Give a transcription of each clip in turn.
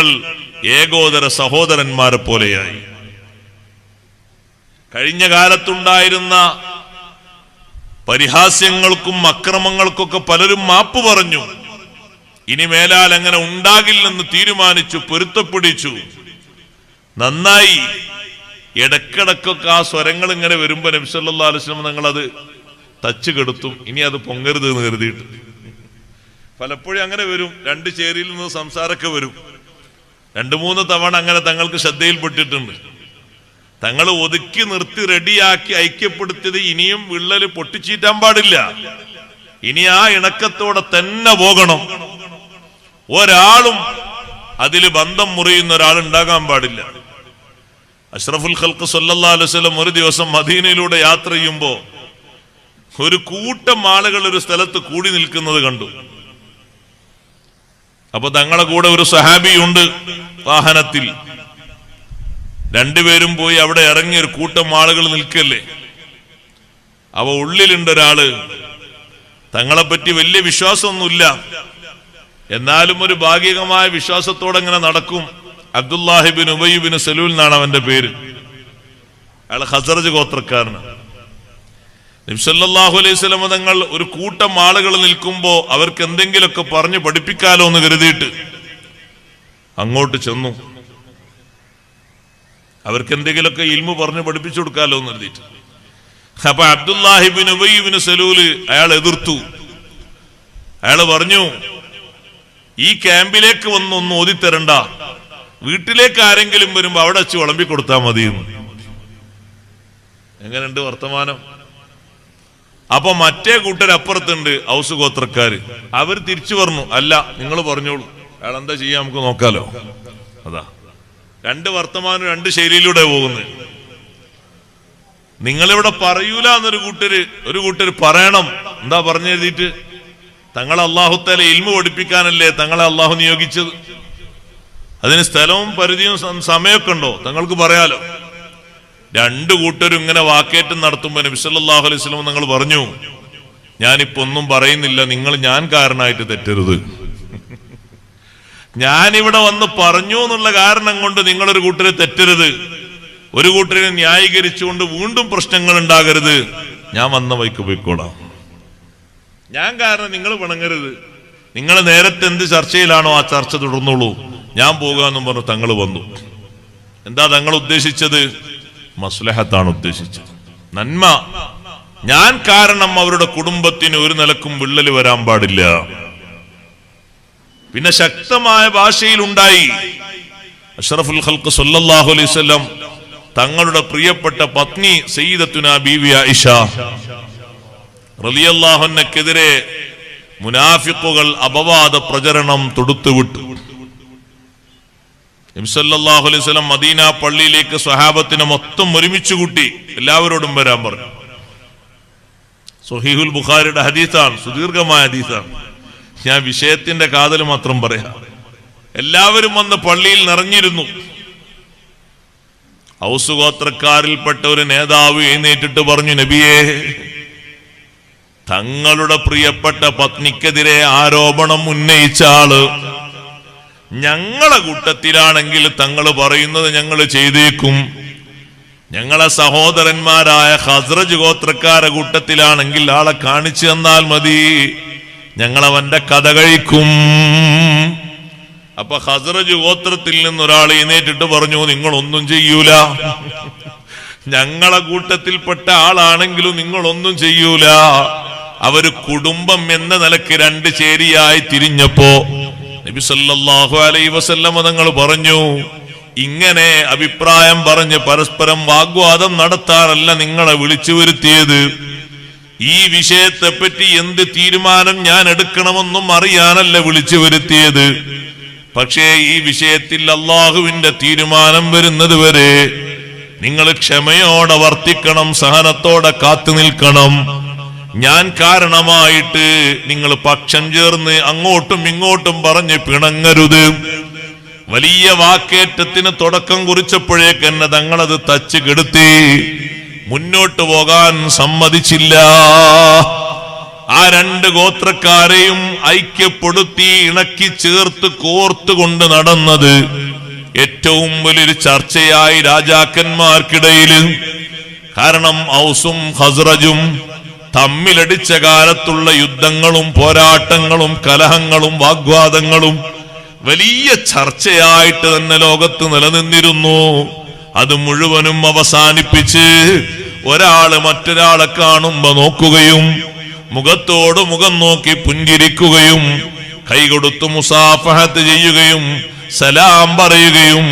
നിങ്ങൾ ഏകോദര സഹോദരന്മാരെ പോലെയായി. കഴിഞ്ഞ കാലത്തുണ്ടായിരുന്ന പരിഹാസ്യങ്ങൾക്കും അക്രമങ്ങൾക്കൊക്കെ പലരും മാപ്പ് പറഞ്ഞു. ഇനി മേലാൽ അങ്ങനെ ഉണ്ടാകില്ലെന്ന് തീരുമാനിച്ചു, പൊരുത്തപ്പിടിച്ചു. നന്നായി. ഇടക്കിടക്കൊക്കെ ആ സ്വരങ്ങൾ ഇങ്ങനെ വരുമ്പോ നബി സല്ലല്ലാഹു അലൈഹി വസല്ലം ഞങ്ങളത് തച്ചു കെടുത്തും. ഇനി അത് പൊങ്ങരുത് എന്ന് കരുതിയിട്ട് പലപ്പോഴും അങ്ങനെ വരും. രണ്ട് ചേരിയിൽ നിന്ന് സംസാരമൊക്കെ വരും. 2-3 തവണ അങ്ങനെ തങ്ങൾക്ക് ശ്രദ്ധയിൽപ്പെട്ടിട്ടുണ്ട്. തങ്ങൾ ഒതുക്കി നിർത്തി റെഡിയാക്കി ഐക്യപ്പെടുത്തിയത് ഇനിയും വിള്ളല് പൊട്ടിച്ചീറ്റാൻ പാടില്ല. ഇനി ആ ഇണക്കത്തോടെ തന്നെ പോകണം. ഒരാളും അതില് ബന്ധം മുറിയുന്ന ഒരാൾ ഉണ്ടാകാൻ പാടില്ല. അഷ്റഫുൽ ഖൽഖ് സല്ലല്ലാഹു അലൈഹി വസല്ലം ഒരു ദിവസം മദീനയിലൂടെ യാത്ര ചെയ്യുമ്പോ ഒരു കൂട്ടം ആളുകൾ ഒരു സ്ഥലത്ത് കൂടി നിൽക്കുന്നത് കണ്ടു. അപ്പൊ തങ്ങളെ കൂടെ ഒരു സഹാബിയുണ്ട് വാഹനത്തിൽ. രണ്ടുപേരും പോയി അവിടെ ഇറങ്ങി ഒരു കൂട്ടം ആളുകൾ നിൽക്കല്ലേ. അവ ഉള്ളിലുണ്ട് ഒരാള്. തങ്ങളെപ്പറ്റി വലിയ വിശ്വാസമൊന്നുമില്ല, എന്നാലും ഒരു ഭാഗികമായ വിശ്വാസത്തോടെ ഇങ്ങനെ നടക്കും. അബ്ദുല്ലാഹി ബിൻ ഉബയ്യ് ബിൻ സലൂൽ എന്നാണ് അവന്റെ പേര്. അയാൾ ഖസറജ് ഗോത്രക്കാരനാണ്. നബി സല്ലല്ലാഹു അലൈഹി വസല്ലം തങ്ങൾ ഒരു കൂട്ടം ആളുകൾ നിൽക്കുമ്പോ അവർക്ക് എന്തെങ്കിലുമൊക്കെ പറഞ്ഞു പഠിപ്പിക്കാലോ എന്ന് കരുതിയിട്ട് അങ്ങോട്ട് ചെന്നു. അവർക്ക് എന്തെങ്കിലുമൊക്കെ ഇൽമു പറഞ്ഞു പഠിപ്പിച്ചു കൊടുക്കാലോ എന്ന് കരുതിയിട്ട്. അപ്പൊ അബ്ദുല്ലാഹി ബിൻ ഉബയ്യ് ബിൻ സലൂല് അയാൾ എതിർത്തു. അയാൾ പറഞ്ഞു, ഈ ക്യാമ്പിലേക്ക് വന്നൊന്നും ഓതിത്തരണ്ട, വീട്ടിലേക്ക് ആരെങ്കിലും വരുമ്പോ അവിടെ വെച്ച് വിളമ്പി കൊടുത്താൽ മതി. എങ്ങനെയുണ്ട് വർത്തമാനം? അപ്പൊ മറ്റേ കൂട്ടരപ്പുറത്തുണ്ട് ഔസ് ഗോത്രക്കാര്. അവർ തിരിച്ചു പറഞ്ഞു, അല്ല നിങ്ങൾ പറഞ്ഞോളൂ, അയാൾ എന്താ ചെയ്യാൻ നമുക്ക് നോക്കാലോ. അതാ രണ്ട് വർത്തമാനം രണ്ട് ശൈലിയിലൂടെ പോകുന്നത്. നിങ്ങളിവിടെ പറയൂല എന്നൊരു കൂട്ടര് പറയണം. എന്താ പറഞ്ഞു എഴുതിയിട്ട്? തങ്ങളെ അല്ലാഹു തആല ഇൽമു പഠിപ്പിക്കാനല്ലേ തങ്ങളെ അല്ലാഹു നിയോഗിച്ചത്. അതിന് സ്ഥലവും പരിധിയും സമയമൊക്കെ ഉണ്ടോ? തങ്ങൾക്ക് പറയാലോ. രണ്ടു കൂട്ടരും ഇങ്ങനെ വാക്കേറ്റം നടത്തുമ്പോ നബി സല്ലല്ലാഹു അലൈഹി വസല്ലം തങ്ങൾ പറഞ്ഞു, ഞാനിപ്പോ ഒന്നും പറയുന്നില്ല, നിങ്ങൾ ഞാൻ കാരണമായിട്ട് തെറ്റരുത്. ഞാനിവിടെ വന്ന് പറഞ്ഞു എന്നുള്ള കാരണം കൊണ്ട് നിങ്ങളൊരു കൂട്ടരെ തെറ്റരുത്. ഒരു കൂട്ടരെ ന്യായീകരിച്ചുകൊണ്ട് വീണ്ടും പ്രശ്നങ്ങൾ ഉണ്ടാകരുത്. ഞാൻ വന്ന വഴിക്ക് പോയിക്കോളാം. ഞാൻ കാരണം നിങ്ങൾ പിണങ്ങരുത്. നിങ്ങൾ നേരത്തെ എന്ത് ചർച്ചയിലാണോ ആ ചർച്ച തുടർന്നോളൂ, ഞാൻ പോകാമെന്നും പറഞ്ഞു തങ്ങൾ വന്നു. എന്താ തങ്ങൾ ഉദ്ദേശിച്ചത്? മസ്ലഹത്താണ് ഉദ്ദേശിച്ചത്, നന്മ. ഞാൻ കാരണം അവരുടെ കുടുംബത്തിന് ഒരു നിലക്കും വിള്ളൽ വരാൻ പാടില്ല. പിന്നെ ശക്തമായ ഭാഷയിൽ ഉണ്ടായി. അഷ്റഫുൽ ഖൽഖ് സല്ലല്ലാഹു അലൈഹി വസല്ലം തങ്ങളുടെ പ്രിയപ്പെട്ട പത്നി സയ്യിദത്തുനാ ബീവി ആയിഷ റളിയല്ലാഹു അൻഹക്കെതിരെ മുനാഫിഖുകൾ അപവാദ പ്രചരണം തൊടുത്തുവിട്ടു. നബി സല്ലല്ലാഹു അലൈഹി വസല്ലം മദീന പള്ളിയിലേക്ക് സ്വഹാബത്തിനെ മൊത്തം ഒരുമിച്ച് കൂട്ടി എല്ലാവരോടും വരാൻ പറഞ്ഞു. സ്വഹീഹുൽ ബുഖാരിയുടെ ഹദീസാണ്, സുദീർഘമായ ഹദീസാണ്. ഞാൻ വിഷയത്തിന്റെ കാതൽ മാത്രം പറയാം. എല്ലാവരും വന്ന് പള്ളിയിൽ നിറഞ്ഞിരുന്നു. ഔസ് ഗോത്രക്കാരിൽപ്പെട്ട ഒരു നേതാവ് എഴുന്നേറ്റിട്ട് പറഞ്ഞു, നബിയേ, തങ്ങളുടെ പ്രിയപ്പെട്ട പത്നിക്കെതിരെ ആരോപണം ഉന്നയിച്ച ആള് ഞങ്ങളെ കൂട്ടത്തിലാണെങ്കിൽ തങ്ങൾ പറയുന്നത് ഞങ്ങൾ ചെയ്തേക്കും. ഞങ്ങളെ സഹോദരന്മാരായ ഖസ്റജ് ഗോത്രക്കാരെ കൂട്ടത്തിലാണെങ്കിൽ ആളെ കാണിച്ചു തന്നാൽ മതി, ഞങ്ങളവന്റെ കഥ കഴിക്കും. അപ്പൊ ഖസ്റജ് ഗോത്രത്തിൽ നിന്നൊരാൾ എഴുന്നേറ്റിട്ട് പറഞ്ഞു, നിങ്ങളൊന്നും ചെയ്യൂല, ഞങ്ങളെ കൂട്ടത്തിൽപ്പെട്ട ആളാണെങ്കിലും നിങ്ങളൊന്നും ചെയ്യൂല. അവര് കുടുംബം എന്ന നിലക്ക് രണ്ട് ചേരിയായി തിരിഞ്ഞപ്പോ നബി സല്ലല്ലാഹു അലൈഹി വസല്ലം തങ്ങൾ പറഞ്ഞു, ഇങ്ങനെ അഭിപ്രായം പറഞ്ഞ് പരസ്പരം വാഗ്വാദം നടത്താറല്ല നിങ്ങളെ വിളിച്ചു വരുത്തിയത്. ഈ വിഷയത്തെപ്പറ്റി എന്ത് തീരുമാനം ഞാൻ എടുക്കണമെന്നും അറിയാനല്ല വിളിച്ചു വരുത്തിയത്. പക്ഷേ ഈ വിഷയത്തിൽ അള്ളാഹുവിന്റെ തീരുമാനം വരുന്നത് വരെ നിങ്ങൾ ക്ഷമയോടെ വർത്തിക്കണം, സഹനത്തോടെ കാത്തു നിൽക്കണം. ഞാൻ കാരണമായിട്ട് നിങ്ങൾ പക്ഷം ചേർന്ന് അങ്ങോട്ടും ഇങ്ങോട്ടും പറഞ്ഞ് പിണങ്ങരുത്. വലിയ വാക്കേറ്റത്തിന് തുടക്കം കുറിച്ചപ്പോഴേക്ക് എന്നെ തങ്ങളത് തച്ച് കെടുത്തി, മുന്നോട്ട് പോകാൻ സമ്മതിച്ചില്ല. ആ രണ്ട് ഗോത്രക്കാരെയും ഐക്യപ്പെടുത്തി ഇണക്കി ചേർത്ത് കോർത്തുകൊണ്ട് നടന്നത് ഏറ്റവും വലിയൊരു ചർച്ചയായി രാജാക്കന്മാർക്കിടയിൽ. കാരണം ഔസും ഖസ്റജും തമ്മിലടിച്ച കാലത്തുള്ള യുദ്ധങ്ങളും പോരാട്ടങ്ങളും കലഹങ്ങളും വാഗ്വാദങ്ങളും വലിയ ചർച്ചയായിട്ട് തന്നെ ലോകത്ത് നിലനിന്നിരുന്നു. അത് മുഴുവനും അവസാനിപ്പിച്ച് ഒരാള് മറ്റൊരാളെ കാണുമ്പോ നോക്കുകയും മുഖത്തോട് മുഖം നോക്കി പുഞ്ചിരിക്കുകയും കൈകൊടുത്ത് മുസാഫഹത്ത് ചെയ്യുകയും സലാം പറയുകയും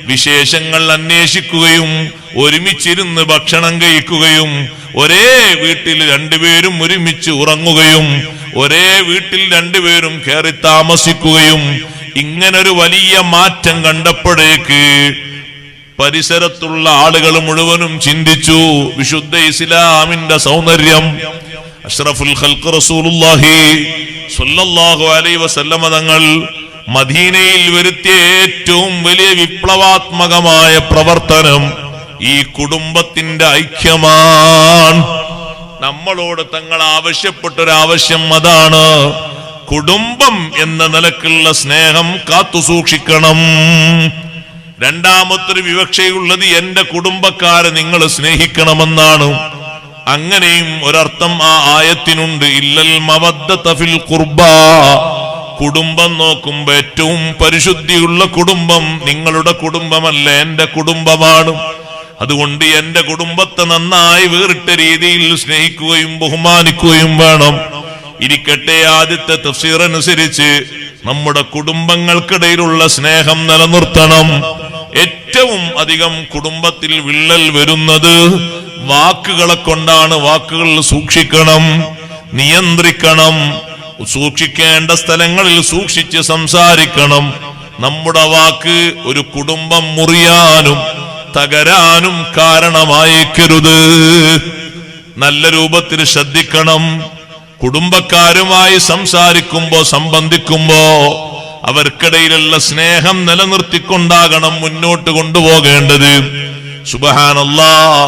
വിശേഷങ്ങൾ അന്വേഷിക്കുകയും ഒരുമിച്ചിരുന്ന് ഭക്ഷണം കഴിക്കുകയും ഒരേ വീട്ടിൽ രണ്ടുപേരും ഒരുമിച്ച് ഉറങ്ങുകയും ഒരേ വീട്ടിൽ രണ്ടുപേരും കയറി താമസിക്കുകയും ഇങ്ങനൊരു വലിയ മാറ്റം കണ്ടപ്പോഴേക്ക് പരിസരത്തുള്ള ആളുകൾ മുഴുവനും ചിന്തിച്ചു, വിശുദ്ധ ഇസ്ലാമിന്റെ സൗന്ദര്യം. അഷ്റഫുൽ ഖൽഖ് റസൂലുള്ളാഹി സ്വല്ലല്ലാഹു അലൈഹി വസല്ലമ തങ്ങൾ മദീനയിൽ വരുത്തിയ ഏറ്റവും വലിയ വിപ്ലവാത്മകമായ പ്രവർത്തനം ഈ കുടുംബത്തിന്റെ ഐക്യമാണ്. നമ്മളോട് തങ്ങൾ ആവശ്യപ്പെട്ടൊരാവശ്യം അതാണ്. കുടുംബം എന്ന നിലക്കുള്ള സ്നേഹം കാത്തു സൂക്ഷിക്കണം. രണ്ടാമത്തൊരു വിവക്ഷയുള്ളത് എന്റെ കുടുംബക്കാരെ നിങ്ങൾ സ്നേഹിക്കണമെന്നാണ്. അങ്ങനെയും ഒരർത്ഥം ആ ആയത്തിനുണ്ട്. ഇല്ലൽ മവദ്ദത ഫിൽ ഖുർബാ. കുടുംബം നോക്കുമ്പോ ഏറ്റവും പരിശുദ്ധിയുള്ള കുടുംബം നിങ്ങളുടെ കുടുംബമല്ല, എന്റെ കുടുംബമാണ്. അതുകൊണ്ട് എന്റെ കുടുംബത്തെ നന്നായി വേറിട്ട രീതിയിൽ സ്നേഹിക്കുകയും ബഹുമാനിക്കുകയും വേണം. ഇരിക്കട്ടെ, ആദ്യത്തെ തഫ്സീർ അനുസരിച്ച് നമ്മുടെ കുടുംബങ്ങൾക്കിടയിലുള്ള സ്നേഹം നിലനിർത്തണം. ഏറ്റവും അധികം കുടുംബത്തിൽ വിള്ളൽ വരുന്നത് വാക്കുകളെ കൊണ്ടാണ്. വാക്കുകൾ സൂക്ഷിക്കണം, നിയന്ത്രിക്കണം. സൂക്ഷിക്കേണ്ട സ്ഥലങ്ങളിൽ സൂക്ഷിച്ച് സംസാരിക്കണം. നമ്മുടെ വാക്ക് ഒരു കുടുംബം മുറിയാനും തകരാനും കാരണമായേക്കരുത്. നല്ല രൂപത്തിൽ ശ്രദ്ധിക്കണം. കുടുംബക്കാരുമായി സംസാരിക്കുമ്പോ സംബന്ധിക്കുമ്പോ അവർക്കിടയിലുള്ള സ്നേഹം നിലനിർത്തിക്കൊണ്ടാകണം മുന്നോട്ട് കൊണ്ടുപോകേണ്ടത്. സുബ്ഹാനല്ലാഹ്,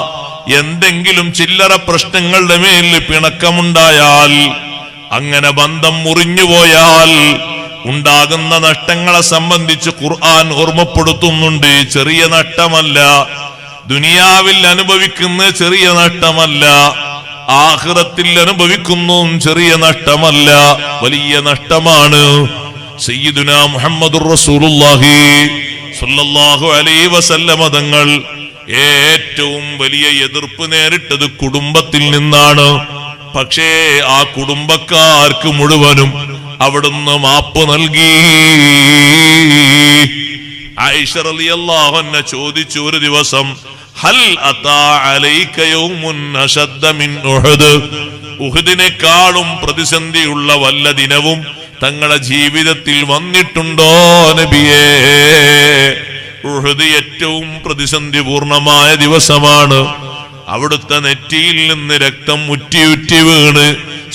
എന്തെങ്കിലും ചില്ലറ പ്രശ്നങ്ങളുടെ മേൽ പിണക്കമുണ്ടായാൽ, അങ്ങനെ ബന്ധം മുറിഞ്ഞുപോയാൽ ഉണ്ടാകുന്ന നഷ്ടങ്ങളെ സംബന്ധിച്ച് ഖുർആൻ ഓർമ്മപ്പെടുത്തുന്നുണ്ട്. ചെറിയ നഷ്ടമല്ല, ദുനിയാവിൽ അനുഭവിക്കുന്ന ചെറിയ നഷ്ടമല്ല, ആഖിറത്തിൽ അനുഭവിക്കുന്നതും ചെറിയ നഷ്ടമല്ല, വലിയ നഷ്ടമാണ്. സയ്യിദുനാ മുഹമ്മദുർ റസൂലുള്ളാഹി സ്വല്ലല്ലാഹു അലൈഹി വസല്ലമ തങ്ങൾ ഏറ്റവും വലിയ എതിർപ്പ് നേരിട്ടത് കുടുംബത്തിൽ നിന്നാണ്. പക്ഷേ ആ കുടുംബക്കാർക്ക് മുഴുവനും അവിടുന്ന് മാപ്പ് നൽകി. ആയിഷ റളിയല്ലാഹു അൻഹ ചോദിച്ചു ഒരു ദിവസം, ഹൽ അതാ അലൈക യൗമുൻ അശദ്ദ മിൻ ഉഹദ്. ഉഹദിനെക്കാളും പ്രതിസന്ധിയുള്ള വല്ല ദിനവും തങ്ങളുടെ ജീവിതത്തിൽ വന്നിട്ടുണ്ടോ നബിയേ? ഉഹദ് ഏറ്റവും പ്രതിസന്ധി പൂർണമായ ദിവസമാണ്. അവിടുത്തെ നെറ്റിയിൽ നിന്ന് രക്തം ഉറ്റി വീണ്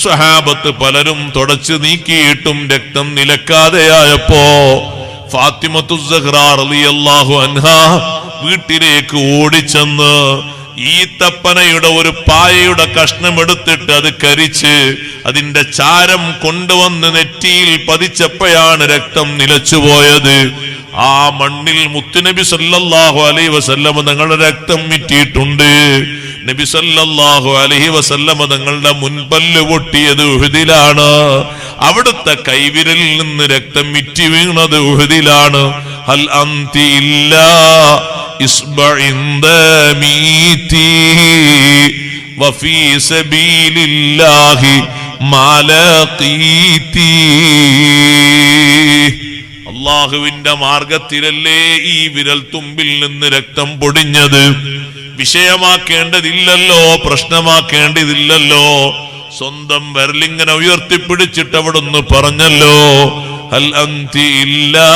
സ്വഹാബത്ത് പലരും തുടച്ചു നീക്കിയിട്ടും രക്തം നിലക്കാതെയായപ്പോ ഫാത്തിമത്തു സഹ്റാ റളിയല്ലാഹു അൻഹാ വീട്ടിലേക്ക് ഓടിച്ചെന്ന് ഈത്തപ്പനയുടെ ഒരു പായയുടെ കഷ്ണം എടുത്തിട്ട് അത് കരിച്ച് അതിന്റെ ചാരം കൊണ്ടുവന്ന് നെറ്റിയിൽ പതിച്ചപ്പോഴാണ് രക്തം നിലച്ചുപോയത്. ആ മണ്ണിൽ മുത്തുനബി സല്ലല്ലാഹു അലൈഹി വസല്ലമ തങ്ങളുടെ രക്തം മിറ്റിയിട്ടുണ്ട്. നബി സല്ലല്ലാഹു അലൈഹി വസല്ലമ തങ്ങളുടെ മുൻപല്ല് പൊട്ടിയത് ഉഹദിലാണ്. അവിടുത്തെ കൈവിരലിൽ നിന്ന് രക്തം മിറ്റി വീണത് ഉഹദിലാണ്. ഹൽ അന്തി ഇല്ലാ ഇസ്ബഇൻ ദമീതി വഫീ സബീലില്ലാഹി മാലഖീതി. അല്ലാഹുവിന്റെ മാർഗത്തിലല്ലേ ഈ വിരൽ തുമ്പിൽ നിന്ന് രക്തം പൊടിഞ്ഞത്. വിഷയമാക്കേണ്ടതില്ലല്ലോ, പ്രശ്നമാക്കേണ്ടതില്ലല്ലോ. സ്വന്തം വിരലിങ്ങനെ ഉയർത്തിപ്പിടിച്ചിട്ട് അവിടുന്ന് പറഞ്ഞല്ലോ, ഹൽ അന്തി ഇല്ലാ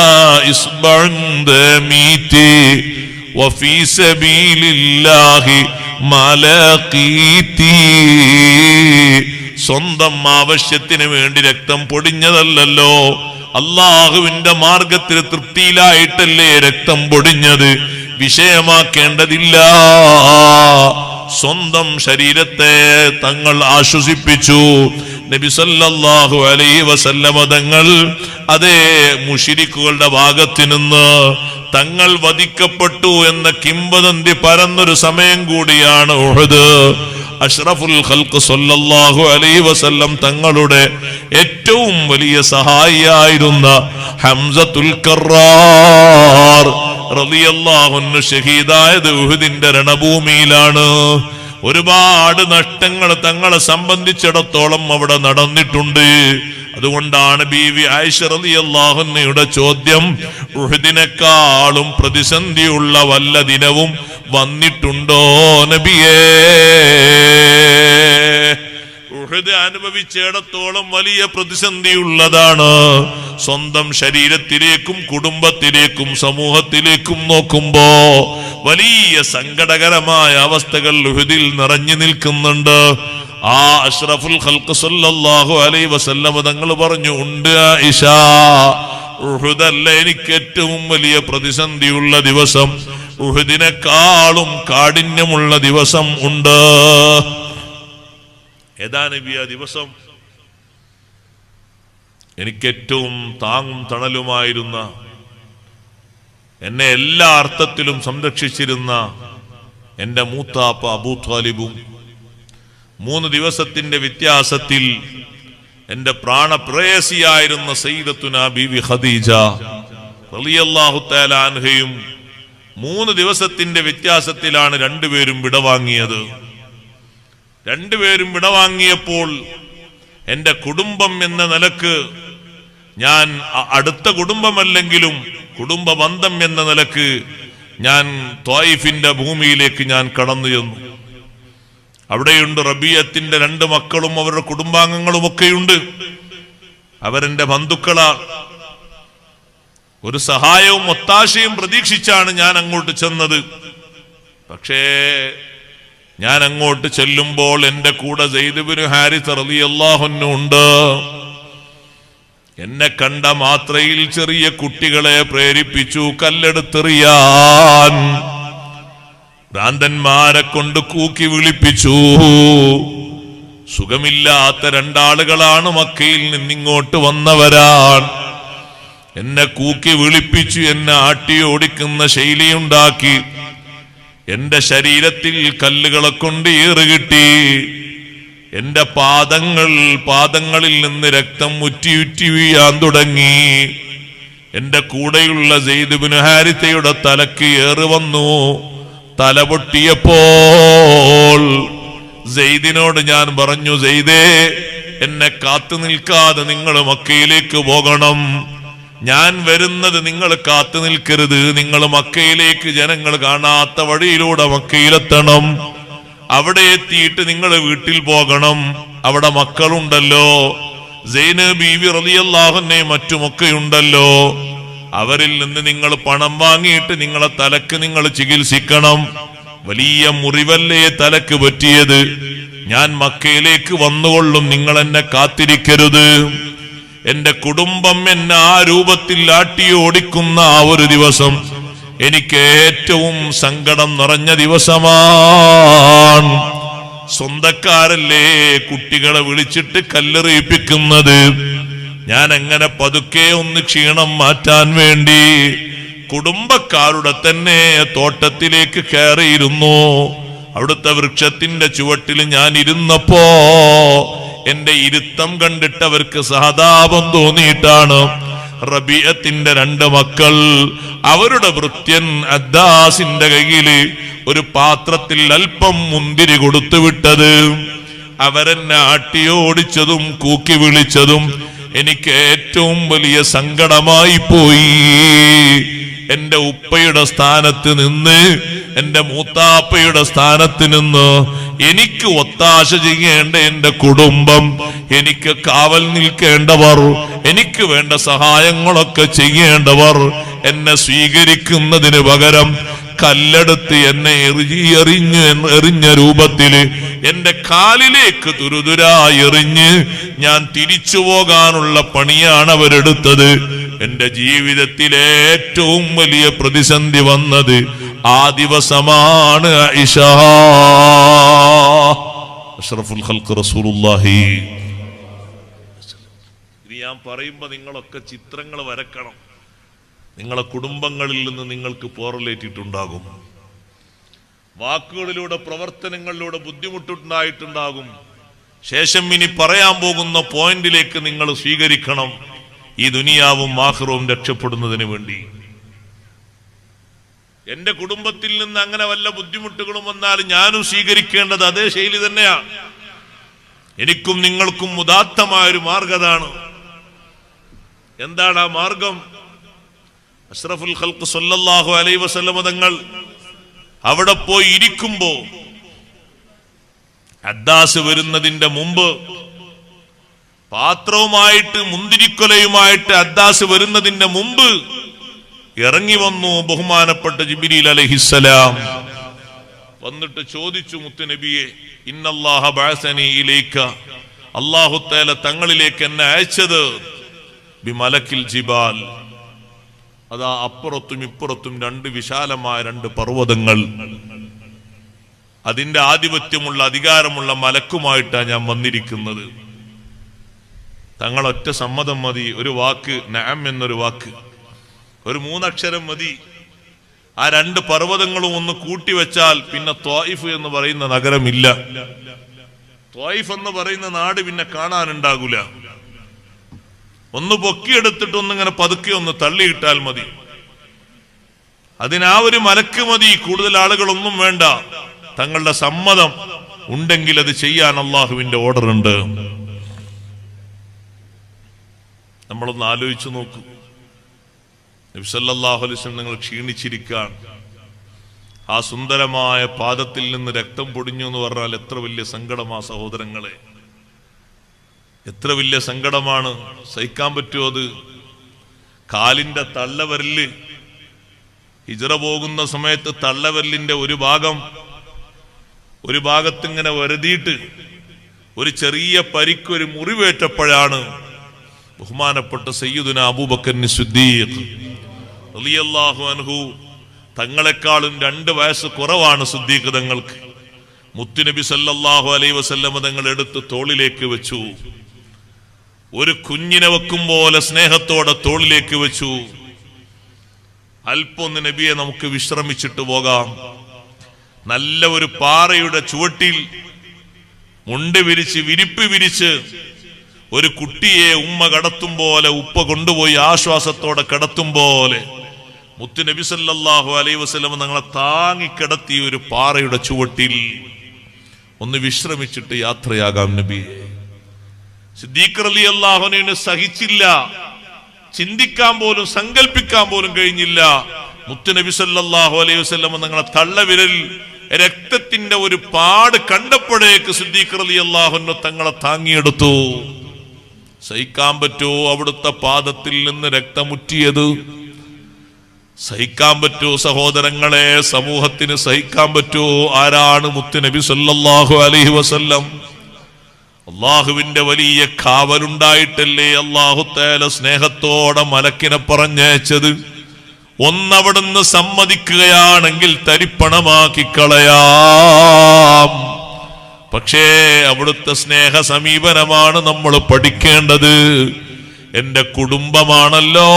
ഇസ്ബഉൻ ദമീതി വഫീ സബീലില്ലാഹി മാലഖീതി. സ്വന്തം ആവശ്യത്തിന് വേണ്ടി രക്തം പൊടിഞ്ഞതല്ലല്ലോ, അള്ളാഹുവിന്റെ മാർഗത്തിൽ തൃപ്തിയിലായിട്ടല്ലേ രക്തം പൊടിഞ്ഞത്. വിഷയമാക്കേണ്ടതില്ല. സ്വന്തം ശരീരത്തെ തങ്ങൾ ആശ്വസിപ്പിച്ചു. നബി സല്ലല്ലാഹു അലൈഹി വസല്ലമ തങ്ങൾ അതേ മുശ്രിക്കുകളുടെ ഭാഗത്തു നിന്ന് തങ്ങൾ വധിക്കപ്പെട്ടു എന്ന കിംവദന്തി പരന്നൊരു സമയം കൂടിയാണ് ഉഹദ്. അഷ്റഫുൽ ഖൽഖ് സല്ലല്ലാഹു അലൈഹി വസല്ലം തങ്ങളുടെ ഏറ്റവും വലിയ സഹായിയായിരുന്ന ഹംസത്തുൽ കറാർ റളിയല്ലാഹു അൻഹു ഷഹീദായത് ഉഹദിന്റെ രണഭൂമിയിലാണ്. ഒരുപാട് നഷ്ടങ്ങൾ തങ്ങളെ സംബന്ധിച്ചിടത്തോളം അവിടെ നടന്നിട്ടുണ്ട്. അതുകൊണ്ടാണ് ബീവി ആയിഷ റളിയല്ലാഹു അൻഹയുടെ ചോദ്യം, ഉഹദിനെക്കാളും പ്രതിസന്ധിയുള്ള വല്ല ദിനവും വന്നിട്ടുണ്ടോ നബിയേ? ഉഹദ് അനുഭവിച്ചിടത്തോളം വലിയ പ്രതിസന്ധിയുള്ളതാണ്. സ്വന്തം ശരീരത്തിലേക്കും കുടുംബത്തിലേക്കും സമൂഹത്തിലേക്കും നോക്കുമ്പോ വലിയ സങ്കടകരമായ അവസ്ഥകൾ ഉഹദിൽ നിറഞ്ഞു നിൽക്കുന്നുണ്ട്. ആ അഷ്റഫുൽ ഖൽഖ് സല്ലല്ലാഹു അലൈഹി വസല്ലം തങ്ങൾ പറഞ്ഞു, ഉണ്ട് ആയിഷ, ഉഹദല്ല എനിക്ക് ഏറ്റവും വലിയ പ്രതിസന്ധിയുള്ള ദിവസം, ഉഹദിനെക്കാളും കാഠിന്യമുള്ള ദിവസം ഉണ്ട്. ഏതാ നബി ആ ദിവസം? എനിക്ക് ഏറ്റവും താങ്ങും തണലുമായിരുന്ന, എന്നെ എല്ലാ അർത്ഥത്തിലും സംരക്ഷിച്ചിരുന്ന എന്റെ മൂത്താപ്പ അബൂ ത്വാലിബും 3 ദിവസത്തിന്റെ വ്യത്യാസത്തിൽ എന്റെ പ്രാണപ്രേയസിയായിരുന്ന സയ്യിദത്തുനാ ബീവി ഖദീജ റളിയല്ലാഹു തആല അൻഹയും 3 ദിവസത്തിന്റെ വ്യത്യാസത്തിലാണ് രണ്ടുപേരും വിടവാങ്ങിയത്. രണ്ടുപേരും വിടവാങ്ങിയപ്പോൾ എന്റെ കുടുംബം എന്ന നിലക്ക്, ഞാൻ അടുത്ത കുടുംബമല്ലെങ്കിലും കുടുംബ ബന്ധം എന്ന നിലക്ക് ഞാൻ ത്വായിഫിന്റെ ഭൂമിയിലേക്ക് ഞാൻ കടന്നു ചെന്നു. അവിടെയുണ്ട് റബീഅത്തിന്റെ 2 മക്കളും അവരുടെ കുടുംബാംഗങ്ങളും ഒക്കെയുണ്ട്. അവരെന്റെ ബന്ധുക്കളാ. ഒരു സഹായവും ഒത്താശയും പ്രതീക്ഷിച്ചാണ് ഞാൻ അങ്ങോട്ട് ചെന്നത്. പക്ഷേ ഞാൻ അങ്ങോട്ട് ചെല്ലുമ്പോൾ എന്റെ കൂടെ സെയ്ദ് ഇബ്നു ഹാരിസ് റളിയല്ലാഹു അൻഹു ഉണ്ട്. എന്നെ കണ്ട മാത്രയിൽ ചെറിയ കുട്ടികളെ പ്രേരിപ്പിച്ചു കല്ലെടുത്തെറിയാൻ. ഭ്രാന്തന്മാരെ കൊണ്ട് കൂക്കി വിളിപ്പിച്ചു. സുഖമില്ലാത്ത 2 ആളുകളാണ് മക്കയിൽ നിന്നിങ്ങോട്ട് വന്നവരാൻ. എന്നെ കൂക്കി വിളിപ്പിച്ചു, എന്നെ ആട്ടി ഓടിക്കുന്ന ശൈലിയുണ്ടാക്കി. എന്റെ ശരീരത്തിൽ കല്ലുകളെ കൊണ്ട് ഏറുകിട്ടി. എന്റെ പാദങ്ങളിൽ നിന്ന് രക്തം ഉറ്റി വീഴാൻ തുടങ്ങി. എന്റെ കൂടെയുള്ള സെയ്ദ് ഇബ്നു ഹാരിസയുടെ തലക്ക് ഏറ് വന്നു. തല പൊട്ടിയപ്പോൾ സെയ്ദിനോട് ഞാൻ പറഞ്ഞു, സെയ്ദേ, എന്നെ കാത്തു നിൽക്കാതെ നിങ്ങൾ മക്കയിലേക്ക് പോകണം. ഞാൻ വരുന്നത് നിങ്ങൾ കാത്തു നിൽക്കരുത്. നിങ്ങൾ മക്കയിലേക്ക് ജനങ്ങൾ കാണാത്ത വഴിയിലൂടെ മക്കയിലെത്തണം. അവിടെ എത്തിയിട്ട് നിങ്ങൾ വീട്ടിൽ പോകണം. അവിടെ മക്കളുണ്ടല്ലോ, സൈനബ് ബീവി റളിയല്ലാഹു അൻഹയും മറ്റുമൊക്കെയുണ്ടല്ലോ. അവരിൽ നിന്ന് നിങ്ങൾ പണം വാങ്ങിയിട്ട് നിങ്ങളെ തലക്ക് നിങ്ങൾ ചികിത്സിക്കണം. വലിയ മുറിവല്ലേ തലക്ക് പറ്റിയത്. ഞാൻ മക്കയിലേക്ക് വന്നുകൊള്ളും, നിങ്ങൾ എന്നെ കാത്തിരിക്കരുത്. എന്റെ കുടുംബം എന്നെ ആ രൂപത്തിൽ ആട്ടി ഓടിക്കുന്ന ആ ഒരു ദിവസം എനിക്ക് ഏറ്റവും സങ്കടം നിറഞ്ഞ ദിവസമാണ്. സ്വന്തക്കാരല്ലേ കുട്ടികളെ വിളിച്ചിട്ട് കല്ലെറിയിപ്പിക്കുന്നത്. ഞാൻ അങ്ങനെ പതുക്കെ ഒന്ന് ക്ഷീണം മാറ്റാൻ വേണ്ടി കുടുംബക്കാരുടെ തന്നെ തോട്ടത്തിലേക്ക് കയറിയിരുന്നു. അവിടുത്തെ വൃക്ഷത്തിന്റെ ചുവട്ടിൽ ഞാൻ ഇരുന്നപ്പോ എന്റെ ഇരുത്തം കണ്ടിട്ട് അവർക്ക് സഹതാപം തോന്നിയിട്ടാണ് റബീഅത്തിന്റെ 2 മക്കൾ അവരുടെ ഭൃത്യൻ അദ്ദാസിന്റെ കയ്യില് ഒരു പാത്രത്തിൽ അല്പം മുന്തിരി കൊടുത്തു വിട്ടത്. അവരെന്നെ ആട്ടിയോടിച്ചതും കൂക്കി വിളിച്ചതും എനിക്ക് ഏറ്റവും വലിയ സങ്കടമായി പോയി. എന്റെ ഉപ്പയുടെ സ്ഥാനത്ത് നിന്ന്, എന്റെ മൂത്താപ്പയുടെ സ്ഥാനത്ത് നിന്ന് എനിക്ക് ഒത്താശ ചെയ്യേണ്ട എന്റെ കുടുംബം, എനിക്ക് കാവൽ നിൽക്കേണ്ടവർ, എനിക്ക് വേണ്ട സഹായങ്ങളൊക്കെ ചെയ്യേണ്ടവർ എന്നെ സ്വീകരിക്കുന്നതിന് പകരം കല്ലെടുത്ത് എന്നെ എറിഞ്ഞ രൂപത്തില് എന്റെ കാലിലേക്ക് തുരുതുരായി എറിഞ്ഞ് ഞാൻ തിരിച്ചു പോകാനുള്ള പണിയാണ് അവരെടുത്തത്. എന്റെ ജീവിതത്തിലെ ഏറ്റവും വലിയ പ്രതിസന്ധി വന്നത് ആ ദിവസമാണ്. ആയിഷാ, അഷ്റഫുൽ ഖൽഖ് റസൂലുള്ളാഹി ഞാൻ പറയുമ്പോൾ നിങ്ങളൊക്കെ ചിത്രങ്ങൾ വരക്കണം. നിങ്ങളെ കുടുംബങ്ങളിൽ നിന്ന് നിങ്ങൾക്ക് പോറലേറ്റിട്ടുണ്ടാകും, വാക്കുകളിലൂടെ പ്രവർത്തനങ്ങളിലൂടെ ബുദ്ധിമുട്ടുണ്ടായിട്ടുണ്ടാകും. ശേഷം ഇനി പറയാൻ പോകുന്ന പോയിന്റിലേക്ക് നിങ്ങൾ സ്വീകരിക്കണം, ഈ ദുനിയാവും ആഖിറവും രക്ഷപ്പെടുന്നതിന് വേണ്ടി. എന്റെ കുടുംബത്തിൽ നിന്ന് അങ്ങനെ വല്ല ബുദ്ധിമുട്ടുകളും വന്നാൽ ഞാനും സ്വീകരിക്കേണ്ടത് അതേ ശൈലി തന്നെയാണ്. എനിക്കും നിങ്ങൾക്കും ഉദാത്തമായൊരു മാർഗതാണ്. എന്താണ് ആ മാർഗം? അഷ്റഫുൽ ഖൽഖ് സല്ലല്ലാഹു അലൈഹി വസല്ലം തങ്ങൾ അവിടെ പോയി ഇരിക്കുമ്പോ അദ്ദാസ് വരുന്നതിന്റെ മുമ്പ് പാത്രവുമായിട്ട് മുന്തിരിക്കൊലയുമായിട്ട് അദ്ദാസ് വരുന്നതിന്റെ മുമ്പ് ഇറങ്ങി വന്നു ബഹുമാനപ്പെട്ട ജിബ്രീൽ അലൈഹിസ്സലാം. വന്നിട്ട് ചോദിച്ചു, മുത്തുനബിയെ, ഇന്നല്ലാഹ ബഅസനി ഇലൈക, അല്ലാഹു തആല തങ്ങളിലേക്ക് എന്നെ അയച്ചത് ബിമലക്കിൽ ജിബാൽ, അതാ അപ്പുറത്തും ഇപ്പുറത്തും രണ്ട് വിശാലമായ രണ്ട് പർവ്വതങ്ങൾ, അതിന്റെ ആധിപത്യമുള്ള അധികാരമുള്ള മലക്കുമായിട്ടാണ് ഞാൻ വന്നിരിക്കുന്നത്. തങ്ങളൊറ്റ സമ്മതം മതി, ഒരു വാക്ക് നഅം എന്നൊരു വാക്ക്, ഒരു 3 അക്ഷരം മതി. ആ രണ്ട് പർവ്വതങ്ങളും ഒന്ന് കൂട്ടിവെച്ചാൽ പിന്നെ ത്വായിഫ് എന്ന് പറയുന്ന നഗരമില്ല. ത്വായിഫ് എന്ന് പറയുന്ന നാട് പിന്നെ കാണാനുണ്ടാകൂല. ഒന്ന് പൊക്കിയെടുത്തിട്ട് ഒന്നിങ്ങനെ പതുക്കെ ഒന്ന് തള്ളിയിട്ടാൽ മതി. അതിനാ ഒരു മലക്ക് മതി, കൂടുതൽ ആളുകളൊന്നും വേണ്ട. തങ്ങളുടെ സമ്മതം ഉണ്ടെങ്കിൽ അത് ചെയ്യാൻ അള്ളാഹുവിന്റെ ഓർഡർ ഉണ്ട്. നമ്മളൊന്ന് ആലോചിച്ചു നോക്കൂ. നബി സല്ലല്ലാഹു അലൈഹി വസല്ലം നിങ്ങൾ ക്ഷീണിച്ചിരിക്കാൻ, ആ സുന്ദരമായ പാദത്തിൽ നിന്ന് രക്തം പൊടിഞ്ഞു എന്ന് പറഞ്ഞാൽ എത്ര വലിയ സങ്കടമാ സഹോദരങ്ങളെ, എത്ര വലിയ സങ്കടമാണ്. സഹിക്കാൻ പറ്റുമോ അത്? കാലിന്റെ തള്ളവരല്, ഹിജ്റ പോകുന്ന സമയത്ത് തള്ളവരലിന്റെ ഒരു ഭാഗത്തിങ്ങനെ വരതിയിട്ട് ഒരു ചെറിയ പരിക്ക്, ഒരു മുറിവേറ്റപ്പോഴാണ് ബഹുമാനപ്പെട്ട സയ്യിദുനാ അബൂബക്കർ സിദ്ദീഖ് റളിയല്ലാഹു അൻഹു, തങ്ങളെക്കാളും 2 വയസ്സ് കുറവാണ് സിദ്ദീഖ് തങ്ങൾക്ക്, മുത്തുനബി സല്ലല്ലാഹു അലൈഹി വസല്ലം തങ്ങൾ എടുത്ത് തോളിലേക്ക് വെച്ചു. ഒരു കുഞ്ഞിനെ വെക്കും പോലെ സ്നേഹത്തോടെ തോളിലേക്ക് വെച്ചു. അല്പൊന്ന് നബിയെ, നമുക്ക് വിശ്രമിച്ചിട്ട് പോകാം. നല്ല ഒരു പാറയുടെ ചുവട്ടിൽ മുണ്ട് വിരിച്ച്, വിരിപ്പ് വിരിച്ച്, ഒരു കുട്ടിയെ ഉമ്മ കടത്തും പോലെ, ഉപ്പ കൊണ്ടുപോയി ആശ്വാസത്തോടെ കടത്തും പോലെ മുത്തു നബി സല്ലല്ലാഹു അലൈഹി വസല്ലം തങ്ങളെ താങ്ങിക്കിടത്തി ഒരു പാറയുടെ ചുവട്ടിൽ ഒന്ന് വിശ്രമിച്ചിട്ട് യാത്രയാകാം നബി. സിദ്ദീഖ് റളിയല്ലാഹു അൻഹു സഹിച്ചില്ല, ചിന്തിക്കാൻ പോലും സങ്കല്പിക്കാൻ പോലും കഴിഞ്ഞില്ല. മുത്തു നബി സല്ലല്ലാഹു അലൈഹി വസല്ലം തങ്ങളെ തള്ളവിരൽ രക്തത്തിന്റെ ഒരു പാട് കണ്ടപ്പോഴേക്ക് സിദ്ദീഖ് റളിയല്ലാഹു അൻഹു തങ്ങളെ താങ്ങിയെടുത്തു. സഹിക്കാൻ പറ്റോ അവിടുത്തെ പാദത്തിൽ നിന്ന് രക്തമുറ്റിയത്? സഹിക്കാൻ പറ്റോ സഹോദരങ്ങളെ? സമൂഹത്തിന് സഹിക്കാൻ പറ്റോ? ആരാണ് മുത്തു നബി സല്ലല്ലാഹു അലൈഹി വസല്ലം? അള്ളാഹുവിന്റെ വലിയ കാവലുണ്ടായിട്ടല്ലേ അല്ലാഹു തആല സ്നേഹത്തോടെ മലക്കിനെ പറഞ്ഞയച്ചത്. ഒന്നവിടുന്ന് സമ്മതിക്കുകയാണെങ്കിൽ തരിപ്പണമാക്കി കളയാം. പക്ഷേ അവിടുത്തെ സ്നേഹ സമീപനമാണ് നമ്മൾ പഠിക്കേണ്ടത്. എന്റെ കുടുംബമാണല്ലോ,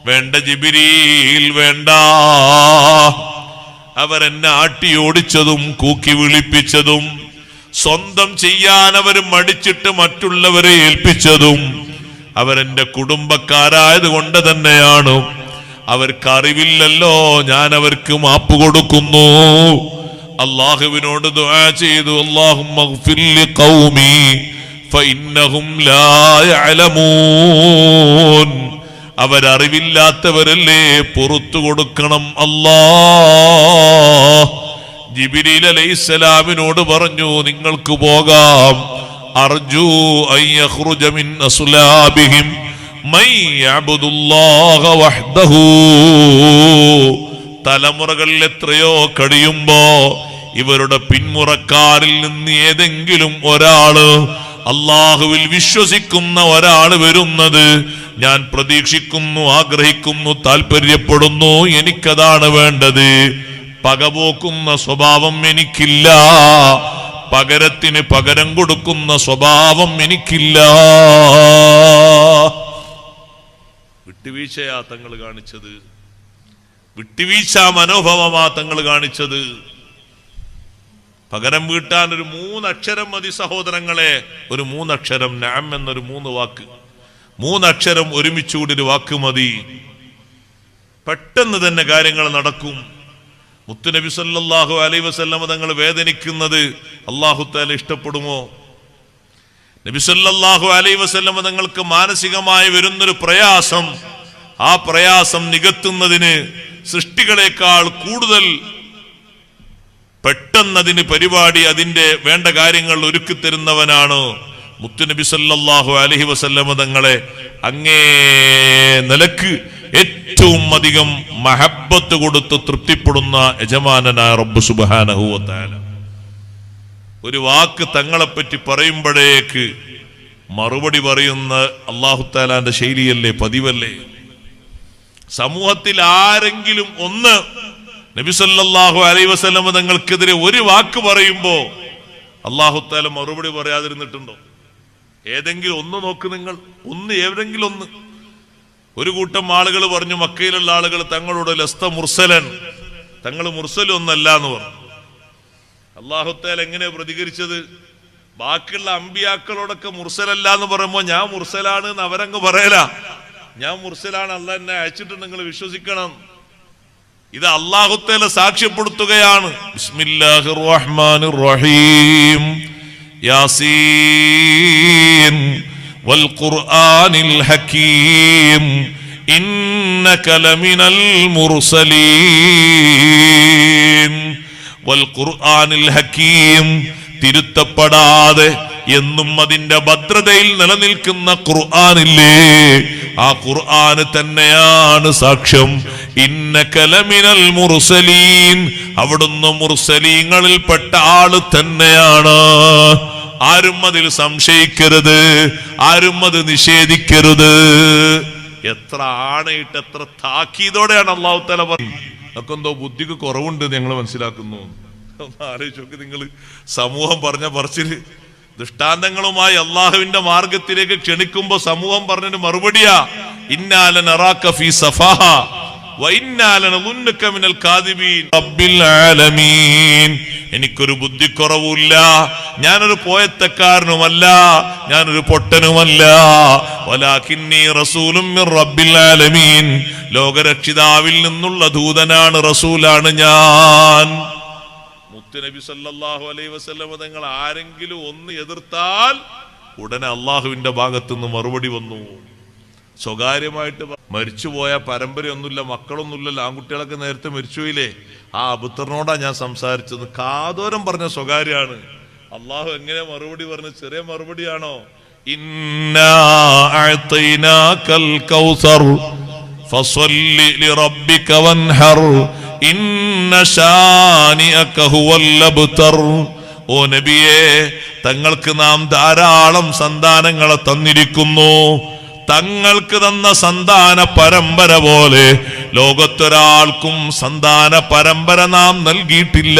വേണ്ട ജിബ്രീൽ വേണ്ട. അവരെന്നെ ആട്ടിയോടിച്ചതും കൂക്കി വിളിപ്പിച്ചതും സ്വന്തം ചെയ്യാൻ അവർ മടിച്ചിട്ട് മറ്റുള്ളവരെ ഏൽപ്പിച്ചതും അവരെന്റെ കുടുംബക്കാരായത് കൊണ്ട് തന്നെയാണ്. അവർക്കറിവില്ലല്ലോ, ഞാൻ അവർക്ക് മാപ്പ് കൊടുക്കുന്നു. അള്ളാഹുവിനോട് ദുആ ചെയ്തു, അല്ലാഹുമ്മ ഗ്ഫിർ ലിഖൗമി ഫഇന്നഹും ലാ യഅലമൂൻ. അവരറിവില്ലാത്തവരല്ലേ, പുറത്തു കൊടുക്കണം അല്ലാഹ്. ജിബ്രീൽ അലൈഹിസ്സലാമിനോട് പറഞ്ഞു, നിങ്ങൾക്ക് പോകാം. അർജു അൻ യഖ്റുജ മിൻ അസ്ലാബിഹിം മൻ യഅബ്ദുല്ലാഹ വഹ്ദഹു. തലമുറകൾ എത്രയോ കഴിയുമ്പോ ഇവരുടെ പിന്മുറക്കാരിൽ നിന്ന് ഏതെങ്കിലും ഒരാള്, അള്ളാഹുവിൽ വിശ്വസിക്കുന്ന ഒരാൾ വരുന്നത് ഞാൻ പ്രതീക്ഷിക്കുന്നു, ആഗ്രഹിക്കുന്നു, താല്പര്യപ്പെടുന്നു. എനിക്കതാണ് വേണ്ടത്. പകപോക്കുന്ന സ്വഭാവം എനിക്കില്ല. പകരത്തിന് പകരം കൊടുക്കുന്ന സ്വഭാവം എനിക്കില്ല. വിട്ടുവീഴ്ചയാ തങ്ങൾ കാണിച്ചത്, വിട്ടുവീഴ്ച മനോഭാവമാ തങ്ങൾ കാണിച്ചത്. പകരം വീട്ടാൻ ഒരു 3 അക്ഷരം മതി സഹോദരങ്ങളെ. ഒരു 3 അക്ഷരം, നഅം എന്നൊരു 3 വാക്ക്, 3 അക്ഷരം ഒരുമിച്ചുകൂടി ഒരു വാക്ക് മതി. പെട്ടെന്ന് തന്നെ കാര്യങ്ങൾ നടക്കും. മുത്തുനബി സല്ലല്ലാഹു അലൈഹി വസല്ലം തങ്ങൾ വേദനിക്കുന്നത് അല്ലാഹു തആല ഇഷ്ടപ്പെടുമോ? നബി സല്ലല്ലാഹു അലൈഹി വസല്ലം തങ്ങൾക്ക് മാനസികമായി വരുന്നൊരു പ്രയാസം, ആ പ്രയാസം നികത്തുന്നതിന് സൃഷ്ടികളെക്കാൾ കൂടുതൽ പെട്ടെന്നതിന് പരിപാടി, അതിന്റെ വേണ്ട കാര്യങ്ങൾ ഒരുക്കി തരുന്നവനാണ് മുത്തുനബി സല്ലല്ലാഹു അലൈഹി വസല്ലം തങ്ങളെ അങ്ങേ നിലക്ക് ഏറ്റവും അധികം മഹബ്ബത്ത് കൊടുത്ത് തൃപ്തിപ്പെടുന്ന യജമാനനായ റബ്ബ് സുബ്ഹാനഹു വ തആല ഒരു വാക്ക് തങ്ങളെപ്പറ്റി പറയുമ്പോഴേക്ക് മറുപടി പറയുന്ന അല്ലാഹു തആലാന്റെ ശൈലിയല്ലേ, പതിവല്ലേ? സമൂഹത്തിൽ ആരെങ്കിലും ഒന്ന് നബി സല്ലല്ലാഹു അലൈഹി വസല്ലം തങ്ങൾക്കെതിരെ ഒരു വാക്ക് പറയുമ്പോ അല്ലാഹു തആല മറുപടി പറയാതിരുന്നിട്ടുണ്ടോ? ഏതെങ്കിലും ഒന്ന് നോക്ക് നിങ്ങൾ, ഒന്ന്, ഏതെങ്കിലും ഒന്ന്. ഒരു കൂട്ടം ആളുകൾ പറഞ്ഞു, മക്കയിലുള്ള ആളുകൾ തങ്ങളോട് ലസ്ത മുർസലൻ, തങ്ങൾ മുർസലൊന്നല്ല എന്ന് പറഞ്ഞു. അല്ലാഹു തആല എങ്ങനെ പ്രതികരിച്ചത്? ബാക്കിയുള്ള അമ്പിയാക്കളോടൊക്കെ മുർസലല്ല എന്ന് പറയുമ്പോ ഞാൻ മുർസലാണ് എന്ന് അവരങ്ങ് പറയല. ഞാൻ മുർസലാണ്, അല്ലാഹ് എന്നെ അയച്ചിട്ടുണ്ട്, നിങ്ങൾ വിശ്വസിക്കണം. ഇത് അല്ലാഹു തആല സാക്ഷ്യപ്പെടുത്തുകയാണ്. ബിസ്മില്ലാഹിർ റഹ്മാനിർ റഹീം, യാസീൻ വൽ ഖുർആനിൽ ഹകീം ഇന്നക ലമിനൽ മുർസലീൻ. വൽ ഖുർആനിൽ ഹകീം, തിരുത്തപ്പെടാതെ എന്നും അതിന്റെ ഭദ്രതയിൽ നിലനിൽക്കുന്ന ഖുർആനില്ലേ, ആ ഖുർആന് തന്നെയാണ് സാക്ഷ്യം. ഇന്നക ലമിനൽ മുർസലീൻ, അവിടുന്ന് മുർസലീങ്ങളിൽപ്പെട്ട ആള് തന്നെയാണ്. ആരും അതിൽ സംശയിക്കരുത്, ആരും അത് നിഷേധിക്കരുത്. എത്ര ആണയിട്ട്, എത്ര താക്കീതോടെയാണ് അല്ലാഹു തആല പറയുന്നത്. അതൊക്കെ എന്തോ ബുദ്ധിക്ക് കുറവുണ്ട് ഞങ്ങൾ മനസ്സിലാക്കുന്നു. ഒന്ന് ആലോചിച്ച് നോക്ക് നിങ്ങൾ. സമൂഹം പറഞ്ഞ പറച്ചില് ദൃഷ്ടാന്തങ്ങളുമായി അള്ളാഹുവിന്റെ മാർഗത്തിലേക്ക് ക്ഷണിക്കുമ്പോ സമൂഹം പറഞ്ഞതിന് മറുപടിയാ, ഇന്നാ ലനറാക ഫീ സഫാഹ വ ഇന്നാ ലനദുന്നുക മിനൽ കാദിബീൻ റബ്ബിൽ ആലമീൻ. എനിക്കൊരു ബുദ്ധിക്കുറവുമില്ല, ഞാനൊരു പോയത്തക്കാരനുമല്ല, ഞാനൊരു പൊട്ടനുമല്ല. വലാകിന്നി റസൂലും മിർ റബ്ബിൽ ആലമീൻ, ലോകരക്ഷിതാവിൽ നിന്നുള്ള ദൂതനാണ്, റസൂലാണ് ഞാൻ. മുത്തുനബി സല്ലല്ലാഹു അലൈഹി വസല്ലം തങ്ങൾ ആരെങ്കിലും ഒന്ന് എതിർത്താൽ ഉടനെ അള്ളാഹുവിന്റെ ഭാഗത്തുനിന്ന് മറുപടി വന്നു. സ്വകാര്യമായിട്ട് മരിച്ചുപോയ പരമ്പരയൊന്നുമില്ല, മക്കളൊന്നുമില്ലല്ലോ, ആൺകുട്ടികളൊക്കെ നേരത്തെ മരിച്ചുപോയില്ലേ, ആ അബുത്തറിനോടാ ഞാൻ സംസാരിച്ചത്. കാതോരം പറഞ്ഞ സ്വകാര്യാണ്. അള്ളാഹു എങ്ങനെ മറുപടി പറഞ്ഞു? ചെറിയ മറുപടിയാണോ? ഇന്നാ അഅതൈനാകൽ കൗസർ ഫസ്വല്ലി ലിറബ്ബിക വൻഹർ ഇന്ന ശാനിഅക ഹുവൽ അബ്തർ. ഓ നബിയേ, തങ്ങൾക്ക് നാം ധാരാളം സന്താനങ്ങളെ തന്നിരിക്കുന്നു. തങ്ങൾക്ക് തന്ന സന്താന പരമ്പര പോലെ ലോകത്തൊരാൾക്കും സന്താന പരമ്പര നാം നൽകിയിട്ടില്ല.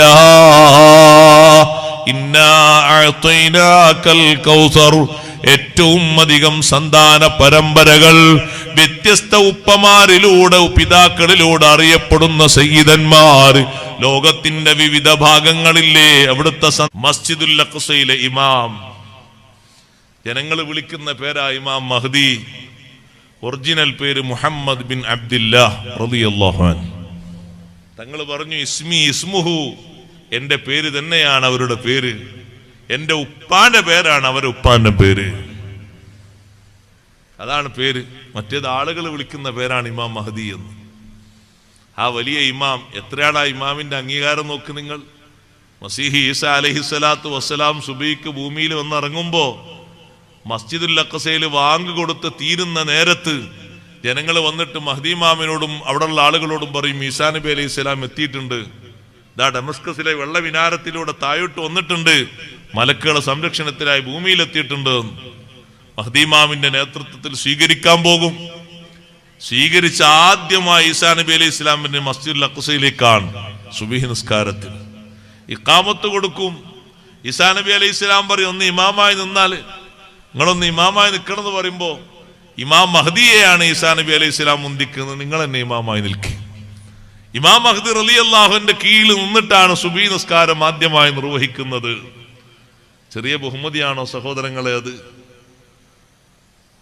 ഇന്നാ അഅതൈനാകൽ കൗസർ, ഏറ്റവും അധികം സന്താന പരമ്പരകൾ വ്യത്യസ്ത ഉപ്പമാരിലൂടെ, പിതാക്കളിലൂടെ അറിയപ്പെടുന്ന സയ്യിദന്മാർ ലോകത്തിന്റെ വിവിധ ഭാഗങ്ങളില്ലേ. അവിടുത്തെ മസ്ജിദുൽ അഖ്സയിലെ ഇമാം, ജനങ്ങൾ വിളിക്കുന്ന പേരാ ഇമാം മഹ്ദി. ഒറിജിനൽ പേര് മുഹമ്മദ് ബിൻ അബ്ദുല്ലാഹ് റളിയല്ലാഹു അൻഹു. തങ്ങൾ പറഞ്ഞു, ഇസ്മി ഇസ്മുഹു, എന്റെ പേര് തന്നെയാണ് അവരുടെ പേര്, എന്റെ ഉപ്പാന്റെ പേരാണ് അവരുടെ ഉപ്പാന്റെ പേര്, അതാണ് പേര്. മറ്റേത് ആളുകൾ വിളിക്കുന്ന പേരാണ് ഇമാം മഹ്ദി എന്ന്. ആ വലിയ ഇമാം, എത്രയാണ് ആ ഇമാമിന്റെ അംഗീകാരം നോക്ക് നിങ്ങൾ. മസീഹി ഈസ അലൈഹിസ്സലാത്തു വസ്സലാം സുബഹിക്ക് ഭൂമിയിൽ വന്നിറങ്ങുമ്പോ മസ്ജിദുൽ അഖ്സയിൽ വാങ്ക് കൊടുത്ത് തീരുന്ന നേരത്ത് ജനങ്ങൾ വന്നിട്ട് മഹ്ദി ഇമാമിനോടും അവിടെയുള്ള ആളുകളോടും പറയും, ഈസാ നബി അലൈഹി സ്വലാം എത്തിയിട്ടുണ്ട്, ദാ ഡമസ്കസിലെ വെള്ള വിനാരത്തിലൂടെ താഴോട്ട് വന്നിട്ടുണ്ട്, മലക്കുകളുടെ സംരക്ഷണത്തിലായി ഭൂമിയിലെത്തിയിട്ടുണ്ട്. മഹ്ദി ഇമാമിന്റെ നേതൃത്വത്തിൽ സ്വീകരിക്കാൻ പോകും. സ്വീകരിച്ച ആദ്യമായി ഈസാ നബി അലൈഹി ഇസ്ലാമിന്റെ മസ്ജിദുൽ അഖ്സയിലേക്കാണ് സുബ്ഹി നിസ്കാരത്തിൽ. ഇഖാമത്ത് കൊടുക്കും. ഈസാ നബി അലൈഹി ഇസ്ലാം പറയും, ഒന്ന് ഇമാമായി നിന്നാൽ, നിങ്ങളൊന്ന് ഇമാമായി നിൽക്കണം എന്ന് പറയുമ്പോ ഇമാം മഹ്ദിയെയാണ് ഈസാ നബി അലൈഹി ഇസ്ലാം മുന്തിക്കുന്നത്, നിങ്ങൾ തന്നെ ഇമാമായി നിൽക്കുക. ഇമാം മഹ്ദി റളിയല്ലാഹുവിന്റെ കീഴിൽ നിന്നിട്ടാണ് സുബഹി നിസ്കാരം ആദ്യമായി നിർവഹിക്കുന്നത്. ചെറിയ ബഹുമതിയാണോ സഹോദരങ്ങളെ അത്?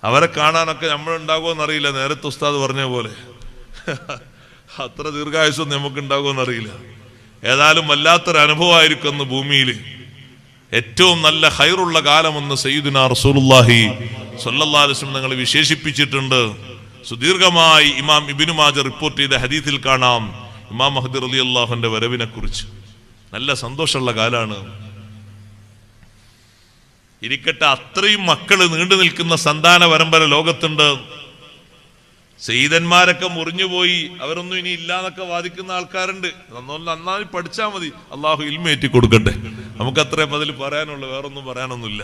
അവരെ കാണാനൊക്കെ നമ്മളുണ്ടാകുമെന്നറിയില്ല. നേരത്തെ ഉസ്താദ് പറഞ്ഞ പോലെ അത്ര ദീർഘായുസ്സൊന്നും നമുക്ക് ഉണ്ടാകുമെന്നറിയില്ല. ഏതായാലും വല്ലാത്തൊരു അനുഭവമായിരിക്കും അന്ന് ഭൂമിയിൽ. ഏറ്റവും നല്ല ഖൈറുള്ള കാലമെന്ന് സയ്യിദുനാ റസൂലുള്ളാഹി സ്വല്ലല്ലാഹു അലൈഹി വസല്ലം തങ്ങൾ വിശേഷിപ്പിച്ചിട്ടുണ്ട്. സുദീർഘമായി ഇമാം ഇബ്നു മാജ റിപ്പോർട്ട് ചെയ്ത ഹദീസിൽ കാണാം ഇമാം മഹ്ദി റളിയല്ലാഹുവിന്റെ വരവിനെ കുറിച്ച്. നല്ല സന്തോഷമുള്ള കാലാണ്. ഇരിക്കട്ടെ, അത്രയും മക്കള് നീണ്ടു നിൽക്കുന്ന സന്താന പരമ്പര ലോകത്തുണ്ട്. സയ്യിദന്മാരൊക്കെ മുറിഞ്ഞുപോയി, അവരൊന്നും ഇനി ഇല്ലാന്നൊക്കെ വാദിക്കുന്ന ആൾക്കാരുണ്ട്. നന്നായി പഠിച്ചാൽ മതി, അള്ളാഹു ഇൽമേറ്റി കൊടുക്കട്ടെ. നമുക്കത്രേ അതിൽ പറയാനുള്ളൂ, വേറൊന്നും പറയാനൊന്നുമില്ല.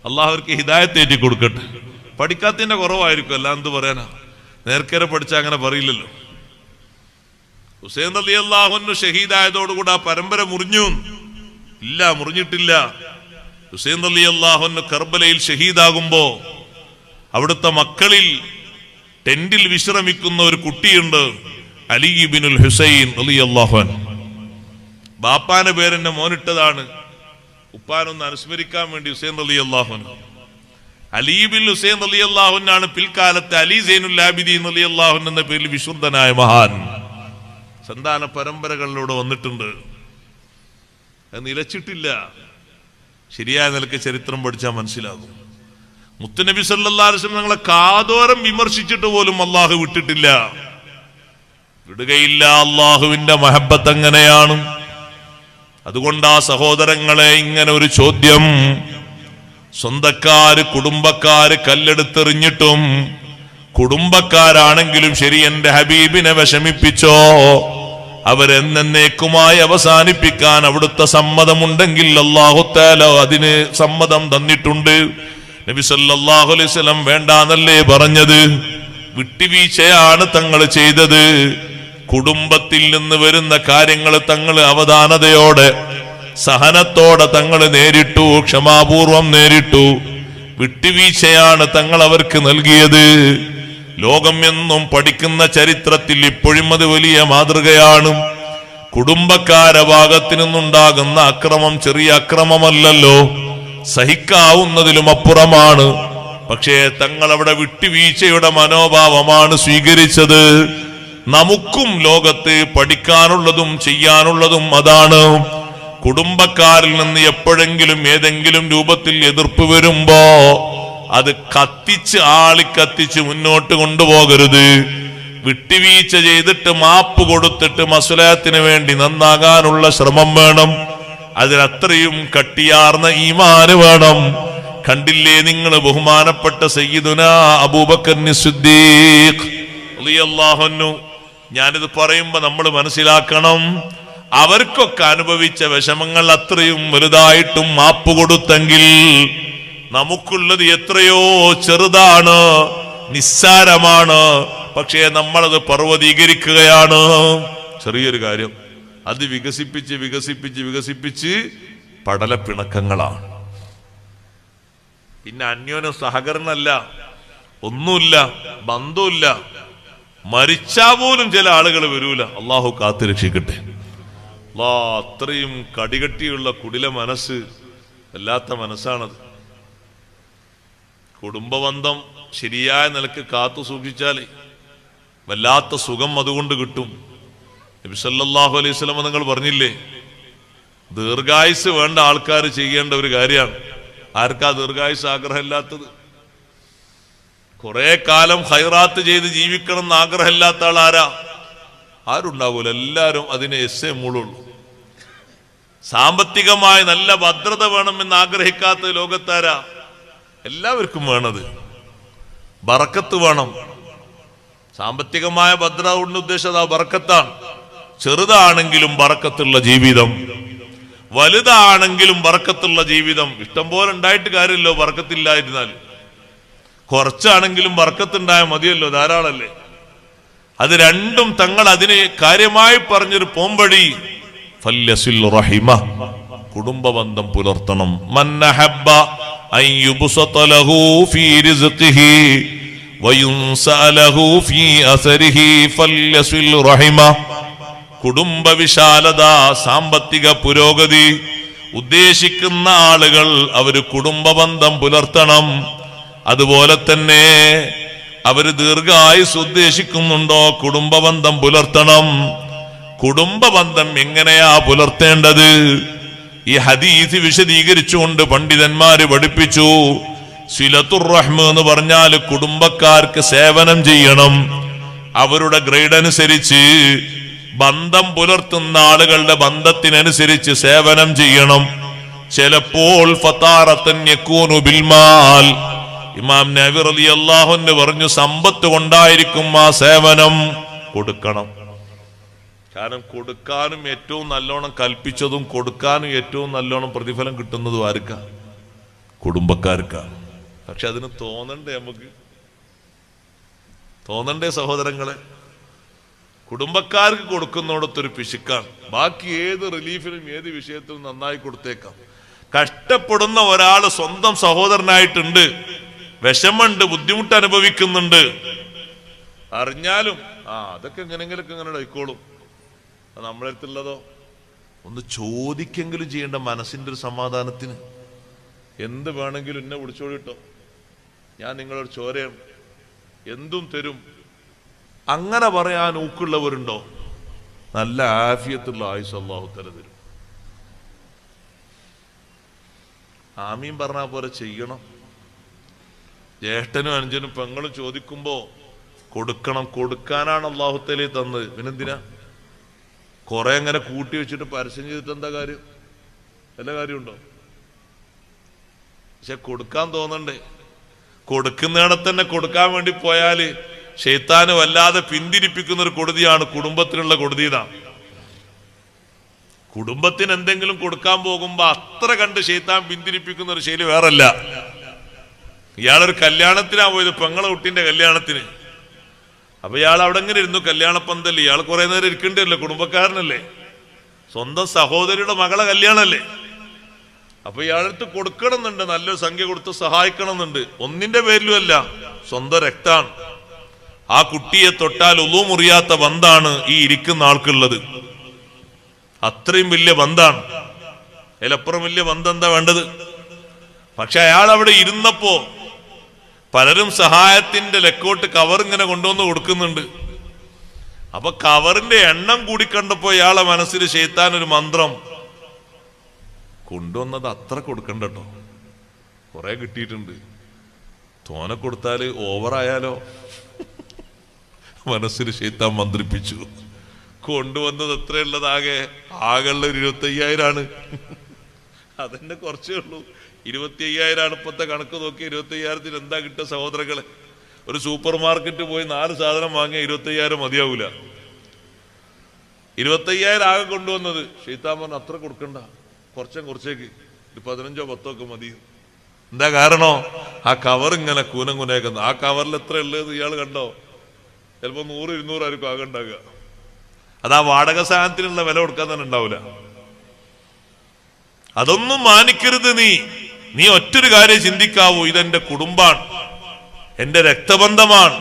അള്ളാഹു അവർക്ക് ഹിദായത്ത് ഏറ്റി കൊടുക്കട്ടെ. പഠിക്കാത്തതിന്റെ കുറവായിരിക്കും, അല്ല എന്ത് പറയാനാ? നേർക്കേറെ പഠിച്ചാൽ അങ്ങനെ പറയില്ലല്ലോ. ഹുസൈൻ റളിയല്ലാഹു അൻഹു ഷഹീദായതോടുകൂടി ആ പരമ്പര മുറിഞ്ഞു? ഇല്ല, മുറിഞ്ഞിട്ടില്ല. ഹുസൈൻ റളിയല്ലാഹു അൻഹു കർബലയിൽ ഷഹീദാകുമ്പോ അവിടുത്തെ മക്കളിൽ ടെന്റിൽ വിശ്രമിക്കുന്ന ഒരു കുട്ടിയുണ്ട്, അലി ഇബ്നുൽ ഹുസൈൻ റളിയല്ലാഹു അൻഹു. ബാപ്പാന്റെ പേരെന്നെ മോനിട്ടതാണ്, ഉപ്പാനൊന്ന് അനുസ്മരിക്കാൻ വേണ്ടി ഹുസൈൻ റളിയല്ലാഹു അൻഹു. അലി ഇബ്നുൽ ഹുസൈൻ റളിയല്ലാഹു അൻഹു പിൽക്കാലത്ത് അലി സൈനുൽ ആബിദീൻ റളിയല്ലാഹു അൻഹു എന്ന പേരിൽ വിശുദ്ധനായ മഹാൻ സന്താന പരമ്പരകളിലൂടെ വന്നിട്ടുണ്ട്. അത് നിലച്ചിട്ടില്ല. ശരിയായ നിലക്ക് ചരിത്രം പഠിച്ചാൽ മനസ്സിലാകും. മുത്തുനബി സല്ലല്ലാഹു അലൈഹി വസല്ലം ഞങ്ങളെ കാതോരം വിമർശിച്ചിട്ട് പോലും അള്ളാഹു വിട്ടിട്ടില്ല, വിടുകയില്ല. അള്ളാഹുവിന്റെ മഹബത്ത് അങ്ങനെയാണ്. അതുകൊണ്ട് ആ സഹോദരങ്ങളെ, ഇങ്ങനെ ഒരു ചോദ്യം, സ്വന്തക്കാര് കുടുംബക്കാര് കല്ലെടുത്തെറിഞ്ഞിട്ടും കുടുംബക്കാരാണെങ്കിലും ശരി എന്റെ ഹബീബിനെ വിഷമിപ്പിച്ചോ, അവരെന്നേക്കുമായി അവസാനിപ്പിക്കാൻ അവിടുത്തെ സമ്മതമുണ്ടെങ്കിൽ അല്ലാഹു തആല അതിന് സമ്മതം തന്നിട്ടുണ്ട്. നബി സല്ലല്ലാഹു അലൈഹി വസല്ലം വേണ്ടാന്നല്ലേ പറഞ്ഞത്? വിട്ടുവീഴ്ചയാണ് തങ്ങൾ ചെയ്തത്. കുടുംബത്തിൽ നിന്ന് വരുന്ന കാര്യങ്ങൾ തങ്ങൾ അവധാനതയോടെ സഹനത്തോടെ തങ്ങൾ നേരിട്ടു, ക്ഷമാപൂർവം നേരിട്ടു. വിട്ടുവീഴ്ചയാണ് തങ്ങൾ അവർക്ക് നൽകിയത്. ലോകം എന്നും പഠിക്കുന്ന ചരിത്രത്തിൽ ഇപ്പോഴും അത് വലിയ മാതൃകയാണ്. കുടുംബക്കാര ഭാഗത്തു നിന്നുണ്ടാകുന്ന അക്രമം ചെറിയ അക്രമമല്ലല്ലോ, സഹിക്കാവുന്നതിലും അപ്പുറമാണ്. പക്ഷേ തങ്ങൾ അവിടെ വിട്ടുവീഴ്ചയുടെ മനോഭാവമാണ് സ്വീകരിച്ചത്. നമുക്കും ലോകത്ത് പഠിക്കാനുള്ളതും ചെയ്യാനുള്ളതും അതാണ്. കുടുംബക്കാരിൽ നിന്ന് എപ്പോഴെങ്കിലും ഏതെങ്കിലും രൂപത്തിൽ എതിർപ്പ് വരുമ്പോ അത് ആളിക്കത്തിച്ച് മുന്നോട്ട് കൊണ്ടുപോകരുത്. വിട്ടുവീഴ്ച ചെയ്തിട്ട് മാപ്പ് കൊടുത്തിട്ട് മസ്ലഹത്തിന് വേണ്ടി നന്നാകാനുള്ള ശ്രമം വേണം. അതിനത്രയും കട്ടിയാർന്ന ഈമാന് വേണം. കണ്ടില്ലേ നിങ്ങൾ ബഹുമാനപ്പെട്ട സയ്യിദുനാ അബൂബക്കർ സിദ്ദീഖ് റളിയല്ലാഹു അൻഹു. ഞാനിത് പറയുമ്പോ നമ്മൾ മനസ്സിലാക്കണം, അവർക്കൊക്കെ അനുഭവിച്ച വിഷമങ്ങൾ അത്രയും വലുതായിട്ടും മാപ്പ് കൊടുത്തെങ്കിൽ നമുക്കുള്ളത് എത്രയോ ചെറുതാണ്, നിസ്സാരമാണ്. പക്ഷേ നമ്മളത് പർവ്വതീകരിക്കുകയാണ്. ചെറിയൊരു കാര്യം അത് വികസിപ്പിച്ച് പടലപ്പിണക്കങ്ങളാണ്. പിന്നെ അന്യോന്യം സഹകരണമല്ല, ഒന്നുമില്ല, ബന്ധമില്ല. മരിച്ചാ പോലും ചില ആളുകൾ വരൂല. അള്ളാഹു കാത്തു രക്ഷിക്കട്ടെ. അത്രയും കടികട്ടിയുള്ള കുടില മനസ്സ്, വല്ലാത്ത മനസ്സാണത്. കുടുംബബന്ധം ശരിയായ നിലക്ക് കാത്തു സൂക്ഷിച്ചാൽ വല്ലാത്ത സുഖം അതുകൊണ്ട് കിട്ടും. നബി സല്ലല്ലാഹു അലൈഹി വസല്ലം നിങ്ങൾ പറഞ്ഞില്ലേ, ദീർഘായുസ് വേണ്ട ആൾക്കാർ ചെയ്യേണ്ട ഒരു കാര്യമാണ്. ആർക്കാ ദീർഘായുസ് ആഗ്രഹമില്ലാത്തത്? കുറെ കാലം ഖൈറാത്ത് ചെയ്ത് ജീവിക്കണം എന്ന് ആഗ്രഹമില്ലാത്ത ആൾ ആരുണ്ടാവൂല. എല്ലാവരും അതിനെ മൂളുള്ളൂ. സാമ്പത്തികമായി നല്ല ഭദ്രത വേണമെന്ന് ആഗ്രഹിക്കാത്ത ലോകത്താരാ? എല്ലാവർക്കും വേണത് ബറക്കത്ത് വേണം. സാമ്പത്തികമായ ഭദ്രത കൊണ്ട് ഉദ്ദേശിച്ചത് ആ ബറക്കത്താണ്. ചെറുതാണെങ്കിലും ബറക്കത്തുള്ള ജീവിതം, വലുതാണെങ്കിലും ബറക്കത്തുള്ള ജീവിതം. ഇഷ്ടം പോലെ ഉണ്ടായിട്ട് കാര്യമല്ലോ ബറക്കത്തില്ലായിരുന്നാൽ. കുറച്ചാണെങ്കിലും ബറക്കത്തുണ്ടായ മതിയല്ലോ, ധാരാളല്ലേ. അത് രണ്ടും തങ്ങൾ അതിന് കാര്യമായി പറഞ്ഞൊരു പോംവഴി, ഫല്യസിൽ റഹിമ, കുടുംബബന്ധം പുലർത്തണം. മൻ അഹബ്ബ അൻ യുബ്സത ലഹു ഫീ റിസ്ഖിഹി വയുൻസഅ ലഹു ഫീ അസരിഹി ഫല്യസിൽ റഹിമ. കുടുംബ വിശാലത, സാമ്പത്തിക പുരോഗതി ഉദ്ദേശിക്കുന്ന ആളുകൾ അവര് കുടുംബബന്ധം പുലർത്തണം. അതുപോലെ തന്നെ അവര് ദീർഘായുസ് ഉദ്ദേശിക്കുന്നുണ്ടോ കുടുംബബന്ധം പുലർത്തണം. കുടുംബബന്ധം എങ്ങനെയാ പുലർത്തേണ്ടത്? ഈ ഹദീസ് വിശദീകരിച്ചുകൊണ്ട് പണ്ഡിതന്മാര് പഠിപ്പിച്ചു. സിലത്തുർ റഹ്മ എന്ന് പറഞ്ഞാൽ കുടുംബക്കാർക്ക് സേവനം ചെയ്യണം. അവരുടെ ഗ്രേഡ് അനുസരിച്ച് ബന്ധം പുലർത്തുന്ന ആളുകളുടെ ബന്ധത്തിനനുസരിച്ച് സേവനം ചെയ്യണം. ചിലപ്പോൾ ഫതാറത്തൻ യകൂനു ബിൽമാൽ, ഇമാം നബി റളിയല്ലാഹു അൻഹു പറഞ്ഞു സമ്പത്ത് കൊണ്ടായിരിക്കും ആ സേവനം. കൊടുക്കണം. കാരണം കൊടുക്കാനും ഏറ്റവും നല്ലോണം കൽപ്പിച്ചതും കൊടുക്കാനും ഏറ്റവും നല്ലോണം പ്രതിഫലം കിട്ടുന്നതും ആർക്കാ? കുടുംബക്കാർക്കാ. പക്ഷെ അതിന് തോന്നണ്ടേ? നമുക്ക് തോന്നണ്ടേ സഹോദരങ്ങളെ? കുടുംബക്കാർക്ക് കൊടുക്കുന്നോടത്തൊരു പിശുക്കാണ്. ബാക്കി ഏത് റിലീഫിനും ഏത് വിഷയത്തിലും നന്നായി കൊടുത്തേക്കാം. കഷ്ടപ്പെടുന്ന ഒരാള് സ്വന്തം സഹോദരനായിട്ടുണ്ട്, വിഷമുണ്ട്, ബുദ്ധിമുട്ട് അനുഭവിക്കുന്നുണ്ട്, അറിഞ്ഞാലും അതൊക്കെ എങ്ങനെങ്കിലൊക്കെ ഇങ്ങനെ ആയിക്കോളും. നമ്മളെ അടുത്തുള്ളതോ ഒന്ന് ചോദിക്കെങ്കിലും ചെയ്യേണ്ട മനസ്സിന്റെ ഒരു സമാധാനത്തിന്. എന്ത് വേണമെങ്കിലും എന്നെ വിളിച്ചോളിട്ടോ, ഞാൻ നിങ്ങളോട് ചോരയാണ്, എന്തും തരും, അങ്ങനെ പറയാൻ ഊക്കുള്ളവരുണ്ടോ? നല്ല ആഫിയത്തുള്ള ആയുസ് അല്ലാഹു തആല തരും. ആമീൻ പറഞ്ഞാ പോലെ ചെയ്യണം. ജ്യേഷ്ഠനും അനുജനും പെങ്ങളും ചോദിക്കുമ്പോ കൊടുക്കണം. കൊടുക്കാനാണ് അല്ലാഹു തആല തന്നത്. പിന്നെന്തിനാ കുറെ അങ്ങനെ കൂട്ടി വെച്ചിട്ട് പരസ്യം ചെയ്തിട്ട് എന്താ കാര്യം? വല്ല കാര്യമുണ്ടോ? പക്ഷെ കൊടുക്കാൻ തോന്നണ്ടേ? കൊടുക്കുന്നിടത്ത് തന്നെ കൊടുക്കാൻ വേണ്ടി പോയാല് ശൈത്താന് വല്ലാതെ പിന്തിരിപ്പിക്കുന്ന ഒരു കൊടുതിയാണ് കുടുംബത്തിനുള്ള കൊടുതീത. കുടുംബത്തിന് എന്തെങ്കിലും കൊടുക്കാൻ പോകുമ്പോ അത്ര കണ്ട് ശൈത്താൻ പിന്തിരിപ്പിക്കുന്ന ഒരു ശൈലി വേറല്ല. ഇയാളൊരു കല്യാണത്തിനാ പോയത്, പെങ്ങളെ കുട്ടീന്റെ കല്യാണത്തിന്. അപ്പൊ ഇയാൾ അവിടെ എങ്ങനെ ഇരുന്നു? കല്യാണപ്പന്തല്ലേ, ഇയാൾ കുറെ നേരം ഇരിക്കേണ്ടല്ലോ, കുടുംബക്കാരനല്ലേ, സ്വന്തം സഹോദരിയുടെ മകളെ കല്യാണല്ലേ. അപ്പൊ ഇയാളടുത്ത് കൊടുക്കണമെന്നുണ്ട്, നല്ലൊരു സംഖ്യ കൊടുത്ത് സഹായിക്കണം എന്നുണ്ട്. ഒന്നിന്റെ പേരിലും അല്ല, സ്വന്തം രക്താണ്. ആ കുട്ടിയെ തൊട്ടാൽ ഉളു മുറിയാത്ത ബന്ധാണ് ഈ ഇരിക്കുന്ന ആൾക്കുള്ളത്. അത്രയും വലിയ ബന്ധാണ്. അതിലപ്പുറം വലിയ ബന്ധം എന്താ വേണ്ടത്? പക്ഷെ അയാൾ അവിടെ ഇരുന്നപ്പോ പലരും സഹായത്തിന്റെ ലെക്കോട്ട് കവർ ഇങ്ങനെ കൊണ്ടുവന്ന് കൊടുക്കുന്നുണ്ട്. അപ്പൊ കവറിന്റെ എണ്ണം കൂടിക്കണ്ടപ്പോ ഇയാളെ മനസ്സിൽ ശൈത്താൻ ഒരു മന്ത്രം കൊണ്ടുവന്നത് അത്ര കൊടുക്കണ്ടോ, കുറെ കിട്ടിയിട്ടുണ്ട്, തോനെ കൊടുത്താല് ഓവറായാലോ. മനസ്സിൽ ശൈത്താൻ മന്ത്രിപ്പിച്ചു. കൊണ്ടുവന്നത് എത്രയുള്ളതാകെ? ആകെയുള്ള 25,000 അതെന്നെ കുറച്ചേ ഉള്ളൂ. 25,000 ഇപ്പത്തെ കണക്ക് നോക്കി. 25,000 എന്താ കിട്ടുക സഹോദരങ്ങളെ? ഒരു സൂപ്പർ മാർക്കറ്റ് പോയി 4 സാധനം വാങ്ങിയ 25,000 മതിയാവൂല. 25,000 ആകെ കൊണ്ടുവന്നത്. ശൈത്താൻ പറഞ്ഞു അത്ര കൊടുക്കണ്ട, കുറച്ചേക്ക് 15 10 ഒക്കെ മതി. എന്താ കാരണോ? ആ കവർ ഇങ്ങനെ കൂനം കുനേക്കുന്നു. ആ കവറിൽ എത്ര ഉള്ളത് ഇയാൾ കണ്ടോ? ചിലപ്പോ 100-200 ആയിരിക്കും ആകെ ഉണ്ടാകുക. അതാ വാടക സാധനത്തിനുള്ള വില കൊടുക്കാൻ തന്നെ ഉണ്ടാവില്ല. അതൊന്നും മാനിക്കരുത്. നീ ഒറ്റൊരു കാര്യം ചിന്തിക്കാവൂ, ഇതെന്റെ കുടുംബാണ്, എന്റെ രക്തബന്ധമാണ്.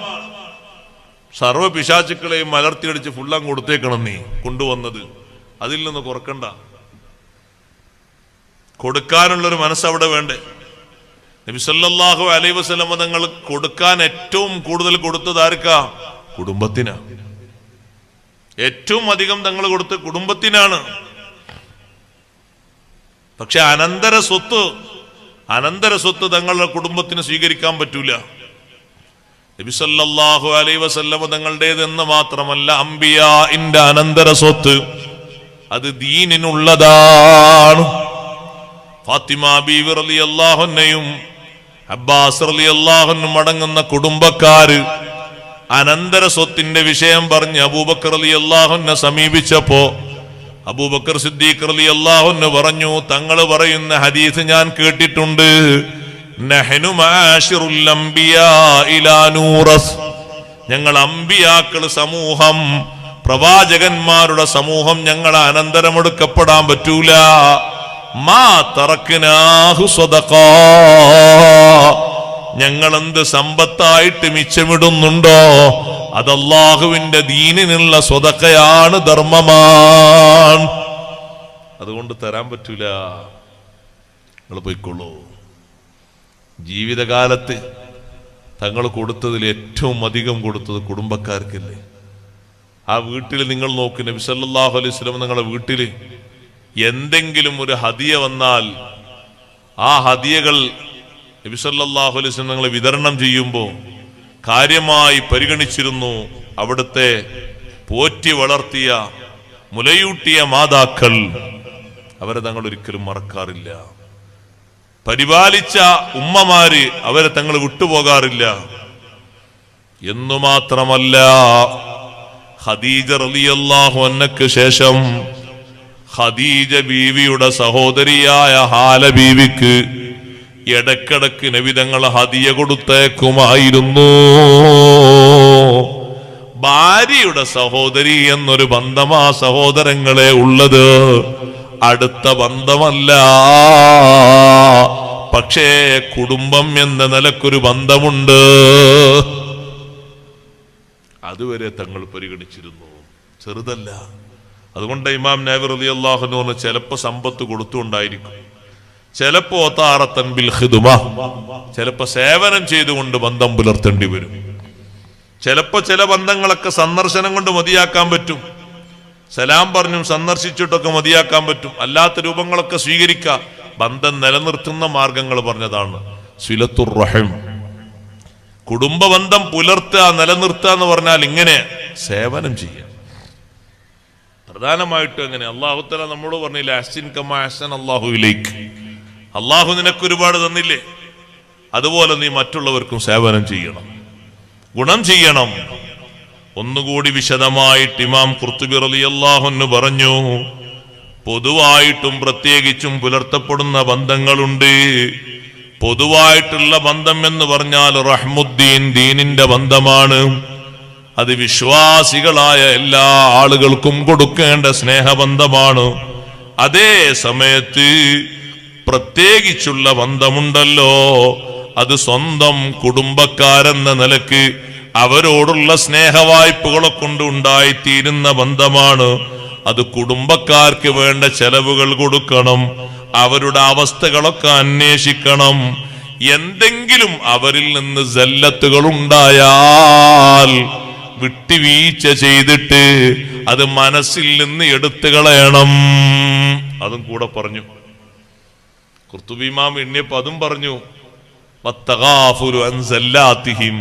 സർവ്വ പിശാചുക്കളെയും മലർത്തിയടിച്ച് ഫുള്ളം കൊടുത്തേക്കണം നീ കൊണ്ടുവന്നത്. അതിൽ നിന്ന് കുറക്കണ്ട. കൊടുക്കാനുള്ളൊരു മനസ്സവിടെ വേണ്ടേ? നബി സല്ലല്ലാഹു അലൈഹി വസല്ലം തങ്ങൾ കൊടുക്കാൻ ഏറ്റവും കൂടുതൽ കൊടുത്തത് ആർക്കാ? കുടുംബത്തിനാ. ഏറ്റവും അധികം തങ്ങൾ കൊടുത്ത് കുടുംബത്തിനാണ്. പക്ഷെ അനന്തര സ്വത്ത് തങ്ങളുടെ കുടുംബത്തിന് സ്വീകരിക്കാൻ പറ്റൂല. നബി സല്ലല്ലാഹു അലൈഹി വസല്ലം തങ്ങളുടേതെന്ന് മാത്രമല്ല, അംബിയാഇന്റെ അനന്തര സ്വത്ത് അത് ദീനിനുള്ളതാണ്. ഫാത്തിമ ബീവി റളിയല്ലാഹു അൻഹയും അബ്ബാസ് റളിയല്ലാഹു അൻഹും അടങ്ങുന്ന കുടുംബക്കാര് അനന്തര സ്വത്തിന്റെ വിഷയം പറഞ്ഞ് അബൂബക്കർ റളിയല്ലാഹു അൻഹു സമീപിച്ചപ്പോ അബൂബക്കർ സിദ്ദീഖ് റളിയല്ലാഹു അൻഹു പറഞ്ഞു, തങ്ങൾ പറയുന്ന ഹദീസ് ഞാൻ കേട്ടിട്ടുണ്ട്, നഹ്നു മാശിറുൽ അംബിയാഇ ലാ നൂറസ്, ഞങ്ങൾ അംബിയാക്കൾ സമൂഹം, പ്രവാചകന്മാരുടെ സമൂഹം ഞങ്ങൾ അനന്തരമെടുക്കപ്പെടാൻ പറ്റൂല. മാ തറക്നാഹു സദഖാ, ഞങ്ങൾ എന്ത് സമ്പത്തായിട്ട് മിച്ചമിടുന്നുണ്ടോ അത് അല്ലാഹുവിന്റെ ദീനിനുള്ള സ്വതക്കയാണ്, ധർമ്മമാണ്. അതുകൊണ്ട് തരാൻ പറ്റൂല, നിങ്ങൾ പോയിക്കൊള്ളൂ. ജീവിതകാലത്ത് തങ്ങൾ കൊടുത്തതിൽ ഏറ്റവും അധികം കൊടുത്തത് കുടുംബക്കാർക്കല്ലേ. ആ വീട്ടിൽ നിങ്ങൾ നോക്ക്, നബി സല്ലല്ലാഹു അലൈഹി വസല്ലം നിങ്ങളുടെ വീട്ടിൽ എന്തെങ്കിലും ഒരു ഹദിയ വന്നാൽ ആ ഹദിയകൾ നബി സല്ലല്ലാഹു അലൈഹി വസല്ലം നിങ്ങൾ വിതരണം ചെയ്യുമ്പോൾ കാര്യമായി പരിഗണിച്ചിരുന്നു. അവിടുത്തെ പോറ്റി വളർത്തിയ മുലയൂട്ടിയ മാതാക്കൾ, അവരെ തങ്ങൾ ഒരിക്കലും മറക്കാറില്ല. പരിപാലിച്ച ഉമ്മമാര്, അവരെ തങ്ങൾ വിട്ടുപോകാറില്ല. എന്നു മാത്രമല്ല, ഖദീജ റളിയല്ലാഹു അൻഹയ്ക്ക് ശേഷം ഖദീജ ബീവിയുടെ സഹോദരിയായ ഹാല ബീവിക്ക് ഇടക്കിടക്ക് നബി തങ്ങൾ ഹദിയ കൊടുത്തേക്കുമായിരുന്നു. ഭാര്യയുടെ സഹോദരി എന്നൊരു ബന്ധമാ സഹോദരങ്ങളെ ഉള്ളത്, അടുത്ത ബന്ധമല്ല. പക്ഷേ കുടുംബം എന്ന നിലക്കൊരു ബന്ധമുണ്ട്. അതുവരെ തങ്ങൾ പരിഗണിച്ചിരുന്നു, ചെറുതല്ല. അതുകൊണ്ട് ഇമാം നവവി റളിയല്ലാഹു അൻഹു പറഞ്ഞു, ചിലപ്പോ സമ്പത്ത് കൊടുത്തുകൊണ്ടായിരിക്കും, ചിലപ്പോ താറത്തൻ ബിൽ ഖിദ്മ, ചിലപ്പോ സേവനം ചെയ്തുകൊണ്ട് ബന്ധം പുലർത്തേണ്ടി വരും. ചിലപ്പോ ചില ബന്ധങ്ങളൊക്കെ സന്ദർശനം കൊണ്ട് മതിയാക്കാൻ പറ്റും, സലാം പറഞ്ഞും സന്ദർശിച്ചിട്ടൊക്കെ മതിയാക്കാൻ പറ്റും. അല്ലാത്ത രൂപങ്ങളൊക്കെ സ്വീകരിക്കാം. ബന്ധം നിലനിർത്തുന്ന മാർഗങ്ങൾ പറഞ്ഞതാണ് സിലത്തുർ റഹിം. കുടുംബ ബന്ധം പുലർത്തുക, നിലനിർത്തുക എന്ന് പറഞ്ഞാൽ ഇങ്ങനെ സേവനം ചെയ്യാം. പ്രധാനമായിട്ടും എങ്ങനെ, അല്ലാഹു തആല നമ്മോട് പറഞ്ഞില്ല, അഹ്സിൻ കമാ അഹ്സന അല്ലാഹു ഇലൈക്, അല്ലാഹു നിനക്ക് ഒരുപാട് തന്നില്ലേ, അതുപോലെ നീ മറ്റുള്ളവർക്കും സേവനം ചെയ്യണം, ഗുണം ചെയ്യണം. ഒന്നുകൂടി വിശദമായിട്ട് ഇമാം ഖുർത്തുബി റളിയല്ലാഹു അൻഹു പറഞ്ഞു, പൊതുവായിട്ടും പ്രത്യേകിച്ചും പുലർത്തപ്പെടുന്ന ബന്ധങ്ങളുണ്ട്. പൊതുവായിട്ടുള്ള ബന്ധം എന്ന് പറഞ്ഞാൽ റഹ്മുദ്ദീൻ, ദീനിന്റെ ബന്ധമാണ്. അത് വിശ്വാസികളായ എല്ലാ ആളുകൾക്കും കൊടുക്കേണ്ട സ്നേഹബന്ധമാണ്. അതേ സമയത്ത് പ്രത്യേകിച്ചുള്ള ബന്ധമുണ്ടല്ലോ, അത് സ്വന്തം കുടുംബക്കാരെന്ന നിലക്ക് അവരോടുള്ള സ്നേഹവായ്പകളെ കൊണ്ട് ഉണ്ടായിത്തീരുന്ന ബന്ധമാണ്. അത് കുടുംബക്കാർക്ക് വേണ്ട ചെലവുകൾ കൊടുക്കണം, അവരുടെ അവസ്ഥകളൊക്കെ അന്വേഷിക്കണം. എന്തെങ്കിലും അവരിൽ നിന്ന് സല്ലത്തുകൾ ഉണ്ടായാൽ വിട്ടുവീഴ്ച ചെയ്തിട്ട് അത് മനസ്സിൽ നിന്ന് എടുത്തു കളയണം. അതും കൂടെ പറഞ്ഞു. ഖുർത്തുബി ഇമാം എണ്ണിയപ്പോ അതും പറഞ്ഞു, വത്തഗാഫുലു അൻ സല്ലാത്തിഹിം,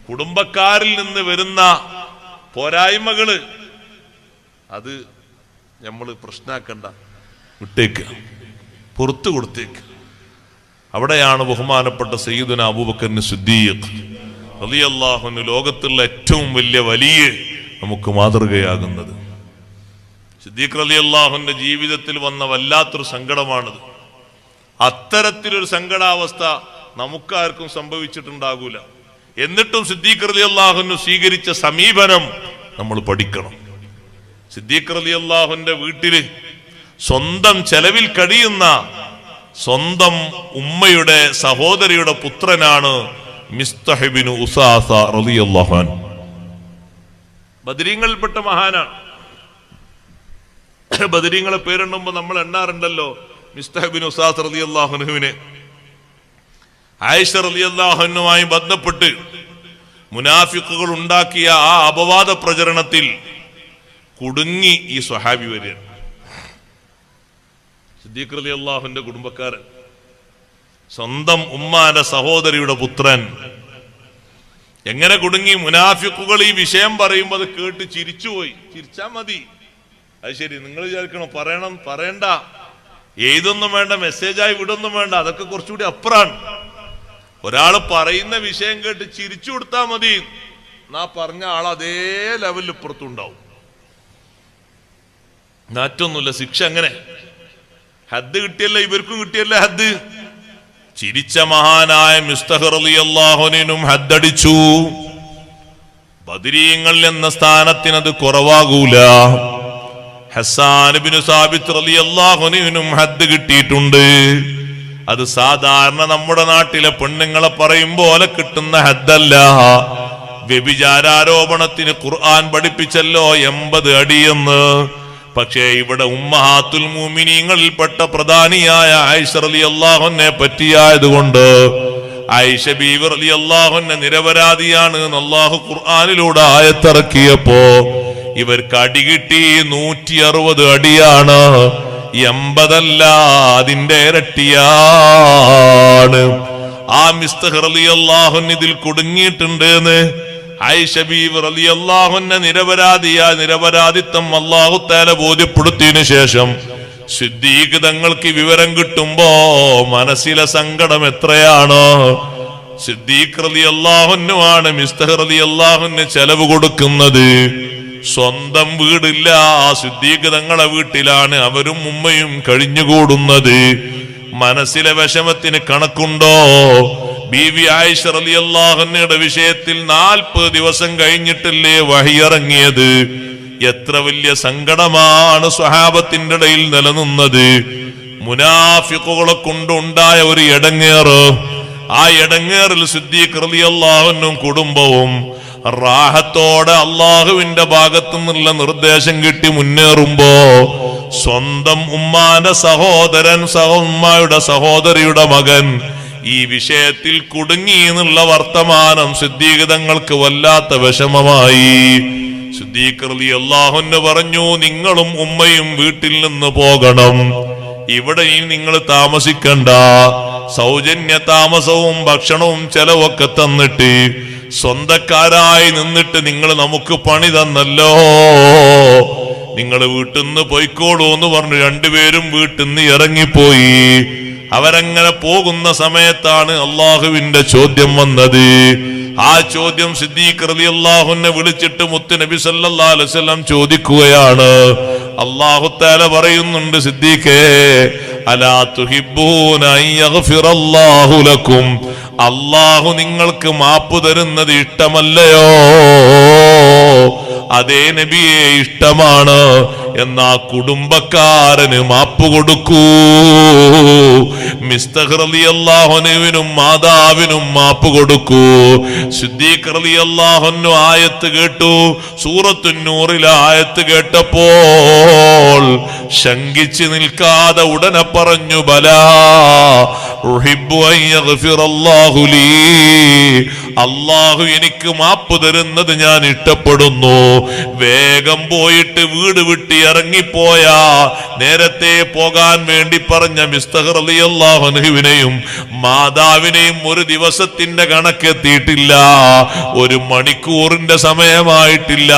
കുടുംബക്കാരിൽ നിന്ന് വരുന്ന പോരായ്മകള് അത് നമ്മൾ പ്രശ്നമാക്കണ്ട, വിട്ടേക്ക്, പുറത്തു കൊടുത്തേക്ക്. അവിടെയാണ് ബഹുമാനപ്പെട്ട സയ്യിദുന അബൂബക്കർ സിദ്ദീഖ് റളിയല്ലാഹു അൻഹു ലോകത്തുള്ള ഏറ്റവും വലിയ നമുക്ക് മാതൃകയാകുന്നത്. സിദ്ദീഖ് റളിയല്ലാഹു അൻഹുവിന്റെ ജീവിതത്തിൽ വന്ന വല്ലാത്തൊരു സങ്കടമാണത്. അത്തരത്തിലൊരു സങ്കടാവസ്ഥ നമുക്കാർക്കും സംഭവിച്ചിട്ടുണ്ടാകൂല. എന്നിട്ടും സിദ്ദീഖ് റളിയല്ലാഹു അൻഹു സ്വീകരിച്ച സമീപനം നമ്മൾ പഠിക്കണം. സിദ്ദീഖ് റളിയല്ലാഹു അൻഹുവിന്റെ വീട്ടില് സ്വന്തം ചെലവിൽ കഴിയുന്ന സ്വന്തം ഉമ്മയുടെ സഹോദരിയുടെ പുത്രനാണ് മിസ്തഹ് ഇബ്നു ഉസാസ റളിയല്ലാഹു അൻഹു. ബദരീങ്ങളിൽപ്പെട്ട മഹാനാണ്. ബദരീങ്ങളെ പേരെണ്ണുമ്പോ നമ്മൾ എണ്ണാറുണ്ടല്ലോ മിസ്തഹ് ഇബ്നു ഉസാസ റളിയല്ലാഹു അൻഹുവിനെ. ആയിഷ റളിയല്ലാഹു അൻഹയുമായി ബന്ധപ്പെട്ട് മുനാഫിഖുകൾ ഉണ്ടാക്കിയ ആ അപവാദ പ്രചരണത്തിൽ കുടുങ്ങി ഈ സ്വഹാബി വരികയാണ്. സിദ്ദീഖ് റളിയല്ലാഹുവിന്റെ കുടുംബക്കാരൻ, സ്വന്തം ഉമ്മാന്റെ സഹോദരിയുടെ പുത്രൻ. എങ്ങനെ കുടുങ്ങി? മുനാഫിഖുകൾ ഈ വിഷയം പറയുമ്പോൾ അത് കേട്ട് ചിരിച്ചുപോയി. ചിരിച്ചാ മതി, അത് ശരി. നിങ്ങൾ വിചാരിക്കണം പറയണ്ട, എഴുതൊന്നും വേണ്ട, മെസ്സേജായി വിടൊന്നും വേണ്ട, അതൊക്കെ കുറച്ചുകൂടി അപ്പുറാണ്. ഒരാള് പറയുന്ന വിഷയം കേട്ട് ചിരിച്ചു കൊടുത്താ മതി, എന്നാ പറഞ്ഞ ആൾ അതേ ലെവലിൽ ഇപ്പുറത്തുണ്ടാവും. മാറ്റൊന്നുമില്ല, ശിക്ഷ അങ്ങനെ. ഹദ് കിട്ടിയല്ല, ഇവർക്കും കിട്ടിയല്ല ഹദ്. ചിരിച്ച മഹാനായ മിസ്തഹ് റളിയല്ലാഹു അൻഹുവിനും ഹദ്ദടിച്ചു. ബദരീങ്ങൾ എന്ന സ്ഥാനത്തിനത് കുറവാകൂല. ഹസ്സാൻ ഇബ്നു സാബിത്ത് റളിയല്ലാഹു അൻഹുവിനും ഹദ്ദ് കിട്ടിയിട്ടുണ്ട്. അത് സാധാരണ നമ്മുടെ നാട്ടിലെ പെണ്ണുങ്ങളെ പറയും പോലെ കിട്ടുന്ന ഹദ്ദല്ല. വ്യഭിചാരോപണത്തിന് ഖുർആൻ പഠിപ്പിച്ചല്ലോ 80 അടിയെന്ന്. പക്ഷേ ഇവിടെ ഉമ്മഹാത്തുൽ മുഅ്മിനീങ്ങളിൽപ്പെട്ട പ്രധാനിയായ ആയിഷ റളിയല്ലാഹു അൻഹയെ പറ്റിയായതുകൊണ്ട് ആയിഷ ബീവി റളിയല്ലാഹു അൻഹ നിരപരാധിയാണ് എന്ന് അല്ലാഹു ഖുർആനിലൂടെ ആയത്തിറക്കിയപ്പോ ഇവർക്ക് അടി കിട്ടി 160 അടിയാണ്. 80 അല്ല, അതിന്റെ ഇരട്ടിയാണ്. ആ മിസ്തഹ് റളിയല്ലാഹു അൻഹു ഇതിൽ കുടുങ്ങിയിട്ടുണ്ട് എന്ന് ആയിഷ ബീവി റളിയല്ലാഹു അൻഹ നിരപരാധിത്വം അല്ലാഹു തആല ബോധ്യപ്പെടുത്തിയതിനു ശേഷം സിദ്ദീഖ് തങ്ങൾക്ക് വിവരം കിട്ടുമ്പോ മനസ്സിലെ സങ്കടം എത്രയാണ്. സിദ്ദീഖ് റളിയല്ലാഹു അൻഹു ആണ് മിസ്തഹ് റളിയല്ലാഹു അൻഹു ചെലവ് കൊടുക്കുന്നത്. സ്വന്തം വീടില്ല, സിദ്ദീഖ് തങ്ങളെ വീട്ടിലാണ് അവരും ഉമ്മയും കഴിഞ്ഞുകൂടുന്നത്. മനസ്സിലെ വിഷമത്തിന് കണക്കുണ്ടോ? ബീവി ആയിഷ റളിയല്ലാഹു അൻഹയുടെ വിഷയത്തിൽ 40 ദിവസം കഴിഞ്ഞിട്ടല്ലേ വഹി ഇറങ്ങിയത്. എത്ര വലിയ സങ്കടമാണ് സ്വഹാബത്തിന്റെ ഇടയിൽ നിലനിന്നത്. മുനാഫിഖുകളെ കൊണ്ടുണ്ടായ ഒരു എടങ്ങേറ്, ആ എടങ്ങേറിൽ സിദ്ദീഖ് റളിയല്ലാഹു അൻഹും കുടുംബവും റാഹത്തോടെ അള്ളാഹുവിന്റെ ഭാഗത്തു നിന്നുള്ള നിർദ്ദേശം കിട്ടി മുന്നേറുമ്പോ സ്വന്തം ഉമ്മാന്റെ സഹോദരൻ ഉമ്മയുടെ സഹോദരിയുടെ മകൻ ഈ വിഷയത്തിൽ കുടുങ്ങി എന്നുള്ള വർത്തമാനം സിദ്ദീഖ് തങ്ങൾക്ക് വല്ലാത്ത വിഷമമായി. സിദ്ദീഖ് റളിയല്ലാഹു അൻഹു പറഞ്ഞു, നിങ്ങളും ഉമ്മയും വീട്ടിൽ നിന്ന് പോകണം, ഇവിടെ നിങ്ങൾ താമസിക്കണ്ട. സൗജന്യ താമസവും ഭക്ഷണവും ചെലവൊക്കെ തന്നിട്ട് സ്വന്തക്കാരായി നിന്നിട്ട് നിങ്ങൾ നമുക്ക് പണി തന്നല്ലോ, നിങ്ങൾ വീട്ടിൽ നിന്ന് പോയിക്കോളൂ എന്ന് പറഞ്ഞു രണ്ടുപേരും വീട്ടിൽ നിന്ന് ഇറങ്ങിപ്പോയി. അവരങ്ങനെ പോകുന്ന സമയത്താണ് അള്ളാഹുവിന്റെ ചോദ്യം വന്നത്. ആ ചോദ്യം സിദ്ദീഖ് റളിയല്ലാഹു അൻഹു വിളിച്ചിട്ട് മുത്ത് നബി സല്ലല്ലാഹു അലൈഹി വസല്ലം ചോദിക്കുകയാണ്. അല്ലാഹു തആല പറയുന്നുണ്ട്, സിദ്ദീഖേ അലാ തുഹിബ്ബൂന അൻ യഗ്ഫിറല്ലാഹു ലക്കും, അല്ലാഹു നിങ്ങൾക്ക് മാപ്പ് തരുന്നത് ഇഷ്ടമല്ലയോ? അതേ നബിയെ, ഇഷ്ടമാണ്. എന്നാ കുടുംബക്കാരന് മാപ്പ് കൊടുക്കൂ. മിസ്തഹ് റളിയല്ലാഹു അൻഹുവിനും മാതാവിനും മാപ്പ് കൊടുക്കൂ. സിദ്ദീഖ് റളിയല്ലാഹു അൻഹു ആയത്ത് കേട്ടു. സൂറത്തുൻ നൂറിലെ ആയത്ത് കേട്ടപ്പോൾ ശങ്കിച്ച് നിൽക്കാതെ ഉടനെ പറഞ്ഞു, ബലാ ഉഹിബ്ബു അൻ യഗ്ഫിറല്ലാഹു ലീ, അല്ലാഹു എനിക്ക് മാപ്പ് തരുന്നത് ഞാൻ ഇഷ്ടപ്പെടുന്നു. വേഗം പോയിട്ട് വീട് വിട്ട് ഇറങ്ങിപ്പോയ നേരത്തെ പോകാൻ വേണ്ടി പറഞ്ഞ മിസ്തഹ് റളിയല്ലാഹു അൻഹുവിനെയും മാതാവിനെയും ഒരു ദിവസത്തിന്റെ കണക്കെത്തിയിട്ടില്ല, 1 മണിക്കൂറിന്റെ സമയമായിട്ടില്ല.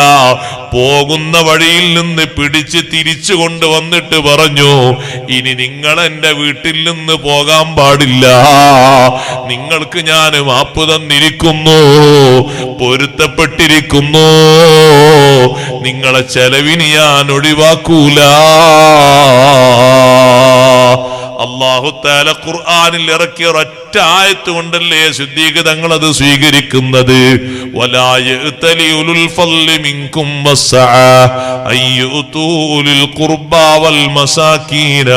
പോകുന്ന വഴിയിൽ നിന്ന് പിടിച്ച് തിരിച്ചു കൊണ്ടുവന്നിട്ട് പറഞ്ഞു, ഇനി നിങ്ങൾ എന്റെ വീട്ടിൽ നിന്ന് പോകാൻ പാടില്ല, നിങ്ങൾക്ക് ഞാൻ മാപ്പ് തന്നിരിക്കുന്നു, പൊരുത്തപ്പെട്ടിരിക്കുന്നു, നിങ്ങളെ ചെലവിന് ഞാൻ ഒഴിവാക്കൂല. അല്ലാഹു തആല ഖുർആനിൽ ഇറക്കിയ ഒറ്റ ആയത്ത് കൊണ്ടല്ലേ സിദ്ദീഖ് തങ്ങൾ അത് സ്വീകരിക്കുന്നത്. വലാ യഅ്തലി ഉലുൽ ഫളി മിൻകും വസ്സഅ അയ്യുതു ഉലിൽ ഖുർബാ വൽ മസാകീന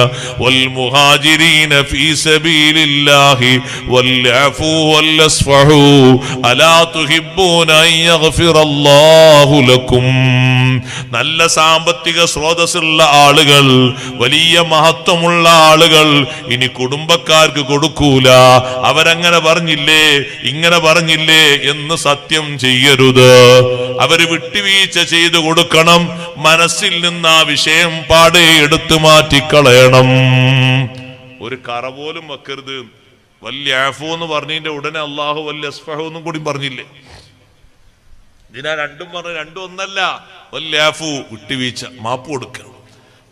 വൽ മുഹാജിരീന ഫീ സബീലില്ലാഹി വൽ അഫൂ വൽ അസ്ഫഹു അലാ തുഹിബ്ബൂന അൻ യഗ്ഫിറല്ലാഹു ലക്കും. നല്ല സാമ്പത്തിക സ്രോതസ്സുള്ള ആളുകൾ, വലിയ മഹത്വമുള്ള ആളുകൾ ഇനി കുടുംബക്കാർക്ക് കൊടുക്കൂല. അവരങ്ങനെ പറഞ്ഞില്ലേ, ഇങ്ങനെ പറഞ്ഞില്ലേ എന്ന് സത്യം ചെയ്യരുത്. അവര് വിട്ടുവീഴ്ച ചെയ്തു കൊടുക്കണം. മനസ്സിൽ നിന്ന് ആ വിഷയം പാടെ എടുത്തു മാറ്റിക്കളയണം. ഒരു കറ പോലും വെക്കരുത്. വല്യ ആഫു എന്ന് പറഞ്ഞതിന്റെ ഉടനെ അള്ളാഹു വല്യ അസ്ഫഹു എന്നും കൂടി പറഞ്ഞില്ലേ? ഇതിനാ രണ്ടും പറഞ്ഞ രണ്ടും ഒന്നല്ല. വല്യ ആഫു വിട്ടുവീഴ്ച, മാപ്പ് കൊടുക്കുക.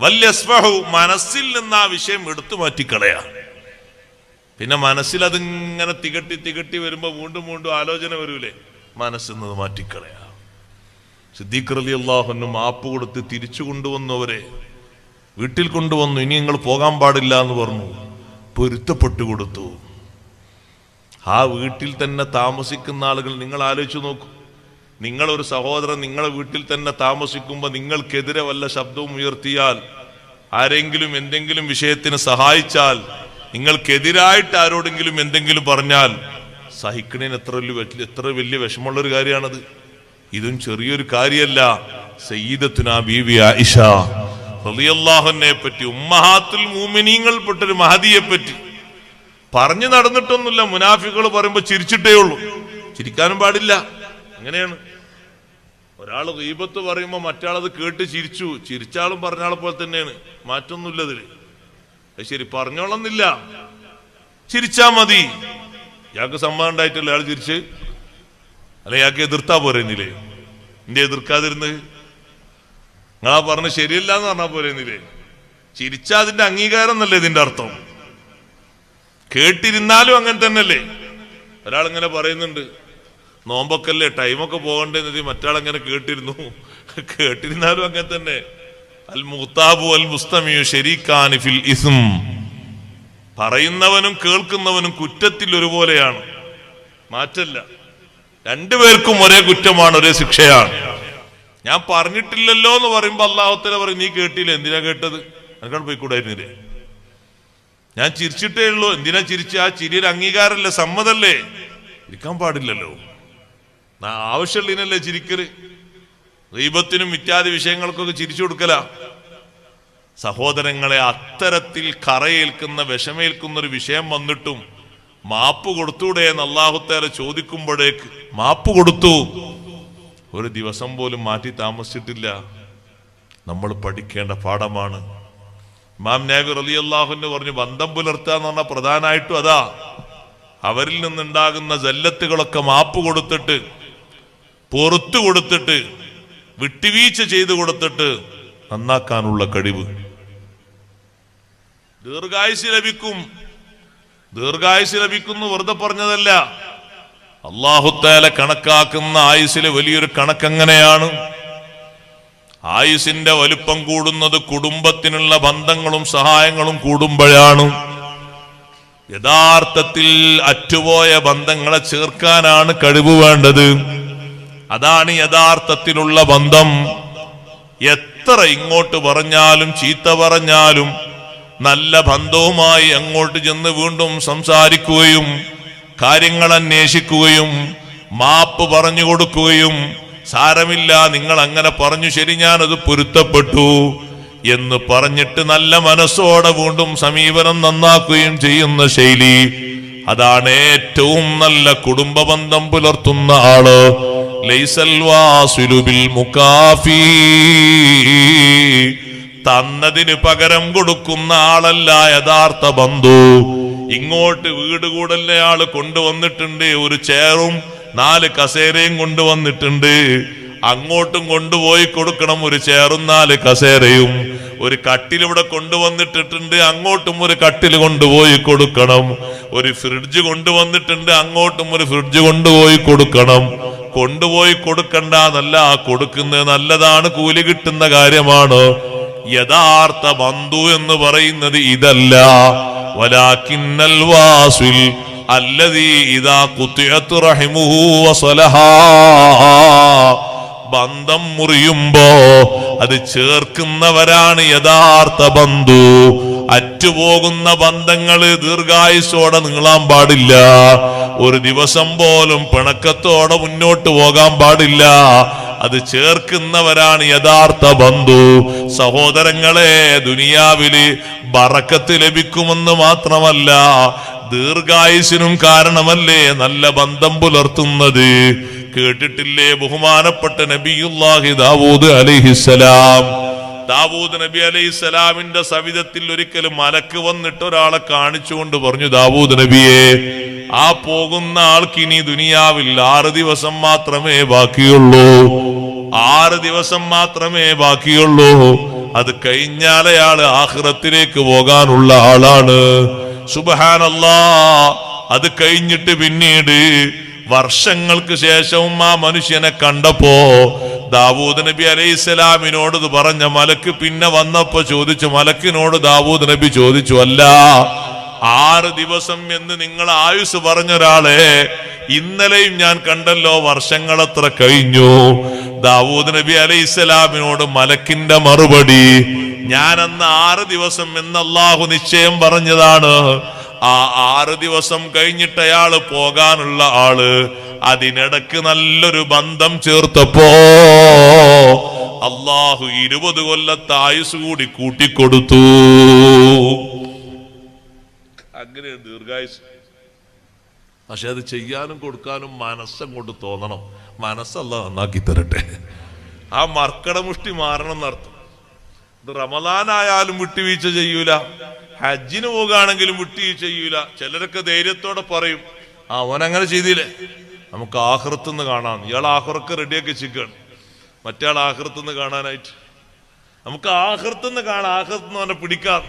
വല്യ അസ്ഫഹു മനസ്സിൽ നിന്ന് ആ വിഷയം എടുത്തു മാറ്റിക്കളയാ. പിന്നെ മനസ്സിൽ അതിങ്ങനെ തികട്ടി വരുമ്പോ വീണ്ടും വീണ്ടും ആലോചന വരൂലേ? മനസ്സിൽ നിന്ന് മാറ്റിക്കളയാ. സിദ്ദീഖ് റളിയല്ലാഹു അൻഹു മാപ്പ് കൊടുത്ത് തിരിച്ചു കൊണ്ടുവന്നവരെ വീട്ടിൽ കൊണ്ടുവന്നു. ഇനി നിങ്ങൾ പോകാൻ പാടില്ല എന്ന് പറഞ്ഞു. പൊരുത്തപ്പെട്ടു കൊടുത്തു. ആ വീട്ടിൽ തന്നെ താമസിക്കുന്ന ആളുകൾ നിങ്ങൾ ആലോചിച്ചു നോക്കൂ. നിങ്ങളൊരു സഹോദരൻ നിങ്ങളെ വീട്ടിൽ തന്നെ താമസിക്കുമ്പോൾ നിങ്ങൾക്കെതിരെ വല്ല ശബ്ദവും ഉയർത്തിയാൽ, ആരെങ്കിലും എന്തെങ്കിലും വിഷയത്തിന് സഹായിച്ചാൽ, നിങ്ങൾക്കെതിരായിട്ട് ആരോടെങ്കിലും എന്തെങ്കിലും പറഞ്ഞാൽ സഹിക്കണേന് എത്ര വലിയ വിഷമമുള്ളൊരു കാര്യമാണത്. ഇതും ചെറിയൊരു കാര്യമല്ല. സയ്യിദത്തുനാ ബീവി ആയിഷ റളിയല്ലാഹു അൻഹയെ പറ്റി, ഉമ്മഹാത്തുൽ മുഅ്മിനീങ്ങൾ പെട്ടൊരു മഹദിയെ പറ്റി പറഞ്ഞു നടന്നിട്ടൊന്നുമില്ല. മുനാഫിക്കുകൾ പറയുമ്പോൾ ചിരിച്ചിട്ടേ ഉള്ളൂ, ചിരിക്കാനും പാടില്ല. അങ്ങനെയാണ്. ഒരാൾ ഗീബത്ത് പറയുമ്പോൾ മറ്റാളത് കേട്ട് ചിരിച്ചു, ചിരിച്ചാളും പറഞ്ഞാളെ പോലെ തന്നെയാണ്, മാറ്റൊന്നുമില്ല ഇതില്. അത് ശരി, പറഞ്ഞോളന്നില്ല, ചിരിച്ചാ മതി. ഇയാൾക്ക് സമ്മതം ഉണ്ടായിട്ടല്ലേ അയാൾ ചിരിച്ച്? അല്ലെ ഇയാൾക്ക് എതിർത്താ പോരെന്നില്ലേ? എന്റെ എതിർക്കാതിരുന്ന് നിങ്ങളാ പറഞ്ഞ് ശരിയല്ല എന്ന് പറഞ്ഞാ പോരെന്നില്ലേ? ചിരിച്ചാ അതിന്റെ അംഗീകാരം എന്നല്ലേ ഇതിന്റെ അർത്ഥം? കേട്ടിരുന്നാലും അങ്ങനെ തന്നെയല്ലേ? ഒരാളിങ്ങനെ പറയുന്നുണ്ട്, നോമ്പൊക്കെ അല്ലേ, ടൈമൊക്കെ പോകണ്ടേന്നത്, മറ്റാളെങ്ങനെ കേട്ടിരുന്നു. കേട്ടിരുന്നാലും അങ്ങനെ തന്നെ. അൽ മുഖ്താബു അൽ മുസ്തമിയു ശരീക്കാനി ഫിൽ ഇസ്ം. പറയുന്നവനും കേൾക്കുന്നവനും കുറ്റത്തിൽ ഒരുപോലെയാണ്, മാറ്റല്ല. രണ്ടുപേർക്കും ഒരേ കുറ്റമാണ്, ഒരേ ശിക്ഷയാണ്. ഞാൻ പറഞ്ഞിട്ടില്ലല്ലോ എന്ന് പറയുമ്പോ അല്ലാഹു തആല പറയും, നീ കേട്ടില്ല, എന്തിനാ കേട്ടത്? എനിക്കാണ് പോയിക്കൂടായിരുന്നില്ലേ? ഞാൻ ചിരിച്ചിട്ടേ ഉള്ളൂ, എന്തിനാ ചിരിച്ച? ആ ചിരിയുടെ അംഗീകാരമല്ലേ, സമ്മതല്ലേ? ഇരിക്കാൻ പാടില്ലല്ലോ. ആവശ്യമുള്ളതിനല്ലേ ചിരിക്കല്. ഗീബത്തിനും ഇത്യാദി വിഷയങ്ങൾക്കൊക്കെ ചിരിച്ചു കൊടുക്കല. സഹോദരങ്ങളെ, അത്തരത്തിൽ കറയേൽക്കുന്ന വിഷമേൽക്കുന്ന ഒരു വിഷയം വന്നിട്ടും മാപ്പ് കൊടുത്തൂടെ എന്ന് അല്ലാഹു തആല ചോദിക്കുമ്പോഴേക്ക് മാപ്പ് കൊടുത്തു. ഒരു ദിവസം പോലും മാറ്റി താമസിച്ചിട്ടില്ല. നമ്മൾ പഠിക്കേണ്ട പാഠമാണ്. ഇമാം നബി റളിയല്ലാഹു അൻഹു പറഞ്ഞു, ബന്ധം പുലർത്തുക എന്ന് പറഞ്ഞാൽ പ്രധാനമായിട്ടും അതാ. അവരിൽ നിന്നുണ്ടാകുന്ന ജല്ലത്തുകളൊക്കെ മാപ്പ് കൊടുത്തിട്ട്, പുറത്തു കൊടുത്തിട്ട്, വിട്ടുവീഴ്ച ചെയ്തു കൊടുത്തിട്ട് നന്നാക്കാനുള്ള കഴിവ്. ദീർഘായുസ് ലഭിക്കും. ദീർഘായുസ് ലഭിക്കുന്നു വെറുതെ പറഞ്ഞതല്ല. അല്ലാഹു തആല കണക്കാക്കുന്ന ആയുസ്സിലെ വലിയൊരു കണക്കങ്ങനെയാണ്. ആയുസിന്റെ വലുപ്പം കൂടുന്നത് കുടുംബത്തിനുള്ള ബന്ധങ്ങളും സഹായങ്ങളും കൂടുമ്പോഴാണ്. യഥാർത്ഥത്തിൽ അറ്റുപോയ ബന്ധങ്ങളെ ചേർക്കാനാണ് കഴിവ് വേണ്ടത്. അതാണ് യഥാർത്ഥത്തിലുള്ള ബന്ധം. എത്ര ഇങ്ങോട്ട് പറഞ്ഞാലും ചീത്ത പറഞ്ഞാലും നല്ല ബന്ധവുമായി അങ്ങോട്ട് ചെന്ന് വീണ്ടും സംസാരിക്കുകയും കാര്യങ്ങൾ അന്വേഷിക്കുകയും മാപ്പ് പറഞ്ഞു കൊടുക്കുകയും, സാരമില്ല, നിങ്ങൾ അങ്ങനെ പറഞ്ഞു, ശരി, ഞാനത് പൊരുത്തപ്പെട്ടു എന്ന് പറഞ്ഞിട്ട് നല്ല മനസ്സോടെ വീണ്ടും സമീപനം നന്നാക്കുകയും ചെയ്യുന്ന ശൈലി, അതാണ് ഏറ്റവും നല്ല കുടുംബ ബന്ധം പുലർത്തുന്ന ആള്. ലൈസൽ വാസിലു ബിൽ മുകാഫി, തന്നതിന് പകരം കൊടുക്കുന്ന ആളല്ല യഥാർത്ഥ ബന്ധു. ഇങ്ങോട്ട് വീട് കൂടലിനെ ആള് കൊണ്ടുവന്നിട്ടുണ്ട്, ഒരു ചെയറും 4 കസേരയും കൊണ്ടുവന്നിട്ടുണ്ട്. അങ്ങോട്ടും കൊണ്ടുപോയി കൊടുക്കണം ഒരു ചെയറും 4 കസേരയും. ഒരു കട്ടിൽ ഇവിടെ കൊണ്ടുവന്നിട്ടിട്ടുണ്ട്, അങ്ങോട്ടും ഒരു കട്ടിൽ കൊണ്ടുപോയി കൊടുക്കണം. ഒരു ഫ്രിഡ്ജ് കൊണ്ടുവന്നിട്ടുണ്ട്, അങ്ങോട്ടും ഒരു ഫ്രിഡ്ജ് കൊണ്ടുപോയി കൊടുക്കണം. കൊണ്ടുപോയി കൊടുക്കണ്ട എന്നല്ല, കൊടുക്കുന്നത് നല്ലതാണ്, കൂലി കിട്ടുന്ന കാര്യമാണ്. യഥാർത്ഥ ബന്ധു എന്ന് പറയുന്നത് ഇതല്ല. വലാകിന്നൽ വാസിൽ അല്ലദീ ഇദാ ഖുതിഅത് റഹിമുഹു വസലഹാ, ബന്ധം മുറിയുമ്പോ അത് ചേർക്കുന്നവരാണ് യഥാർത്ഥ ബന്ധു. അറ്റുപോകുന്ന ബന്ധങ്ങള് ദീർഘായുസോടെ നീളാൻ പാടില്ല. ഒരു ദിവസം പോലും പിണക്കത്തോടെ മുന്നോട്ട് പോകാൻ പാടില്ല. അത് ചേർക്കുന്നവരാണ് യഥാർത്ഥ ബന്ധു. സഹോദരങ്ങളെ, ദുനിയാവില് ബറക്കത്ത് ലഭിക്കുമെന്ന് മാത്രമല്ല, ദീർഘായുസിനും കാരണമല്ലേ നല്ല ബന്ധം പുലർത്തുന്നത്. കേട്ടിട്ടില്ലേ ബഹുമാനപ്പെട്ട നബിയുല്ലാഹി ദാവൂദ് അലൈഹിസ്സലാം? ദാവൂദ് നബി അലൈഹിസ്സലാമിന്റെ സവിധത്തിൽ ഒരിക്കലും മലക്ക് വന്നിട്ട് ഒരാളെ കാണിച്ചുകൊണ്ട് പറഞ്ഞു, ദാവൂദ് നബിയെ, ആ പോകുന്ന ആൾക്ക് ഇനി ദുനിയാവിൽ 6 ദിവസം മാത്രമേ ബാക്കിയുള്ളൂ. 6 ദിവസം മാത്രമേ ബാക്കിയുള്ളൂ. അത് കഴിഞ്ഞാൽ അയാൾ ആഖിറത്തിലേക്ക് പോകാനുള്ള ആളാണ്. സുബ്ഹാനല്ലാഹ്. അത് കഴിഞ്ഞിട്ട് പിന്നീട് വർഷങ്ങൾക്ക് ശേഷവും ആ മനുഷ്യനെ കണ്ടപ്പോ ദാവൂദ് നബി അലൈഹിസ്സലാമിനോട് ഇത് പറഞ്ഞ മലക്ക് പിന്നെ വന്നപ്പോ ചോദിച്ചു, മലക്കിനോട് ദാവൂദ് നബി ചോദിച്ചു, അല്ല, 6 ദിവസം എന്ന് നിങ്ങൾ ആയുസ് പറഞ്ഞ ഒരാളെ ഇന്നലെയും ഞാൻ കണ്ടല്ലോ, വർഷങ്ങളെത്ര കഴിഞ്ഞു. ദാവൂദ് നബി അലൈഹിസ്സലാമിനോട് മലക്കിന്റെ മറുപടി, ഞാൻ അന്ന് 6 ദിവസം എന്ന് അല്ലാഹു നിശ്ചയം പറഞ്ഞതാണ്. ആ 6 ദിവസം കഴിഞ്ഞിട്ട് അയാള് പോകാനുള്ള ആള് അതിനിടക്ക് നല്ലൊരു ബന്ധം ചേർത്തപ്പോ അല്ലാഹു 20 കൊല്ലത്തെ ആയുസ് കൂടി കൂട്ടിക്കൊടുത്തു. അങ്ങനെ ദീർഘായുസ്. പക്ഷെ അത് ചെയ്യാനും കൊടുക്കാനും മനസ്സങ്ങോട്ട് തോന്നണം. മനസ്സല്ല നന്നാക്കി തരട്ടെ. ആ മർക്കടമുഷ്ടി മാറണം എന്നർത്ഥം. ഇത് റമദാനായാലും വിട്ടുവീഴ്ച ചെയ്യൂല, ഹജ്ജിന് പോകുകയാണെങ്കിലും വിട്ടുവീഴ്ച ചെയ്യൂല. ചിലരൊക്കെ ധൈര്യത്തോടെ പറയും, അവനങ്ങനെ ചെയ്തില്ലേ, നമുക്ക് ആഖിറത്തുനിന്ന് കാണാം. ഇയാൾ ആഖിറക്ക് റെഡിയാക്കി ചിക്കാണ്, മറ്റേ ആൾ ആഖിറത്തുനിന്ന് കാണാനായിട്ട്. നമുക്ക് ആഖിറത്തുനിന്ന് കാണാം, ആഖിറത്തുനിന്ന് അവനെ പിടിക്കാം.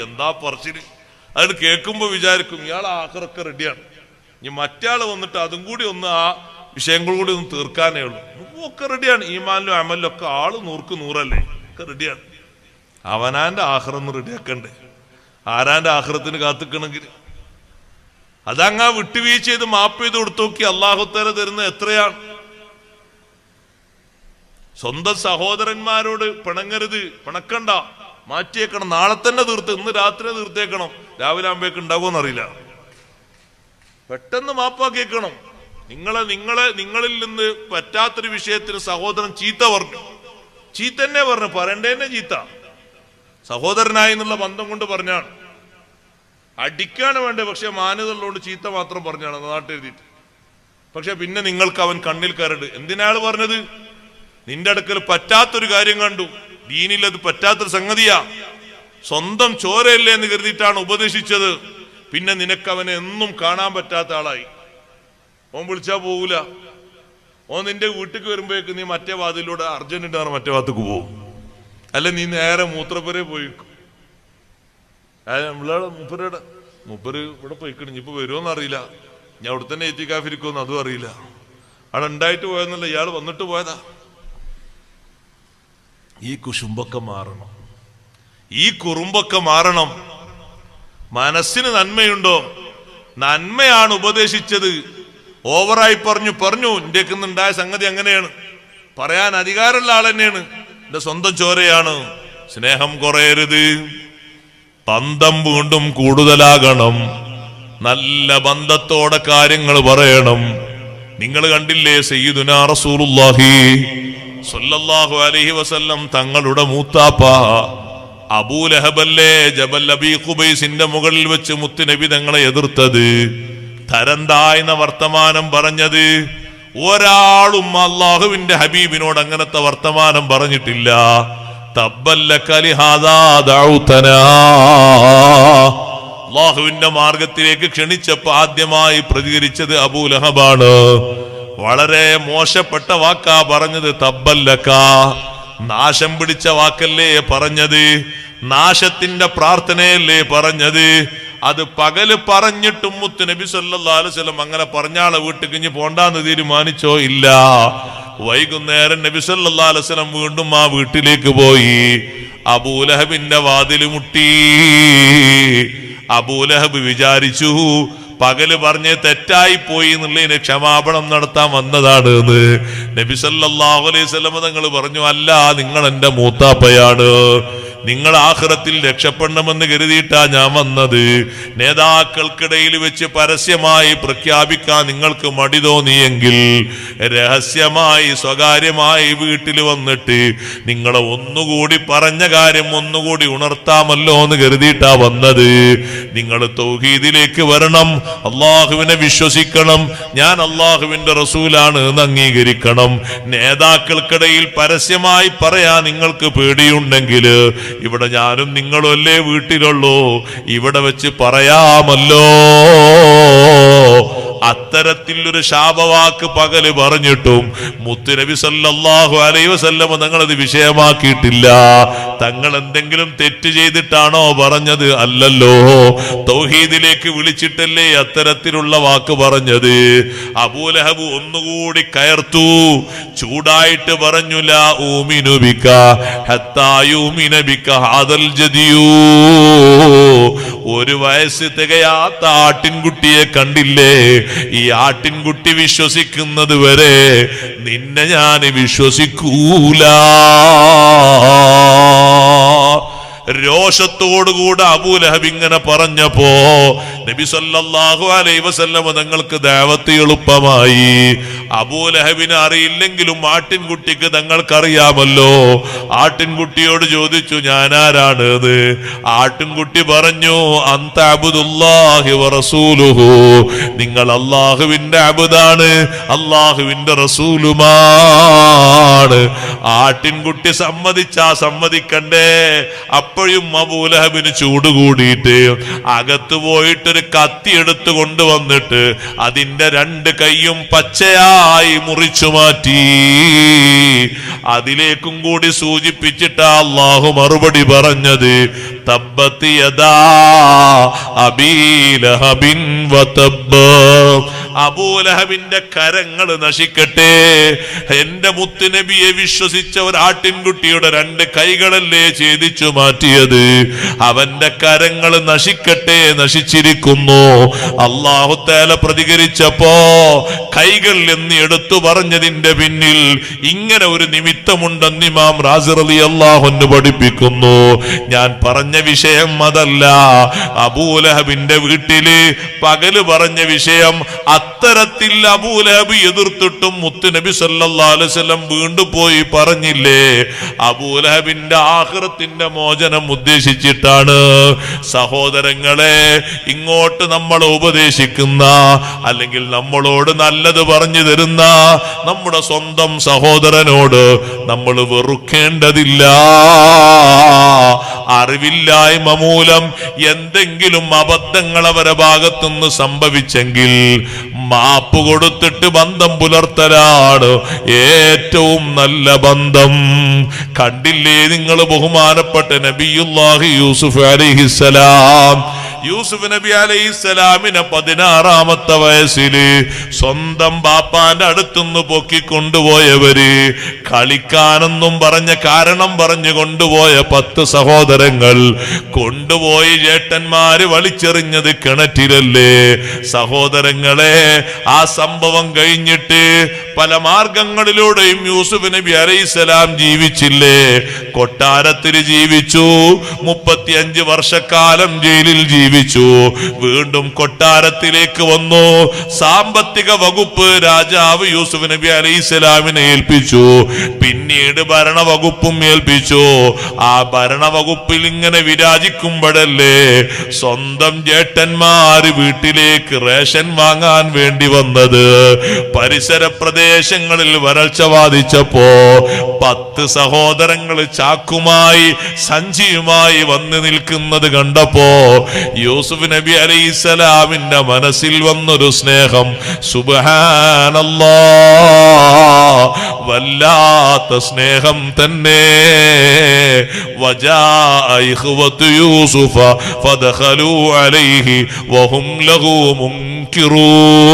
എന്താ പറച്ചില്. അതിന് കേൾക്കുമ്പോ വിചാരിക്കും ഇയാൾ ആഖിറക്ക് റെഡിയാണ്. ഇനി മറ്റാള് വന്നിട്ട് അതും കൂടി ഒന്ന് ആ വിഷയങ്ങൾ കൂടി ഒന്ന് തീർക്കാനേ ഉള്ളൂ. ഒക്കെ റെഡിയാണ്. ഈമാനിലും അമലിലും ഒക്കെ ആള് 100ക്ക് 100 ഒക്കെ റെഡിയാണ്. അവനാന്റെ ആഖിറന്ന് റെഡിയാക്കണ്ടേ? ആരാന്റെ ആഖിറത്തിന് കാത്തിക്കണമെങ്കിൽ അതങ്ങാ വിട്ടുവീഴ്ച ചെയ്ത് മാപ്പ് ചെയ്ത് കൊടുത്തു നോക്കി അല്ലാഹു തആല തരുന്ന എത്രയാണ്. സ്വന്തം സഹോദരന്മാരോട് പിണങ്ങരുത്, പിണക്കണ്ട, മാറ്റിയേക്കണം. നാളെ തന്നെ തീർത്ത്, ഇന്ന് രാത്രി തീർത്തേക്കണം. രാവിലെ ആകുമ്പോഴേക്ക് ഉണ്ടാകുമെന്നറിയില്ല. പെട്ടെന്ന് മാപ്പാക്കിയേക്കണം. നിങ്ങളിൽ നിന്ന് പറ്റാത്തൊരു വിഷയത്തിന് സഹോദരൻ ചീത്ത പറഞ്ഞു, ചീത്ത തന്നെ പറഞ്ഞു, പറയണ്ടേന്നെ ചീത്ത. സഹോദരനായി എന്നുള്ള ബന്ധം കൊണ്ട് പറഞ്ഞാണ്, അടിക്കാണ് വേണ്ടത്. പക്ഷെ മാന്യതയുള്ളതുകൊണ്ട് ചീത്ത മാത്രം പറഞ്ഞാണ് നാട്ടെഴുതിയിട്ട്. പക്ഷെ പിന്നെ നിങ്ങൾക്ക് അവൻ കണ്ണിൽ കരട്. എന്തിനാള് പറഞ്ഞത്? നിന്റെ അടുക്കൽ പറ്റാത്തൊരു കാര്യം കണ്ടു, ദീനിൽ അത് പറ്റാത്തൊരു സംഗതിയാ, സ്വന്തം ചോരയല്ലേ എന്ന് കരുതിയിട്ടാണ് ഉപദേശിച്ചത്. പിന്നെ നിനക്ക് അവനെ എന്നും കാണാൻ പറ്റാത്ത ആളായി. ഓൻ വിളിച്ചാ പോകൂല. ഓൻ നിന്റെ വീട്ടിലേക്ക് വരുമ്പോഴേക്ക് നീ മറ്റേ വാതിലൂടെ അർജന്റ് ആണ് മറ്റേ ഭാഗത്തേക്ക് പോകും. അല്ല നീ നേരെ മൂത്രപ്പുരയെ പോയിക്കും. മൂപ്പര് ഇവിടെ പോയിക്കണം. ഇനിയിപ്പോ വരുമോന്ന് അറിയില്ല, ഞാൻ അവിടെ തന്നെ എത്തിക്കാഫിരിക്കുമെന്ന് അതും അറിയില്ല. അവിടെ ഉണ്ടായിട്ട് പോയെന്നല്ല, ഇയാൾ വന്നിട്ട് പോയതാ. ഈ കുശുമ്പൊക്കെ മാറണം, ഈ കുറുമ്പൊക്കെ മാറണം. മനസ്സിന് നന്മയുണ്ടോ? നന്മയാണ് ഉപദേശിച്ചത്. ഓവറായി പറഞ്ഞു ഇന്ത്യക്കുന്നുണ്ടായ സംഗതി അങ്ങനെയാണ്. പറയാൻ അധികാരമുള്ള ആൾ തന്നെയാണ്, എന്റെ സ്വന്തം ചോരയാണ്. സ്നേഹം കുറയരുത്, ബന്ധം വീണ്ടും കൂടുതലാകണം. നല്ല ബന്ധത്തോടെ കാര്യങ്ങൾ പറയണം. നിങ്ങൾ കണ്ടില്ലേ സയ്യിദുനാ റസൂലുള്ളാഹി സ്വല്ലല്ലാഹു അലൈഹി വസല്ലം തങ്ങളുടെ മൂത്താപ്പ അബൂലഹബല്ലേ ജബൽ അബീ ഖുബൈസിന്റെ മുകളിൽ വെച്ച് മുത്തുനബി തങ്ങളെ എതിർത്തത്, തരന്തായെന്ന വർത്തമാനം പറഞ്ഞത്. ഒരാളും അള്ളാഹുവിന്റെ ഹബീബിനോട് അങ്ങനത്തെ വർത്തമാനം പറഞ്ഞിട്ടില്ല. തബ്ബല്ലക ലിഹാദാ ദഅൗതനാ, അള്ളാഹുവിന്റെ മാർഗത്തിലേക്ക് ക്ഷണിച്ചപ്പോ ആദ്യമായി പ്രതികരിച്ചത് അബൂലഹബാണ്. വളരെ മോശപ്പെട്ട വാക്കാ പറഞ്ഞത്. തബ്ബല്ലക, നാശം പിടിച്ച വാക്കല്ലേ പറഞ്ഞത്, നാശത്തിന്റെ പ്രാർത്ഥനയല്ലേ പറഞ്ഞത്. അത് പകല് പറഞ്ഞിട്ടും മുത്ത് നബി സല്ലല്ലാഹു അലൈഹി വസല്ലം അങ്ങനെ പറഞ്ഞാളെ വീട്ടിൽ കഴിഞ്ഞ് പോണ്ടാന്ന് തീരുമാനിച്ചോ? ഇല്ല. വൈകുന്നേരം നബി സല്ലല്ലാഹു അലൈഹി വസല്ലം വീണ്ടും ആ വീട്ടിലേക്ക് പോയി. അബൂലഹബിന്റെ വാതില് മുട്ടി. അബൂലഹബ് വിചാരിച്ചു പകല് പറഞ്ഞ് തെറ്റായി പോയി എന്നുള്ളതിന് ക്ഷമാപണം നടത്താൻ വന്നതാണ് എന്ന്. നബി സല്ലല്ലാഹു അലൈഹി വസല്ലം തങ്ങൾ പറഞ്ഞു, അല്ല, നിങ്ങൾ എന്റെ മൂത്താപ്പയാണ്, നിങ്ങൾ ആഖിറത്തിൽ രക്ഷപ്പെടണമെന്ന് കരുതിയിട്ടാ ഞാൻ വന്നത്. നേതാക്കൾക്കിടയിൽ വെച്ച് പരസ്യമായി പ്രഖ്യാപിക്കാൻ നിങ്ങൾക്ക് മടി തോന്നിയെങ്കിൽ രഹസ്യമായി സ്വകാര്യമായി വീട്ടിൽ വന്നിട്ട് നിങ്ങളെ ഒന്നുകൂടി പറഞ്ഞ കാര്യം ഒന്നുകൂടി ഉണർത്താമല്ലോ എന്ന് കരുതിയിട്ടാ വന്നത്. നിങ്ങൾ തൗഹീദിലേക്ക് വരണം, അള്ളാഹുവിനെ വിശ്വസിക്കണം, ഞാൻ അള്ളാഹുവിന്റെ റസൂലാണ് എന്ന് അംഗീകരിക്കണം. നേതാക്കൾക്കിടയിൽ പരസ്യമായി പറയാൻ നിങ്ങൾക്ക് പേടിയുണ്ടെങ്കിൽ ഇവിടെ ഞാനും നിങ്ങളും അല്ലേ വീട്ടിലുള്ളൂ, ഇവിടെ വെച്ച് പറയാമല്ലോ. അത്തരത്തിലൊരു ശാപവാക്ക് പകല് പറഞ്ഞിട്ടും മുത്തുനബി സല്ലല്ലാഹു അലൈഹി വസല്ലം തങ്ങളത് വിഷയമാക്കിയിട്ടില്ല. തങ്ങൾ എന്തെങ്കിലും തെറ്റ് ചെയ്തിട്ടാണോ പറഞ്ഞത്? അല്ലല്ലോ, തൗഹീദിലേക്ക് വിളിച്ചിട്ടല്ലേ അത്തരത്തിലുള്ള വാക്ക് പറഞ്ഞത്. അബൂലഹബ് ഒന്നുകൂടി കയർത്തു, ചൂടായിട്ട് പറഞ്ഞു, ലാ ഊമിനു ബിക ഹത്താ യൂമിന ബിക ഹാദൽ ജദിയൂ. 1 വയസ്സ് തികയാത്ത ആട്ടിൻകുട്ടിയെ കണ്ടില്ലേ? ഈ ആട്ടിൻകുട്ടി വിശ്വസിക്കുന്നത് വരെ നിന്നെ ഞാൻ വിശ്വസിക്കൂല. രോഷത്തോടുകൂടെ അബൂലഹബ് ഇങ്ങനെ പറഞ്ഞപ്പോ നബി സല്ലല്ലാഹു അലൈഹി വസല്ലം തങ്ങൾക്ക് ദഅവത്ത് എളുപ്പമായി. അബൂലഹബിന് അറിയില്ലെങ്കിലും ആട്ടിൻകുട്ടിക്ക് തങ്ങൾക്കറിയാമല്ലോ. ആട്ടിൻകുട്ടിയോട് ചോദിച്ചു, ഞാനാരാണ് എന്ന്. ആട്ടിൻകുട്ടി പറഞ്ഞു, അന്ത അബ്ദുല്ലാഹി വറസൂലുഹു, നിങ്ങൾ അല്ലാഹുവിന്റെ അബ്ദാണ്, അല്ലാഹുവിന്റെ റസൂലുമാണ്. ആട്ടിൻകുട്ടി സമ്മതിച്ചാ സമ്മതിക്കണ്ടേ? അപ്പോഴും അബൂലഹബിന് ചൂട് കൂടിയിട്ട് അകത്ത് പോയിട്ടൊരു കത്തി എടുത്തു കൊണ്ടുവന്നിട്ട് അതിന്റെ 2 കൈയും പച്ചയായി മുറിച്ചു മാറ്റി. അതിലേക്കും കൂടി സൂചിപ്പിച്ചിട്ടാ അല്ലാഹു മറുപടി പറഞ്ഞത്, തബ്ബത് യദാ അബീ ലഹബിൻ വതബ്ബ. അബൂലഹബിന്റെ കരങ്ങൾ നശിക്കട്ടെ. എന്റെ മുത്തുനബിയെ വിശ്വസിച്ച ഒരു ആട്ടിൻകുട്ടിയുടെ 2 കൈകളല്ലേ ഛേദിച്ചു മാറ്റിയത്. അവന്റെ കരങ്ങൾ നശിക്കട്ടെ, നശിച്ചിരിക്കുന്നു. അല്ലാഹു തആല പ്രതികരിച്ചപ്പോ കൈകൾ എന്ന് എടുത്തു പറഞ്ഞതിന്റെ പിന്നിൽ ഇങ്ങനെ ഒരു നിമിത്തമുണ്ടെന്ന് ഇമാം റാസി റളിയല്ലാഹു അൻഹു പഠിപ്പിക്കുന്നു. ഞാൻ പറഞ്ഞ വിഷയം അതല്ല. അബൂലഹബിന്റെ വീട്ടില് പകല് പറഞ്ഞ വിഷയം. അത്തരത്തിൽ അബൂലഹബ് എതിർത്തിട്ടും മുത്തുനബി സല്ലല്ലാഹു അലൈഹി വസല്ലം വീണ്ടും പോയി പറഞ്ഞില്ലേ? അബൂലഹബിന്റെ ആഖിറത്തിന്റെ മോചനം ഉദ്ദേശിച്ചിട്ടാണ്. സഹോദരങ്ങളെ, ഇങ്ങോട്ട് നമ്മൾ ഉപദേശിക്കുന്ന അല്ലെങ്കിൽ നമ്മളോട് നല്ലത് പറഞ്ഞു തരുന്ന നമ്മുടെ സ്വന്തം സഹോദരനോട് നമ്മൾ വെറുക്കേണ്ടതില്ല. അറിവില്ലായ്മ മൂലം എന്തെങ്കിലും അബദ്ധങ്ങൾ അവരുടെ ഭാഗത്തുനിന്ന് സംഭവിച്ചെങ്കിൽ മാപ്പ് കൊടുത്തിട്ട് ബന്ധം പുലർത്തലാണ് ഏറ്റവും നല്ല ബന്ധം. കണ്ടില്ലേ നിങ്ങൾ ബഹുമാനപ്പെട്ട നബിയുല്ലാഹി യൂസുഫ് അലൈഹിസ്സലാം. യൂസുഫ് നബി അലൈഹിസ്സലാമിനെ 16-ാമത്തെ വയസ്സില് സ്വന്തം ബാപ്പാന്റെ അടുത്തുനിന്ന് പൊക്കിക്കൊണ്ടുപോയവര്, കളിക്കാനെന്നും പറഞ്ഞ കാരണം പറഞ്ഞു കൊണ്ടുപോയ 10 സഹോദരങ്ങൾ കൊണ്ടുപോയി ചേട്ടന്മാര് വലിച്ചെറിഞ്ഞത് കിണറ്റിലല്ലേ? സഹോദരങ്ങളെ, ആ സംഭവം കഴിഞ്ഞിട്ട് പല മാർഗങ്ങളിലൂടെയും യൂസുഫ് നബി അലൈഹിസ്സലാം ജീവിച്ചില്ലേ? കൊട്ടാരത്തിൽ ജീവിച്ചു, 35 വർഷക്കാലം ജയിലിൽ ജീവിച്ചു, വീണ്ടും കൊട്ടാരത്തിലേക്ക് വന്നു. സാമ്പത്തിക വകുപ്പ് രാജാവ് യൂസുഫ് നബി അലൈഹിസ്സലാമിനെ ഏൽപ്പിച്ചു. പിന്നീട് ഭരണവകുപ്പും ഏൽപ്പിച്ചു. ആ ഭരണവകുപ്പിൽ ഇങ്ങനെ വിരാജിക്കുമ്പോഴല്ലേ സ്വന്തം ജേട്ടന്മാര് വീട്ടിലേക്ക് റേഷൻ വാങ്ങാൻ വേണ്ടി വന്നത്. പരിസര പ്രദേശങ്ങളിൽ വരൾച്ച ബാധിച്ചപ്പോ 10 സഹോദരങ്ങൾ ചാക്കുമായി സഞ്ചിയുമായി വന്നു നിൽക്കുന്നത് കണ്ടപ്പോ യൂസുഫ് നബി അലൈഹിസ്സലാമിന്റെ മനസ്സിൽ വന്നൊരു സ്നേഹം, സുബ്ഹാനല്ലാഹ്, വല്ലാത്ത സ്നേഹം തന്നെ. വജാഅ ഇഖ്വതു യൂസുഫ ഫദഖലൂ അലൈഹി വഹും ലഹു മുൻകിറൂൻ.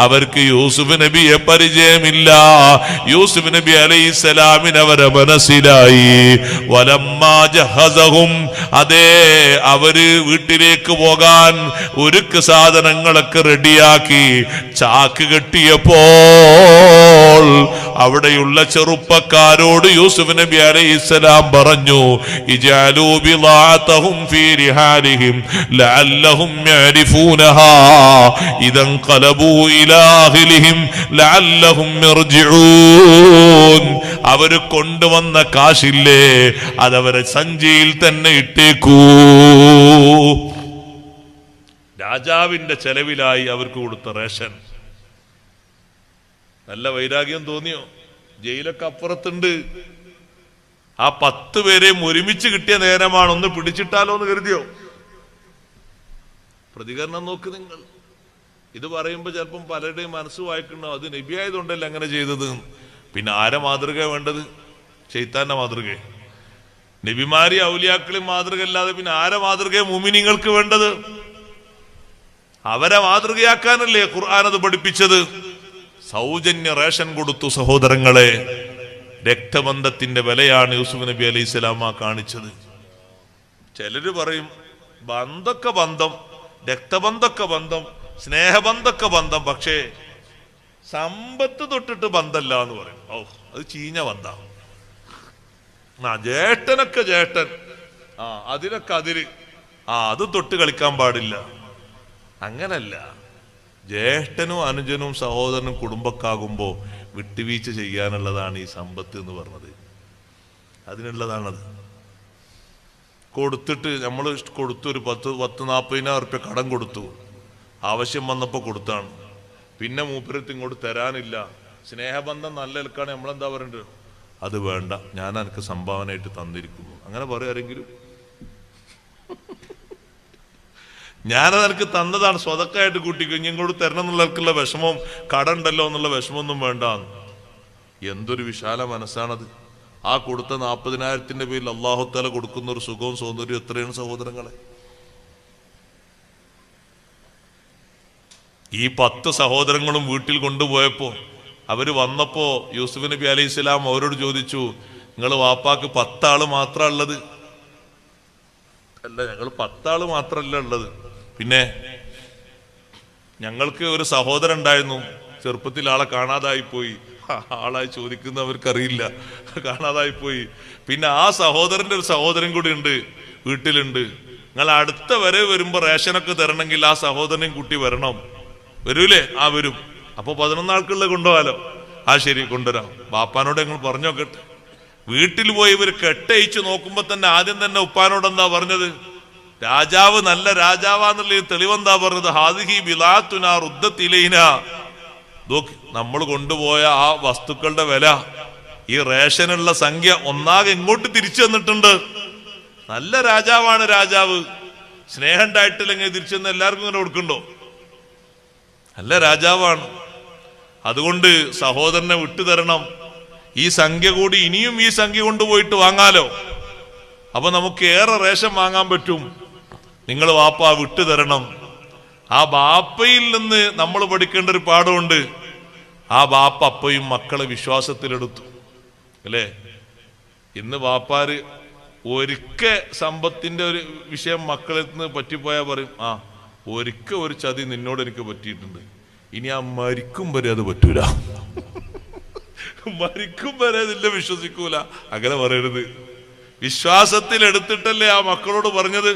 അവർക്ക് യൂസുഫ് നബിയെ പരിചയമില്ല. യൂസുഫ് നബി അലൈഹിസ്സലാമിന് അവരെ മനസ്സിലായി. വലമ്മാ ജഹസഹും, അതേ അവര് വീട്ടിലേക്ക് പോകാൻ ഒരുക്ക് സാധനങ്ങളൊക്കെ റെഡിയാക്കി ചാക്ക് കെട്ടിയപ്പോൾ അവിടെയുള്ള ചെറുപ്പക്കാരോട് യൂസുഫ് നബി അലൈഹിസ്സലാം പറഞ്ഞു, ഇജഅലൂ ബിളാഅതഹും ഫീ റിഹാലിഹിം ലഅല്ലഹും യഅരിഫൂനഹാ ഇദൻ ഖലബൂ ഇലാ അഹ്ലിഹിം ലഅല്ലഹും യർജിഊൻ. അവര് കൊണ്ടുവന്ന കാശില്ലേ, അതവരെ സഞ്ചിയിൽ തന്നെ ഇട്ടേക്കൂ. രാജാവിന്റെ ചെലവിലായി അവർക്ക് കൊടുത്ത റേഷൻ. നല്ല വൈരാഗ്യം തോന്നിയോ? ജയിലൊക്കെ അപ്പുറത്തുണ്ട്. ആ 10 പേരെയും ഒരുമിച്ച് കിട്ടിയ നേരമാണ്, ഒന്ന് പിടിച്ചിട്ടാലോ എന്ന് കരുതിയോ? പ്രതികരണം നോക്ക് നിങ്ങൾ. ഇത് പറയുമ്പോൾ ചിലപ്പം പലരുടെയും മനസ്സ് വായിക്കണോ, അത് നബി ആയതുകൊണ്ടല്ല അങ്ങനെ ചെയ്തത്. പിന്നെ ആരെ മാതൃക വേണ്ടത്? ശൈത്താന്റെ മാതൃക. നബിമാരി ഔലിയാക്കളി മാതൃക അല്ലാതെ പിന്നെ ആരെ മാതൃക മുഅ്മിനീങ്ങൾക്ക് വേണ്ടത്? അവരെ മാതൃകയാക്കാനല്ലേ ഖുർആൻ അത് പഠിപ്പിച്ചത്. സൗജന്യ റേഷൻ കൊടുത്തു. സഹോദരങ്ങളെ, രക്തബന്ധത്തിന്റെ വിലയാണ് യൂസുഫ് നബി അലൈഹിസ്സലാം കാണിച്ചത്. ചിലര് പറയും ബന്ധമൊക്കെ ബന്ധം, രക്തബന്ധമൊക്കെ ബന്ധം, സ്നേഹബന്ധമൊക്കെ ബന്ധം, പക്ഷേ സമ്പത്ത് തൊട്ടിട്ട് ബന്ധമല്ല എന്ന് പറയും. ഓ, അത് ചീഞ്ഞ ബന്ധം. ജ്യേഷ്ഠനൊക്കെ ജ്യേഷ്ഠൻ, അതിനൊക്കെ അതിര്, അത് തൊട്ട് കളിക്കാൻ പാടില്ല. അങ്ങനല്ല. ജ്യേഷ്ഠനും അനുജനും സഹോദരനും കുടുംബക്കാകുമ്പോൾ വിട്ടുവീഴ്ച ചെയ്യാനുള്ളതാണ് ഈ സമ്പത്ത് എന്ന് പറഞ്ഞത്. അതിനുള്ളതാണത്. കൊടുത്തിട്ട് നമ്മൾ കൊടുത്തു, ഒരു 40,000 റുപ്യ കടം കൊടുത്തു, ആവശ്യം വന്നപ്പോൾ കൊടുത്താണ്. പിന്നെ മൂപ്പരത്ത് ഇങ്ങോട്ട് തരാനില്ല. സ്നേഹബന്ധം നല്ല നിൽക്കാണ്, നമ്മളെന്താ പറയണ്ടത്? അത് വേണ്ട, ഞാൻ എനിക്ക് സംഭാവനയായിട്ട് തന്നിരിക്കുന്നു. അങ്ങനെ പറയാരെങ്കിലും? ഞാനത് എനിക്ക് തന്നതാണ്, സ്വതക്കായിട്ട് കൂട്ടിക്കും, ഇനി ഇങ്ങോട്ട് തരണം എന്നുള്ളവർക്കുള്ള വിഷമവും കടണ്ടല്ലോ എന്നുള്ള വിഷമമൊന്നും വേണ്ട. എന്തൊരു വിശാല മനസ്സാണത്. ആ കൊടുത്ത 40,000 പേരിൽ അല്ലാഹു തആല കൊടുക്കുന്ന ഒരു സുഖവും സൗന്ദര്യവും എത്രയാണ് സഹോദരങ്ങളെ. ഈ 10 സഹോദരങ്ങളും വീട്ടിൽ കൊണ്ടുപോയപ്പോ അവര് വന്നപ്പോ യൂസുഫ് നബി അലൈഹി സ്വലാം അവരോട് ചോദിച്ചു, നിങ്ങൾ വാപ്പാക്ക് 10 ആള് മാത്രമാണ് ഉള്ളത്? അല്ല, ഞങ്ങൾ 10 ആള് മാത്രമല്ല ഉള്ളത്, പിന്നെ ഞങ്ങൾക്ക് ഒരു സഹോദരൻ ഉണ്ടായിരുന്നു, ചെറുപ്പത്തിൽ ആളെ കാണാതായി പോയി. ആളായി ചോദിക്കുന്നവർക്കറിയില്ല, കാണാതായി പോയി. പിന്നെ ആ സഹോദരന്റെ ഒരു സഹോദരൻ കൂടി ഉണ്ട്, വീട്ടിലുണ്ട്. നിങ്ങൾ അടുത്ത വരെ വരുമ്പോ റേഷനൊക്കെ തരണമെങ്കിൽ ആ സഹോദരനെയും കൂട്ടി വരണം. വരൂലേ? വരും. അപ്പൊ 11 ആൾക്കുള്ള കൊണ്ടുപോകാലോ. ശരി, കൊണ്ടുവരാം. ബാപ്പാനോട് ഞങ്ങൾ പറഞ്ഞു നോക്കട്ടെ. വീട്ടിൽ പോയി ഇവർ കെട്ടയിച്ചു നോക്കുമ്പോ തന്നെ ആദ്യം തന്നെ ഉപ്പാനോട് എന്താ പറഞ്ഞത്? രാജാവ് നല്ല രാജാവാന്നുള്ള തെളിവെന്താ പറഞ്ഞത്? ഹാദിഹി ബിലാത്തുനാ റുദ്ദത്തിലൈന. നമ്മൾ കൊണ്ടുപോയ ആ വസ്തുക്കളുടെ വില, ഈ റേഷനുള്ള സംഖ്യ ഒന്നാകെ ഇങ്ങോട്ട് തിരിച്ചു തന്നിട്ടുണ്ട്. നല്ല രാജാവാണ് രാജാവ്. സ്നേഹം ഉണ്ടായിട്ടില്ലെങ്കിൽ തിരിച്ചു തന്ന എല്ലാവർക്കും ഇങ്ങനെ കൊടുക്കണ്ടോ? നല്ല രാജാവാണ്. അതുകൊണ്ട് സഹോദരനെ വിട്ടുതരണം. ഈ സംഖ്യ കൂടി ഇനിയും ഈ സംഖ്യ കൊണ്ടുപോയിട്ട് വാങ്ങാലോ. അപ്പൊ നമുക്ക് ഏറെ റേഷൻ വാങ്ങാൻ പറ്റും. നിങ്ങൾ വാപ്പ വിട്ടുതരണം. ആ ബാപ്പയിൽ നിന്ന് നമ്മൾ പഠിക്കേണ്ട ഒരു പാഠമുണ്ട്. ആ ബാപ്പ അപ്പയും മക്കളെ വിശ്വാസത്തിലെടുത്തു, അല്ലേ? ഇന്ന് ബാപ്പാര് ഒരിക്കൽ സമ്പത്തിന്റെ ഒരു വിഷയം മക്കളിൽ നിന്ന് പറ്റിപ്പോയാൽ പറയും, ഒരിക്കൽ ഒരു ചതി നിന്നോട് എനിക്ക് പറ്റിയിട്ടുണ്ട്, ഇനി ആ മരിക്കും വരെ അത് പറ്റൂല, മരിക്കും വരെ നിന്നെ വിശ്വസിക്കൂല. അങ്ങനെ പറയരുത്. വിശ്വാസത്തിൽ എടുത്തിട്ടല്ലേ ആ മക്കളോട് പറഞ്ഞത്,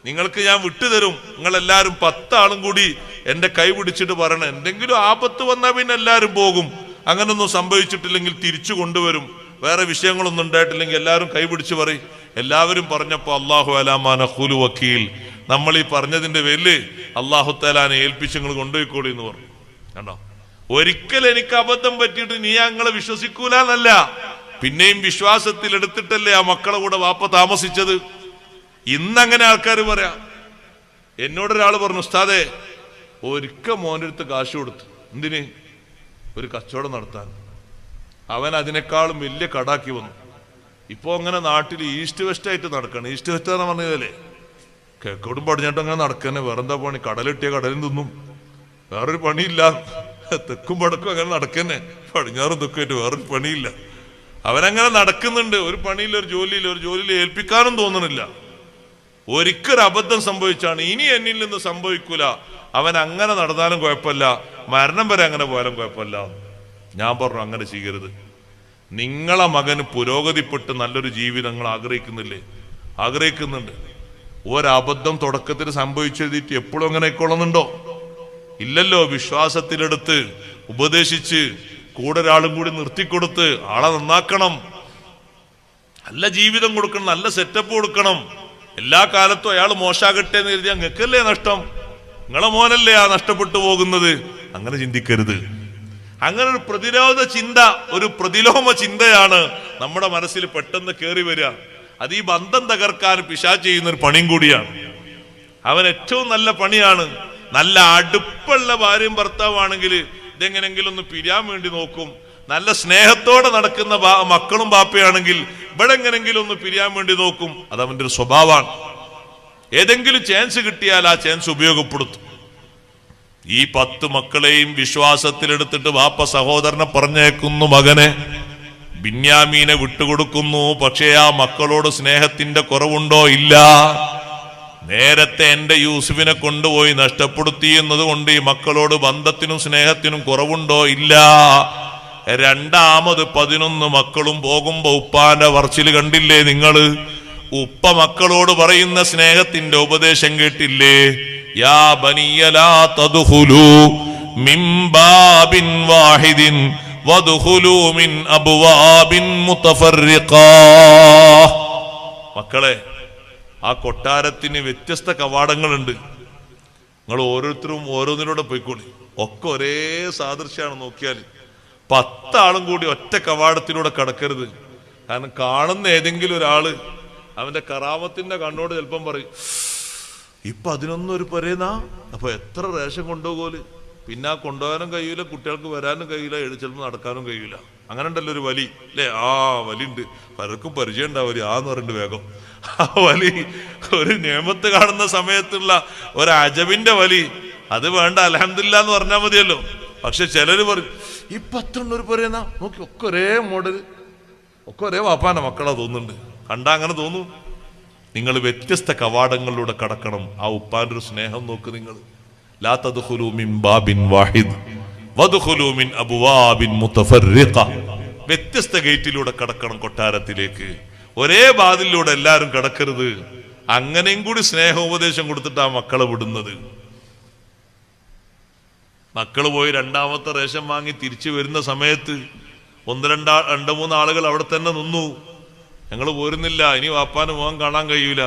നിങ്ങൾക്ക് ഞാൻ വിട്ടുതരും, നിങ്ങളെല്ലാരും 10 ആളും കൂടി എന്റെ കൈ പിടിച്ചിട്ട് പറയണം, എന്തെങ്കിലും ആപത്ത് വന്നാൽ പിന്നെ എല്ലാരും പോകും, അങ്ങനൊന്നും സംഭവിച്ചിട്ടില്ലെങ്കിൽ തിരിച്ചു കൊണ്ടുവരും, വേറെ വിഷയങ്ങളൊന്നും ഉണ്ടായിട്ടില്ലെങ്കിൽ എല്ലാവരും കൈ പിടിച്ച് പറയും. എല്ലാവരും പറഞ്ഞപ്പോ അല്ലാഹു അലാ മാ നഖൂലു വക്കീൽ, നമ്മൾ ഈ പറഞ്ഞതിന്റെ പേരില് അല്ലാഹു തആലാനെ ഏൽപ്പിച്ച് നിങ്ങൾ കൊണ്ടുപോയിക്കോളി എന്ന് പറഞ്ഞു. കണ്ടോ? ഒരിക്കൽ എനിക്ക് അബദ്ധം പറ്റിയിട്ട് നീ ഞങ്ങളെ വിശ്വസിക്കൂല എന്നല്ല, പിന്നെയും വിശ്വാസത്തിൽ എടുത്തിട്ടല്ലേ ആ മക്കളെ കൂടെ വാപ്പ താമസിച്ചത്. ഇന്നങ്ങനെ ആൾക്കാർ പറയാം. എന്നോടൊരാൾ പറഞ്ഞു, ഉസ്താദേ, ഒരിക്കൽ മോൻ്റെ അടുത്ത് കാശ് കൊടുത്തു. എന്തിന്? ഒരു കച്ചവടം നടത്താൻ. അവൻ അതിനേക്കാളും വലിയ കടാക്കി വന്നു. ഇപ്പൊ അങ്ങനെ നാട്ടിൽ ഈസ്റ്റ് വെസ്റ്റ് ആയിട്ട് നടക്കണം. ഈസ്റ്റ് വെസ്റ്റ് എന്ന് പറഞ്ഞതല്ലേ, കിഴക്കോട്ടും പടിഞ്ഞാട്ടും അങ്ങനെ നടക്കന്നെ. വേറെന്താ പണി? കടലിട്ടിയ കടലും തിന്നും, വേറൊരു പണിയില്ല. തെക്കും വടക്കും അങ്ങനെ നടക്കന്നെ, പടിഞ്ഞാറും തെക്കുമായിട്ട് വേറൊരു പണിയില്ല. അവനങ്ങനെ നടക്കുന്നുണ്ട്, ഒരു പണിയില്ല, ഒരു ജോലിയിൽ ഏൽപ്പിക്കാനും തോന്നണില്ല. ഒരിക്കൽ അബദ്ധം സംഭവിച്ചാണ്, ഇനി എന്നിൽ നിന്ന് സംഭവിക്കൂല. അവൻ അങ്ങനെ നടന്നാലും കുഴപ്പമില്ല, മരണം വരെ അങ്ങനെ പോയാലും കുഴപ്പമില്ല. ഞാൻ പറഞ്ഞു, അങ്ങനെ ചെയ്യരുത്. നിങ്ങളെ മകന് പുരോഗതിപ്പെട്ട് നല്ലൊരു ജീവിതം നിങ്ങൾ ആഗ്രഹിക്കുന്നില്ലേ? ആഗ്രഹിക്കുന്നുണ്ട്. ഒരബദ്ധം തുടക്കത്തിൽ സംഭവിച്ചെഴുതിയിട്ട് എപ്പോഴും അങ്ങനെ ആയിക്കൊള്ളുന്നുണ്ടോ? ഇല്ലല്ലോ. വിശ്വാസത്തിലെടുത്ത് ഉപദേശിച്ച് കൂടെ ഒരാളും കൂടി നിർത്തിക്കൊടുത്ത് ആളെ നന്നാക്കണം, നല്ല ജീവിതം കൊടുക്കണം, നല്ല സെറ്റപ്പ് കൊടുക്കണം. എല്ലാ കാലത്തും അയാൾ മോശാകട്ടെ എന്ന് കരുതി അങ്ങക്കല്ലേ നഷ്ടം? നിങ്ങളെ മോനല്ലേ ആ നഷ്ടപ്പെട്ടു പോകുന്നത്. അങ്ങനെ ചിന്തിക്കരുത്. അങ്ങനെ ഒരു പ്രതിരോധ ചിന്ത, ഒരു പ്രതിലോമ ചിന്തയാണ് നമ്മുടെ മനസ്സിൽ പെട്ടെന്ന് കയറി വരിക. അത് ഈ ബന്ധം തകർക്കാൻ പിശാച് ചെയ്യുന്ന ഒരു പണിയും കൂടിയാണ്. അവൻ ഏറ്റവും നല്ല പണിയാണ്. നല്ല അടുപ്പുള്ള ഭാര്യയും ഭർത്താവാണെങ്കിൽ ഇതെങ്ങനെങ്കിലും ഒന്ന് പിരിയാൻ വേണ്ടി നോക്കും. നല്ല സ്നേഹത്തോടെ നടക്കുന്ന മക്കളും ബാപ്പയാണെങ്കിൽ ഇവിടെ എങ്ങനെങ്കിലും ഒന്ന് പിരിയാൻ വേണ്ടി നോക്കും. അതവന്റെ ഒരു സ്വഭാവമാണ്. ഏതെങ്കിലും ചാൻസ് കിട്ടിയാൽ ആ ചാൻസ് ഉപയോഗപ്പെടുത്തും. ഈ 10 മക്കളെയും വിശ്വാസത്തിലെടുത്തിട്ട് വാപ്പ സഹോദരനെ പറഞ്ഞേക്കുന്നു, മകനെ ബിന്യാമീനെ വിട്ടുകൊടുക്കുന്നു. പക്ഷേ ആ മക്കളോട് സ്നേഹത്തിന്റെ കുറവുണ്ടോ? ഇല്ല. നേരത്തെ എന്റെ യൂസുഫിനെ കൊണ്ടുപോയി നഷ്ടപ്പെടുത്തി എന്നതുകൊണ്ട് ഈ മക്കളോട് ബന്ധത്തിനും സ്നേഹത്തിനും കുറവുണ്ടോ? ഇല്ല. രണ്ടാമത് 11 മക്കളും പോകുമ്പോ ഉപ്പാന്റെ വർച്ചില് കണ്ടില്ലേ നിങ്ങള്? ഉപ്പ മക്കളോട് പറയുന്ന സ്നേഹത്തിന്റെ ഉപദേശം കേട്ടില്ലേ? യാ ബനിയ ലാ തദ്ഖുലൂ മിൻ ബാബിൻ വാഹിദിൻ വദ്ഖുലൂ മിൻ അബ്വാബിൻ മുതഫർരിഖാ. മക്കളെ, ആ കൊട്ടാരത്തിന് വ്യത്യസ്ത കവാടങ്ങളുണ്ട്. നിങ്ങൾ ഓരോരുത്തരും ഓരോന്നിലൂടെ പോയിക്കോളി. ഒക്കെ ഒരേ സാദൃശ്യമാണ്. നോക്കിയാൽ 10 ആളും കൂടി ഒറ്റ കവാടത്തിലൂടെ കടക്കരുത്. കാരണം കാണുന്ന ഏതെങ്കിലും ഒരാള് അവന്റെ കറാമത്തിന്റെ കണ്ണോട് ചിലപ്പം പറയും, ഇപ്പൊ 11 ഒരു പൊരേന്നാ, അപ്പൊ എത്ര റേഷൻ കൊണ്ടുപോകോല്. പിന്നെ ആ കൊണ്ടുപോകാനും കഴിയൂല, കുട്ടികൾക്ക് വരാനും കഴിയില്ല, ചിലപ്പോൾ നടക്കാനും കഴിയൂല. അങ്ങനെ ഉണ്ടല്ലോ ഒരു വലി അല്ലേ? ആ വലിണ്ട്, പലർക്കും പരിചയം ഉണ്ടാവില്ല. ആന്ന് പറഞ്ഞിട്ട് വേഗം ആ വലി, ഒരു നിയമത്ത് കാണുന്ന സമയത്തുള്ള ഒരു അജബിന്റെ വലി, അത് വേണ്ട അൽഹംദുലില്ലാ എന്ന് പറഞ്ഞാൽ മതിയല്ലോ. പക്ഷെ ചിലര് പറയും, ഇപ്പൊ 11 ഒരു പൊരേന്നാ, നോക്കി ഒക്കെ ഒരേ മോഡൽ, ഒക്കെ ഒരേ വാപ്പാന്റെ മക്കളാ തോന്നുന്നുണ്ട്. കണ്ടാ അങ്ങനെ തോന്നും. നിങ്ങൾ വ്യത്യസ്ത കവാടങ്ങളിലൂടെ കടക്കണം. ആ ഉപ്പാന്റെ ഒരു സ്നേഹം നോക്ക് നിങ്ങൾ. ലാ തദ്ഖുലൂ മിൻ ബാബിൻ വാഹിദ് വദ്ഖുലൂ മിൻ അബ്വാബിൻ മുതഫർരിഖ. വ്യത്യസ്ത ഗേറ്റിലൂടെ കടക്കണം കൊട്ടാരത്തിലേക്ക്. ഒരേ വാതിലിലൂടെ എല്ലാവരും കടക്കരുത്. അങ്ങനെയും കൂടി സ്നേഹോപദേശം കൊടുത്തിട്ട് ആ മക്കളെ വിടുന്നത്. മക്കള് പോയി രണ്ടാമത്തെ റേഷൻ വാങ്ങി തിരിച്ചു വരുന്ന സമയത്ത് 1-2-3 ആളുകൾ അവിടെ തന്നെ നിന്നു. ഞങ്ങൾ പോരുന്നില്ല, ഇനി വാപ്പാന് മുഖം കാണാൻ കഴിയൂല.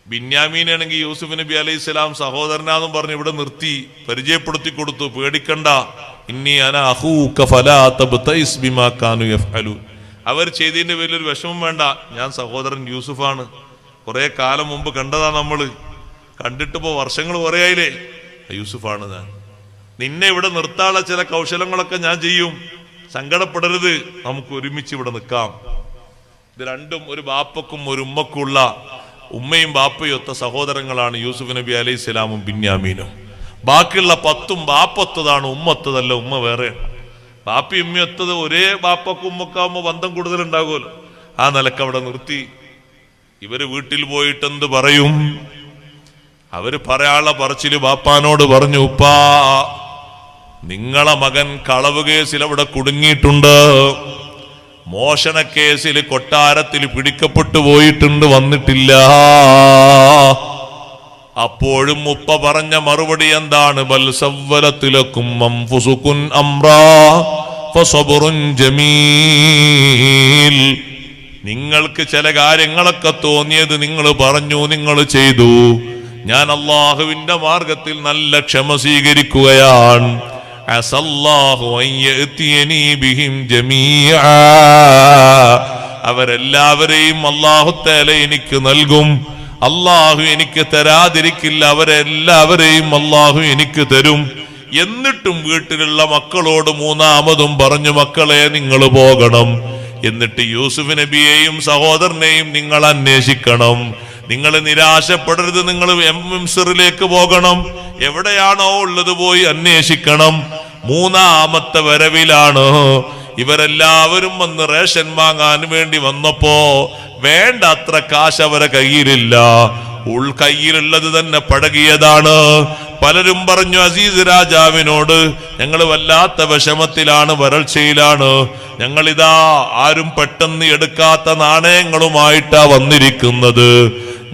ബിന്യാമീനാണെങ്കിൽ യൂസുഫ് നബി അലൈഹി സ്വലാം സഹോദരനാന്നും പറഞ്ഞ് ഇവിടെ നിർത്തി പരിചയപ്പെടുത്തി കൊടുത്തു. പേടിക്കണ്ട, ഇന്നി അന അഖൂക ഫലാ തബ്തഇസ് ബിമാ കാനൂ യഫ്അലൂൻ. അവർ ചെയ്തതിന്റെ പേരിൽ ഒരു വിഷമം വേണ്ട, ഞാൻ സഹോദരൻ യൂസുഫാണ്. കുറെ കാലം മുമ്പ് കണ്ടതാ നമ്മള്, കണ്ടിട്ടിപ്പോ വർഷങ്ങൾ കുറെ ആയില്ലേ. യൂസുഫാണ് ഞാൻ. നിന്നെ ഇവിടെ നിർത്താനുള്ള ചില കൗശലങ്ങളൊക്കെ ഞാൻ ചെയ്യും, സങ്കടപ്പെടരുത്, നമുക്ക് ഒരുമിച്ച് ഇവിടെ നിൽക്കാം. ഇത് രണ്ടും ഒരു ബാപ്പക്കും ഒരു ഉമ്മക്കുള്ള, ഉമ്മയും ബാപ്പയും ഒത്ത സഹോദരങ്ങളാണ് യൂസുഫ് നബി അലൈഹി സ്വലാമും ബിന്യാമീനും. ബാക്കിയുള്ള 10 ബാപ്പൊത്തതാണ്, ഉമ്മത്തതല്ല. ഉമ്മ വേറെ. ബാപ്പി ഉമ്മയൊത്തത് ഒരേ ബാപ്പക്കും ഉമ്മക്കാവുമ്പോ ബന്ധം കൂടുതൽ ഉണ്ടാകുമല്ലോ. ആ നിലക്ക് അവിടെ നിർത്തി. ഇവര് വീട്ടിൽ പോയിട്ട് എന്ത് പറയും? അവര് പറയാനുള്ള പറച്ചില് ബാപ്പാനോട് പറഞ്ഞു, ഉപ്പാ നിങ്ങളെ മകൻ കളവ് കേസിൽ അവിടെ കുടുങ്ങിയിട്ടുണ്ട്, മോഷണ കേസിൽ കൊട്ടാരത്തിൽ പിടിക്കപ്പെട്ടു പോയിട്ടുണ്ട്, വന്നിട്ടില്ല. അപ്പോഴും ഉപ്പ പറഞ്ഞ മറുപടി എന്താണ്? ബൽ സവ്വലത്തുലക്കും അൻഫുസുകുൻ അംറാ ഫസബ്റുൻ ജമീൽ. നിങ്ങൾക്ക് ചില കാര്യങ്ങളൊക്കെ തോന്നിയത് നിങ്ങൾ പറഞ്ഞു, നിങ്ങൾ ചെയ്തു. ഞാൻ അല്ലാഹുവിന്റെ മാർഗത്തിൽ നല്ല ക്ഷമ സ്വീകരിക്കുകയാണ്. അസല്ലാഹു അൻ യഅതിയനി ബിഹിം ജമീഅ. അവരെല്ലാവരെയും അല്ലാഹു തആല എനിക്ക് നൽകും. അല്ലാഹു എനിക്ക് തരാതിരിക്കില്ല, അവരെല്ലാവരെയും അല്ലാഹു എനിക്ക് തരും. എന്നിട്ടും വീട്ടിലുള്ള മക്കളോട് മൂന്നാമതും പറഞ്ഞു, മക്കളെ നിങ്ങൾ പോകണം. എന്നിട്ട് യൂസുഫ് നബിയെയും സഹോദരനെയും നിങ്ങൾ അന്വേഷിക്കണം. നിങ്ങൾ നിരാശപ്പെടരുത്. നിങ്ങൾ മിസ്റിലേക്ക് പോകണം. എവിടെയാണോ ഉള്ളത് പോയി അന്വേഷിക്കണം. മൂന്നാമത്തെ വരവിലാണ് ഇവരെല്ലാവരും വന്ന് റേഷൻ വാങ്ങാൻ വേണ്ടി വന്നപ്പോ വേണ്ട അത്ര കാശ് അവരെ കയ്യിലില്ല. കയ്യിലുള്ളത് തന്നെ പഴകിയതാണ്. പലരും പറഞ്ഞു അസീസ് രാജാവിനോട്, ഞങ്ങൾ വല്ലാത്ത വിഷമത്തിലാണ്, വരൾച്ചയിലാണ്, ഞങ്ങളിതാ ആരും പെട്ടെന്ന് എടുക്കാത്ത നാണയങ്ങളുമായിട്ടാ വന്നിരിക്കുന്നത്.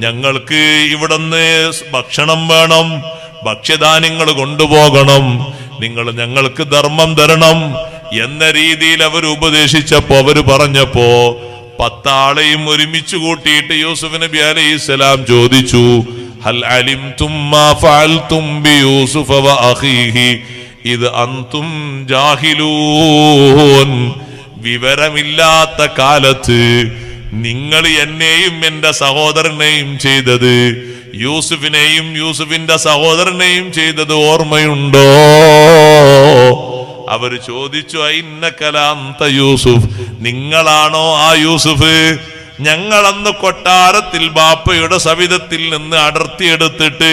ഞങ്ങൾക്ക് ഇവിടുന്ന് ഭക്ഷണം വേണം, ഭക്ഷ്യധാന്യങ്ങൾ കൊണ്ടുപോകണം, നിങ്ങൾ ഞങ്ങൾക്ക് ധർമ്മം തരണം എന്ന രീതിയിൽ അവർ ഉപദേശിച്ചപ്പോ, അവര് പറഞ്ഞപ്പോ 10 ആളെയും ഒരുമിച്ച് കൂട്ടിയിട്ട് യൂസുഫ് നബി അലൈഹിസ്സലാം ചോദിച്ചു, ഹൽ അലിംതും മാ ഫഅൽതും ബിയൂസുഫ വഅഖീഹി ഇദ് അൻതും ജാഹിലൂൻ. വിവരമില്ലാത്ത കാലത്ത് നിങ്ങൾ എന്നെയും എന്റെ സഹോദരനെയും ചെയ്തത്, യൂസുഫിനെയും യൂസുഫിന്റെ സഹോദരനെയും ചെയ്തത് ഓർമ്മയുണ്ടോ? അവര് ചോദിച്ചു, ഇന്നക ലഅന്ത യൂസുഫ്, നിങ്ങളാണോ ആ യൂസുഫ്? ഞങ്ങളന്ന് കൊട്ടാരത്തിൽ ബാപ്പയുടെ സവിധത്തിൽ നിന്ന് അടർത്തിയെടുത്തിട്ട്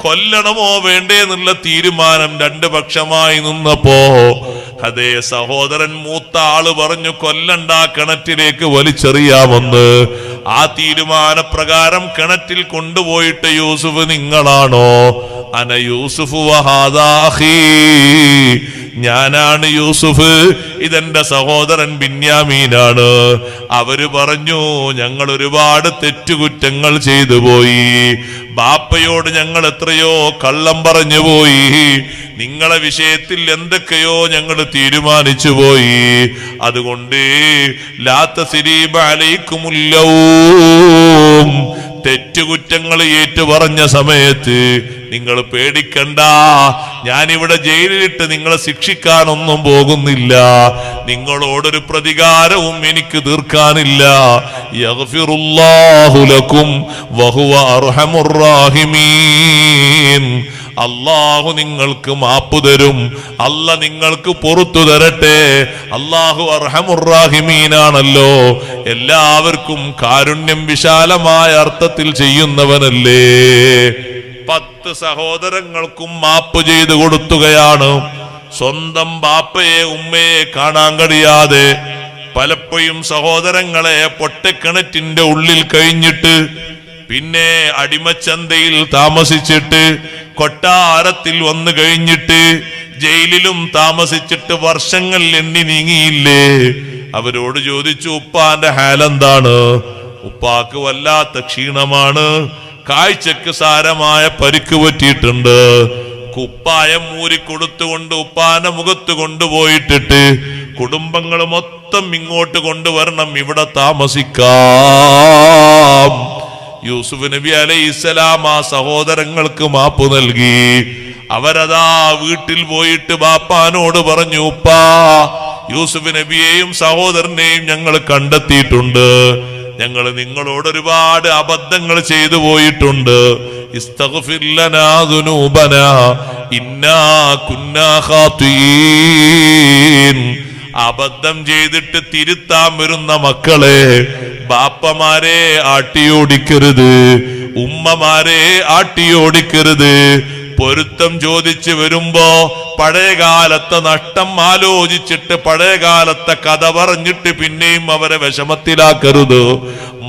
കൊല്ലണമോ വേണ്ടേ എന്നുള്ള തീരുമാനം 2 പക്ഷമായി നിന്നപ്പോ അതേ സഹോദരൻ മൂത്ത ആള് പറഞ്ഞു, കൊല്ലണ്ട, കിണറ്റിലേക്ക് വലിച്ചെറിയാമെന്ന്. ആ തീരുമാനപ്രകാരം കിണറ്റിൽ കൊണ്ടുപോയിട്ട് യൂസുഫ് നിങ്ങളാണോ? അന യൂസുഫ് വഹാദാ അഖീ, ഞാനാണ് യൂസുഫ്, ഇതെന്റെ സഹോദരൻ ബിന്യാമീനാണ്. അവര് പറഞ്ഞു ഞങ്ങൾ ഒരുപാട് തെറ്റുകുറ്റങ്ങൾ ചെയ്തു പോയി, ബാപ്പയോട് ഞങ്ങൾ എത്രയോ കള്ളം പറഞ്ഞു പോയി, നിങ്ങളെ വിഷയത്തിൽ എന്തൊക്കെയോ ഞങ്ങൾ തീരുമാനിച്ചു പോയി. അതുകൊണ്ട് ലാ തസ്രീബ അലൈക്കുമുൽ ലൗം, തെറ്റുകുറ്റങ്ങൾ ഏറ്റു പറഞ്ഞ സമയത്ത് നിങ്ങൾ പേടിക്കണ്ട, ഞാനിവിടെ ജയിലിലിട്ട് നിങ്ങളെ ശിക്ഷിക്കാനൊന്നും പോകുന്നില്ല, നിങ്ങളോടൊരു പ്രതികാരവും എനിക്ക് തീർക്കാനില്ല. യഗ്ഫിറുല്ലാഹു ലക്കും വഹുവ അർഹമുർ റാഹിമീൻ, അള്ളാഹു നിങ്ങൾക്ക് മാപ്പു തരും, അല്ല നിങ്ങൾക്ക് പുറത്തു തരട്ടെ. അള്ളാഹു അർഹമുർ റാഹിമീനാണല്ലോ, എല്ലാവർക്കും കാരുണ്യം വിശാലമായ അർത്ഥത്തിൽ ചെയ്യുന്നവനല്ലേ. 10 സഹോദരങ്ങൾക്കും മാപ്പ് ചെയ്തു കൊടുത്തുകയാണ്. സ്വന്തം ബാപ്പയെ ഉമ്മയെ കാണാൻ കഴിയാതെ പലപ്പോഴും സഹോദരങ്ങളെ പൊട്ടക്കിണറ്റിന്റെ ഉള്ളിൽ കഴിഞ്ഞിട്ട്, പിന്നെ അടിമച്ചന്തയിൽ താമസിച്ചിട്ട്, കൊട്ടാരത്തിൽ വന്നു കഴിഞ്ഞിട്ട്, ജയിലിലും താമസിച്ചിട്ട് വർഷങ്ങൾ എണ്ണി നീങ്ങിയില്ലേ. അവരോട് ചോദിച്ചു, ഉപ്പാന്റെ ഹാലെന്താണ്? ഉപ്പാക്ക് വല്ലാത്ത ക്ഷീണമാണ്, കാഴ്ചക്ക് സാരമായ പരിക്ക് പറ്റിയിട്ടുണ്ട്. കുപ്പായം മൂരിക്കൊടുത്തുകൊണ്ട് ഉപ്പാന്റെ മുഖത്ത് കൊണ്ടുപോയിട്ടിട്ട് കുടുംബങ്ങൾ മൊത്തം ഇങ്ങോട്ട് കൊണ്ടുവരണം, ഇവിടെ താമസിക്കാം. യൂസുഫ് നബി അലൈഹിസ്സലാം ആ സഹോദരങ്ങൾക്ക് മാപ്പ് നൽകി. അവരതാ വീട്ടിൽ പോയിട്ട് ബാപ്പാനോട് പറഞ്ഞു, ഉപ്പാ, യൂസുഫ് നബിയെയും സഹോദരനെയും ഞങ്ങൾ കണ്ടെത്തിയിട്ടുണ്ട്, ഞങ്ങൾ നിങ്ങളോട് ഒരുപാട് അബദ്ധങ്ങൾ ചെയ്തു പോയിട്ടുണ്ട്. ഇസ്തഗ്ഫിർ ലനാ ദുനൂബനാ ഇന്നാ കുന്നാ ഖാതിഈൻ. അബദ്ധം ചെയ്തിട്ട് തിരുത്താൻ വരുന്ന മക്കളെ ബാപ്പമാരെ ആട്ടിയോടിക്കരുത്, ഉമ്മമാരെ ആട്ടിയോടിക്കരുത്. പൊരുത്തം ചോദിച്ചു വരുമ്പോ പഴയകാലത്തെ നഷ്ടം ആലോചിച്ചിട്ട് പഴയകാലത്തെ കഥ പറഞ്ഞിട്ട് പിന്നെയും അവരെ വിഷമത്തിലാക്കരുത്.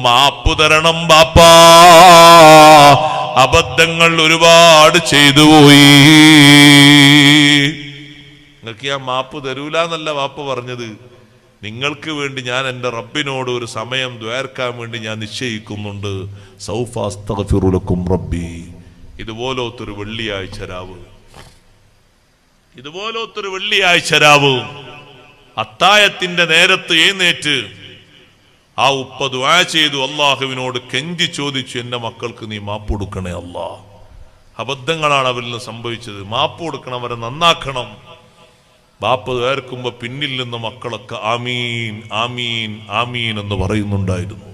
മാപ്പു തരണം ബാപ്പാ, അബദ്ധങ്ങൾ ഒരുപാട് ചെയ്തു പോയി. നിങ്ങൾക്ക് ഞാൻ മാപ്പ് തരൂല എന്നല്ല ബാപ്പ പറഞ്ഞത്, നിങ്ങൾക്ക് വേണ്ടി ഞാൻ എൻ്റെ റബ്ബിനോട് ഒരു സമയം ദ്വാരക്കാൻ വേണ്ടി ഞാൻ നിശ്ചയിക്കുന്നുണ്ട്. സൗഫ അസ്തഗ്ഫിറു ലക്കും റബ്ബി. ഇതുപോലൊത്തൊരു വെള്ളിയാഴ്ച രാവ്, ഇതുപോലൊത്തൊരു വെള്ളിയാഴ്ച രാവ് അത്തായത്തിന്റെ നേരത്ത് എഴുന്നേറ്റ് ആ ഉപ്പ ദുആ ചെയ്തു, അള്ളാഹുവിനോട് കെഞ്ചി ചോദിച്ചു, എന്റെ മക്കൾക്ക് നീ മാപ്പ് കൊടുക്കണേ അല്ലാ, അബദ്ധങ്ങളാണ് അവരിൽ നിന്ന് സംഭവിച്ചത്, മാപ്പ് കൊടുക്കണം, അവരെ നന്നാക്കണം. ബാപ്പ വേർക്കുമ്പോ പിന്നിൽ നിന്ന് മക്കളൊക്കെ ആമീൻ ആമീൻ ആമീൻ എന്ന് പറയുന്നുണ്ടായിരുന്നു.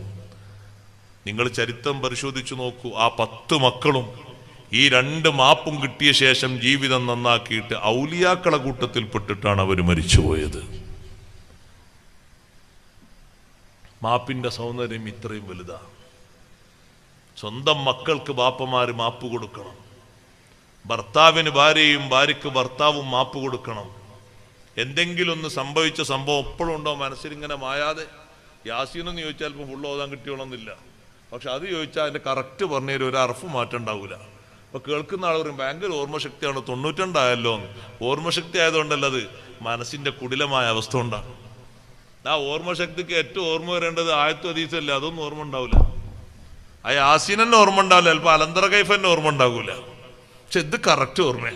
നിങ്ങൾ ചരിത്രം പരിശോധിച്ചു നോക്കൂ. ആ 10 മക്കളും ഈ 2 മാപ്പും കിട്ടിയ ശേഷം ജീവിതം നന്നാക്കിയിട്ട് ഔലിയാക്കളെ കൂട്ടത്തിൽപ്പെട്ടിട്ടാണ് അവർ മരിച്ചുപോയത്. മാപ്പിന്റെ സൗന്ദര്യം ഇത്രയും വലുതാ. സ്വന്തം മക്കൾക്ക് ബാപ്പമാര് മാപ്പ് കൊടുക്കണം, ഭർത്താവിന് ഭാര്യയും ഭാര്യയ്ക്ക് ഭർത്താവും മാപ്പ് കൊടുക്കണം. എന്തെങ്കിലും ഒന്ന് സംഭവിച്ച സംഭവം എപ്പോഴും ഉണ്ടോ മനസ്സിലിങ്ങനെ മായാതെ? യാസീനെന്ന് ചോദിച്ചാൽ ഇപ്പം ഫുള്ള് ഓതാൻ കിട്ടിയോളന്നില്ല, പക്ഷെ അത് ചോദിച്ചാൽ അതിന്റെ കറക്റ്റ് പറഞ്ഞൊരു ഒരു അർഫ് മാറ്റം ഉണ്ടാവില്ല. അപ്പൊ കേൾക്കുന്ന ആൾ പറയും ഭയങ്കര ഓർമ്മശക്തിയാണ്, 92 ആയല്ലോ. ഓർമ്മശക്തി ആയതുകൊണ്ടല്ല, അത് മനസ്സിന്റെ കുടിലമായ അവസ്ഥ ഉണ്ടാകും. ആ ഓർമ്മശക്തിക്ക് ഏറ്റവും ഓർമ്മ വരേണ്ടത് ആയത്തും ഹദീസല്ലേ, അതൊന്നും ഓർമ്മ ഉണ്ടാവില്ല. ആ യാസീനെന്നെ ഓർമ്മ ഉണ്ടാവില്ല, ചിലപ്പോൾ അലന്തറ കൈഫന്നെ ഓർമ്മ ഉണ്ടാകൂല, പക്ഷെ ഇത് കറക്റ്റ് ഓർമ്മ.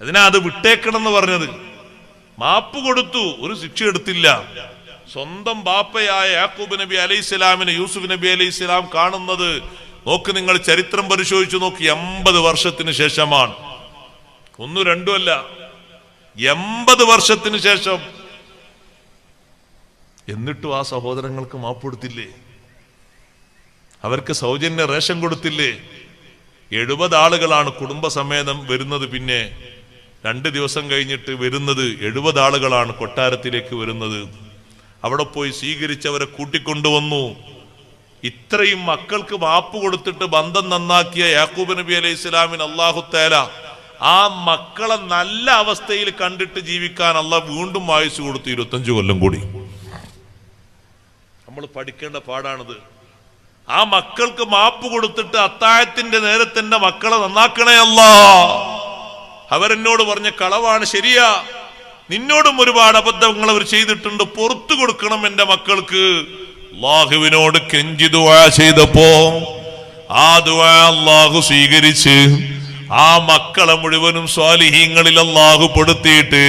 അതിനാ അത് വിട്ടേക്കണം എന്ന് പറഞ്ഞത്. മാപ്പ് കൊടുത്തു, ഒരു ശിക്ഷ എടുത്തില്ല. സ്വന്തം ബാപ്പയായ യാക്കൂബ് നബി അലൈഹിസ്സലാമിനെ യൂസുഫ് നബി അലൈഹിസ്സലാം കാണുന്നത് നോക്ക്, നിങ്ങൾ ചരിത്രം പരിശോധിച്ചു നോക്കി. 80 വർഷത്തിന് ശേഷമാണ്, 1-2 അല്ല, 80 വർഷത്തിന് ശേഷം. എന്നിട്ടും ആ സഹോദരങ്ങൾക്ക് മാപ്പ് കൊടുത്തില്ലേ? അവർക്ക് സൗജന്യ റേഷൻ കൊടുത്തില്ലേ? 70 ആളുകളാണ് കുടുംബസമേതം വരുന്നത്. പിന്നെ 2 ദിവസം കഴിഞ്ഞിട്ട് വരുന്നത് 70 ആളുകളാണ് കൊട്ടാരത്തിലേക്ക് വരുന്നത്. അവിടെ പോയി സ്വീകരിച്ചവരെ കൂട്ടിക്കൊണ്ടുവന്നു. ഇത്രയും മക്കൾക്ക് മാപ്പ് കൊടുത്തിട്ട് ബന്ധം നന്നാക്കിയ യാക്കൂബ് നബി അലൈഹി ഇസ്ലാമിന് അല്ലാഹു തആല ആ മക്കളെ നല്ല അവസ്ഥയിൽ കണ്ടിട്ട് ജീവിക്കാൻ അല്ലാഹ് വീണ്ടും ആയുസ് കൊടുത്തു, 25 കൊല്ലം കൂടി. നമ്മൾ പഠിക്കേണ്ട പാടാണിത്. ആ മക്കൾക്ക് മാപ്പ് കൊടുത്തിട്ട് അത്താഴത്തിന്റെ നേരത്തെ എന്റെ മക്കളെ നന്നാക്കണേ അല്ലാ. അവരെന്നോട് പറഞ്ഞ കളവാണ്, ശരിയാ, നിന്നോടും ഒരുപാട് അബദ്ധങ്ങൾ അവർ ചെയ്തിട്ടുണ്ട്, പുറത്തു കൊടുക്കണം എന്റെ മക്കൾക്ക്. അല്ലാഹുവിനോട് കെഞ്ചി ദുആ ചെയ്തപ്പോ ആ ദുആ അല്ലാഹു സ്വീകരിച്ച് ആ മക്കളെ മുഴുവനും സ്വാലിഹീങ്ങളിൽ അല്ലാഹു പെടുത്തിയിട്ട്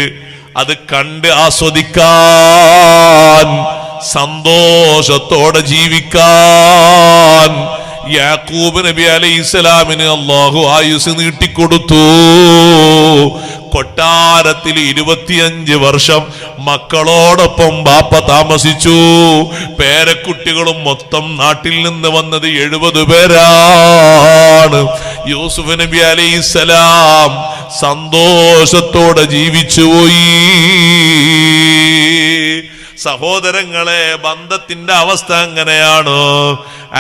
അത് കണ്ട് ആസ്വദിക്കാൻ, സന്തോഷത്തോടെ ജീവിക്കാൻ യാക്കൂബ് നബി അലൈഹിസ്സലാമിന് അല്ലാഹു ആയുസ് നീട്ടിക്കൊടുത്തു. കൊട്ടാരത്തിൽ 25 വർഷം മക്കളോടൊപ്പം ബാപ്പ താമസിച്ചു. പേരക്കുട്ടികളും മൊത്തം നാട്ടിൽ നിന്ന് വന്നത് 70 പേരാണ്. യൂസുഫ് നബി അലൈഹിസ്സലാം സന്തോഷത്തോടെ ജീവിച്ചുപോയി. സഹോദരങ്ങളെ, ബന്ധത്തിന്റെ അവസ്ഥ അങ്ങനെയാണ്.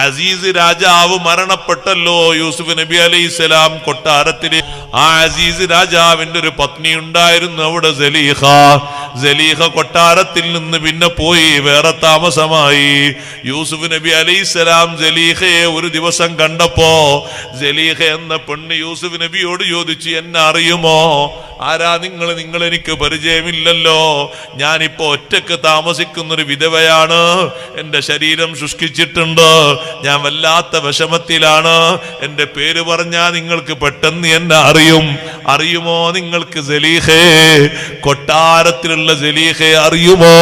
അസീസ് രാജാവ് മരണപ്പെട്ടല്ലോ. യൂസുഫ് നബി അലൈഹിസ്സലാം കൊട്ടാരത്തില് ആ അസീസ് രാജാവിന്റെ ഒരു പത്നി ഉണ്ടായിരുന്നു, അവിടെ സലീഹ. സലീഹ കൊട്ടാരത്തിൽ നിന്ന് പിന്നെ പോയി വേറെ താമസമായി. യൂസുഫ് നബി അലൈഹിസ്സലാം സലീഹയെ ഒരു ദിവസം കണ്ടപ്പോ സലീഹ എന്ന പെണ്ണ് യൂസുഫ് നബിയോട് ചോദിച്ചു, എന്നെ അറിയുമോ? ആരാ നിങ്ങൾ? നിങ്ങൾ എനിക്ക് പരിചയമില്ലല്ലോ. ഞാനിപ്പോ ഒറ്റക്ക് താമസിക്കുന്നൊരു വിധവയാണ്. എന്റെ ശരീരം ശുഷ്കിച്ചിട്ടുണ്ട്. ഞാൻ വല്ലാത്ത വിഷമത്തിലാണ്. എന്റെ പേര് പറഞ്ഞാ നിങ്ങൾക്ക് പെട്ടെന്ന് എന്നെ അറിയുമോ നിങ്ങൾക്ക്? സലീഹേ, കൊട്ടാരത്തിലുള്ള സലീഹെ അറിയുമോ?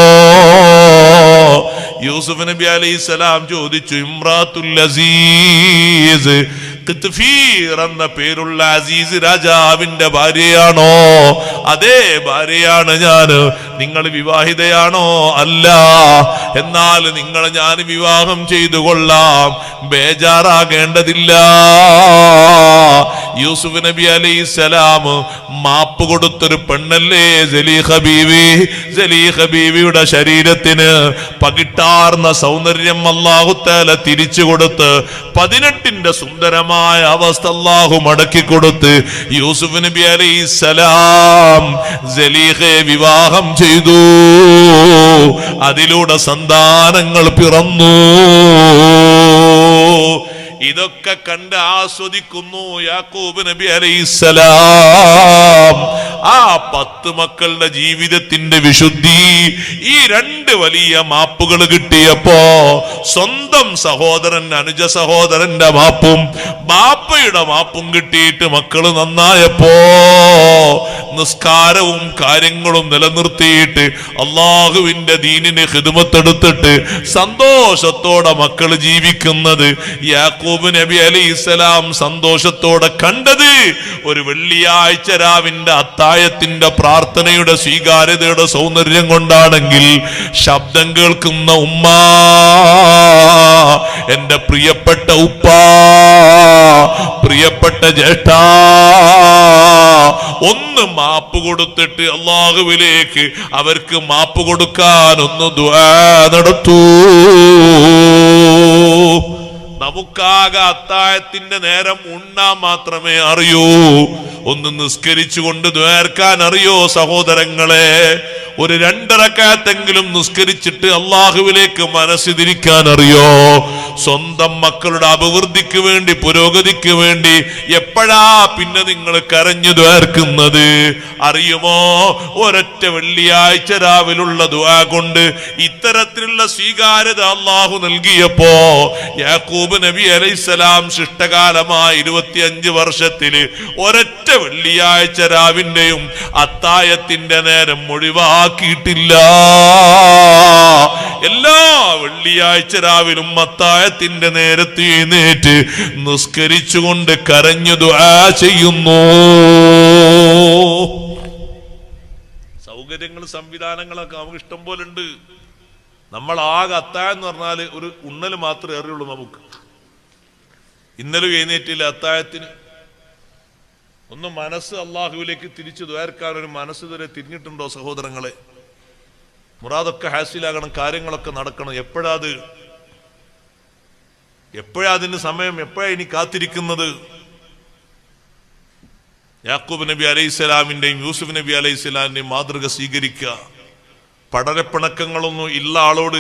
യൂസുഫ് നബി അലൈഹിസ്സലാം ചോദിച്ചു, ഇമ്രാത്തുൽ അസീസ് ഖിത്ഫീർ എന്ന പേരുള്ള അസീസ് രാജാവിന്റെ ഭാര്യയാണോ? അതേ, ഭാര്യയാണ് ഞാൻ. നിങ്ങൾ വിവാഹിതയാണോ? അല്ല. എന്നാൽ നിങ്ങളെ ഞാൻ വിവാഹം ചെയ്തു കൊള്ളാം, ബേജാറാകേണ്ടതില്ല. യൂസുഫ് നബി അലൈഹിസ്സലാം മാപ്പ് കൊടുത്തൊരു പെണ്ണല്ലേ സലീഹ ബീവി. സലീഹ ബീവിയുടെ ശരീരത്തിന് പകിട്ടാർന്ന സൗന്ദര്യം അല്ലാഹു തആല തിരിച്ചു കൊടുത്ത് 18ന്റെ സുന്ദരമായ അവസ്ഥ അല്ലാഹു മടക്കി കൊടുത്ത് യൂസുഫ് നബി അലൈഹിസ്സലാം സലീഹയെ വിവാഹം ചെയ്തു. അതിലൂടെ സന്താനങ്ങൾ പിറന്നു. ഇതൊക്കെ കണ്ട് ആസ്വദിക്കുന്നു യാക്കൂബ് നബി അലൈഹിസ്സലാം. ആ 10 മക്കളുടെ ജീവിതത്തിന്റെ വിശുദ്ധി ഈ 2 വലിയ മാപ്പുകൾ കിട്ടിയപ്പോ സ്വന്തം സഹോദരൻ, അനുജ സഹോദരന്റെ മാപ്പും ബാപ്പയുടെ മാപ്പും കിട്ടിയിട്ട് മക്കള് നന്നായപ്പോ നിസ്കാരവും കാര്യങ്ങളും നിലനിർത്തിയിട്ട് അള്ളാഹുവിന്റെ ദീനിന് ഖിദ്മത്തെടുത്തിട്ട് സന്തോഷത്തോടെ മക്കള് ജീവിക്കുന്നത് യാക്കൂബ് നബി അലൈഹിസ്സലാം സന്തോഷത്തോടെ കണ്ടത് ഒരു വെള്ളിയാഴ്ച രാവിന്റെ അത്താഴത്തിന്റെ പ്രാർത്ഥനയുടെ സ്വീകാര്യതയുടെ സൗന്ദര്യം കൊണ്ടാണെങ്കിൽ ശബ്ദം കേൾക്കുന്ന ഉമ്മ, എന്റെ പ്രിയപ്പെട്ട ഉപ്പ, പ്രിയപ്പെട്ട ജ്യേഷ്ഠ, ഒന്ന് മാപ്പ് കൊടുത്തിട്ട് അള്ളാഹുവിലേക്ക് അവർക്ക് മാപ്പ് കൊടുക്കാൻ ഒന്ന് ദുആ നടത്തൂ. നമുക്കാകെ അത്താഴത്തിന്റെ നേരം ഉണ്ണാൻ മാത്രമേ അറിയൂ. ഒന്ന് നിസ്കരിച്ചുകൊണ്ട് ദ്വാർക്കാൻ അറിയോ സഹോദരങ്ങളെ? ഒരു 2 റക്അത്തെങ്കിലും നിസ്കരിച്ചിട്ട് അള്ളാഹുവിലേക്ക് മനസ്സ് തിരിക്കാൻ അറിയോ? സ്വന്തം മക്കളുടെ അഭിവൃദ്ധിക്ക് വേണ്ടി, പുരോഗതിക്ക് വേണ്ടി എപ്പോഴാ പിന്നെ നിങ്ങൾ കരഞ്ഞു ദ്വാർക്കുന്നത് അറിയുമോ? ഒരൊറ്റ വെള്ളിയാഴ്ച രാവിലുള്ള ദുആ കൊണ്ട് ഇത്തരത്തിലുള്ള സ്വീകാര്യത അള്ളാഹു നൽകിയപ്പോ യാക്കൂബ് നബി അലൈഹിസ്സലാം ശിഷ്ടകാലമായ 25 വർഷത്തില് ഒരൊറ്റ വെള്ളിയാഴ്ച രാവിന്റെയും അത്താഴത്തിന്റെ നേരം ഒഴിവാക്കിയിട്ടില്ല. എല്ലാ വെള്ളിയാഴ്ച രാവിലും അത്താഴത്തിന്റെ നേരത്ത് എഴുന്നേറ്റ് നിസ്കരിച്ചുകൊണ്ട് കരഞ്ഞു ദുആ ചെയ്യുന്നു. സൗകര്യങ്ങൾ, സംവിധാനങ്ങളൊക്കെ നമുക്ക് ഇഷ്ടം പോലെ ഉണ്ട്. നമ്മൾ ആകെ അത്താഴം എന്ന് പറഞ്ഞാല് ഒരു ഉണ്ണല് മാത്രമേ അറിയുള്ളൂ നമുക്ക്. ഇന്നലെ എഴുന്നേറ്റില്ല അത്താഴത്തിന്. ഒന്ന് മനസ്സ് അള്ളാഹുവിലേക്ക് തിരിച്ചു ദ്വാരക്കാൻ ഒരു മനസ്സ് ഇതുവരെ തിരിഞ്ഞിട്ടുണ്ടോ സഹോദരങ്ങളെ? മുറാദൊക്കെ ഹാസിലാകണം, കാര്യങ്ങളൊക്കെ നടക്കണം. എപ്പോഴാ അതിന് സമയം? എപ്പോഴാ ഇനി കാത്തിരിക്കുന്നത്? യാക്കൂബ് നബി അലൈഹിസ്സലാമിന്റെയും യൂസുഫ് നബി അലൈഹിസ്സലാമിന്റെയും മാതൃക സ്വീകരിക്കുക. പഠനപ്പിണക്കങ്ങളൊന്നും ഇല്ല ആളോട്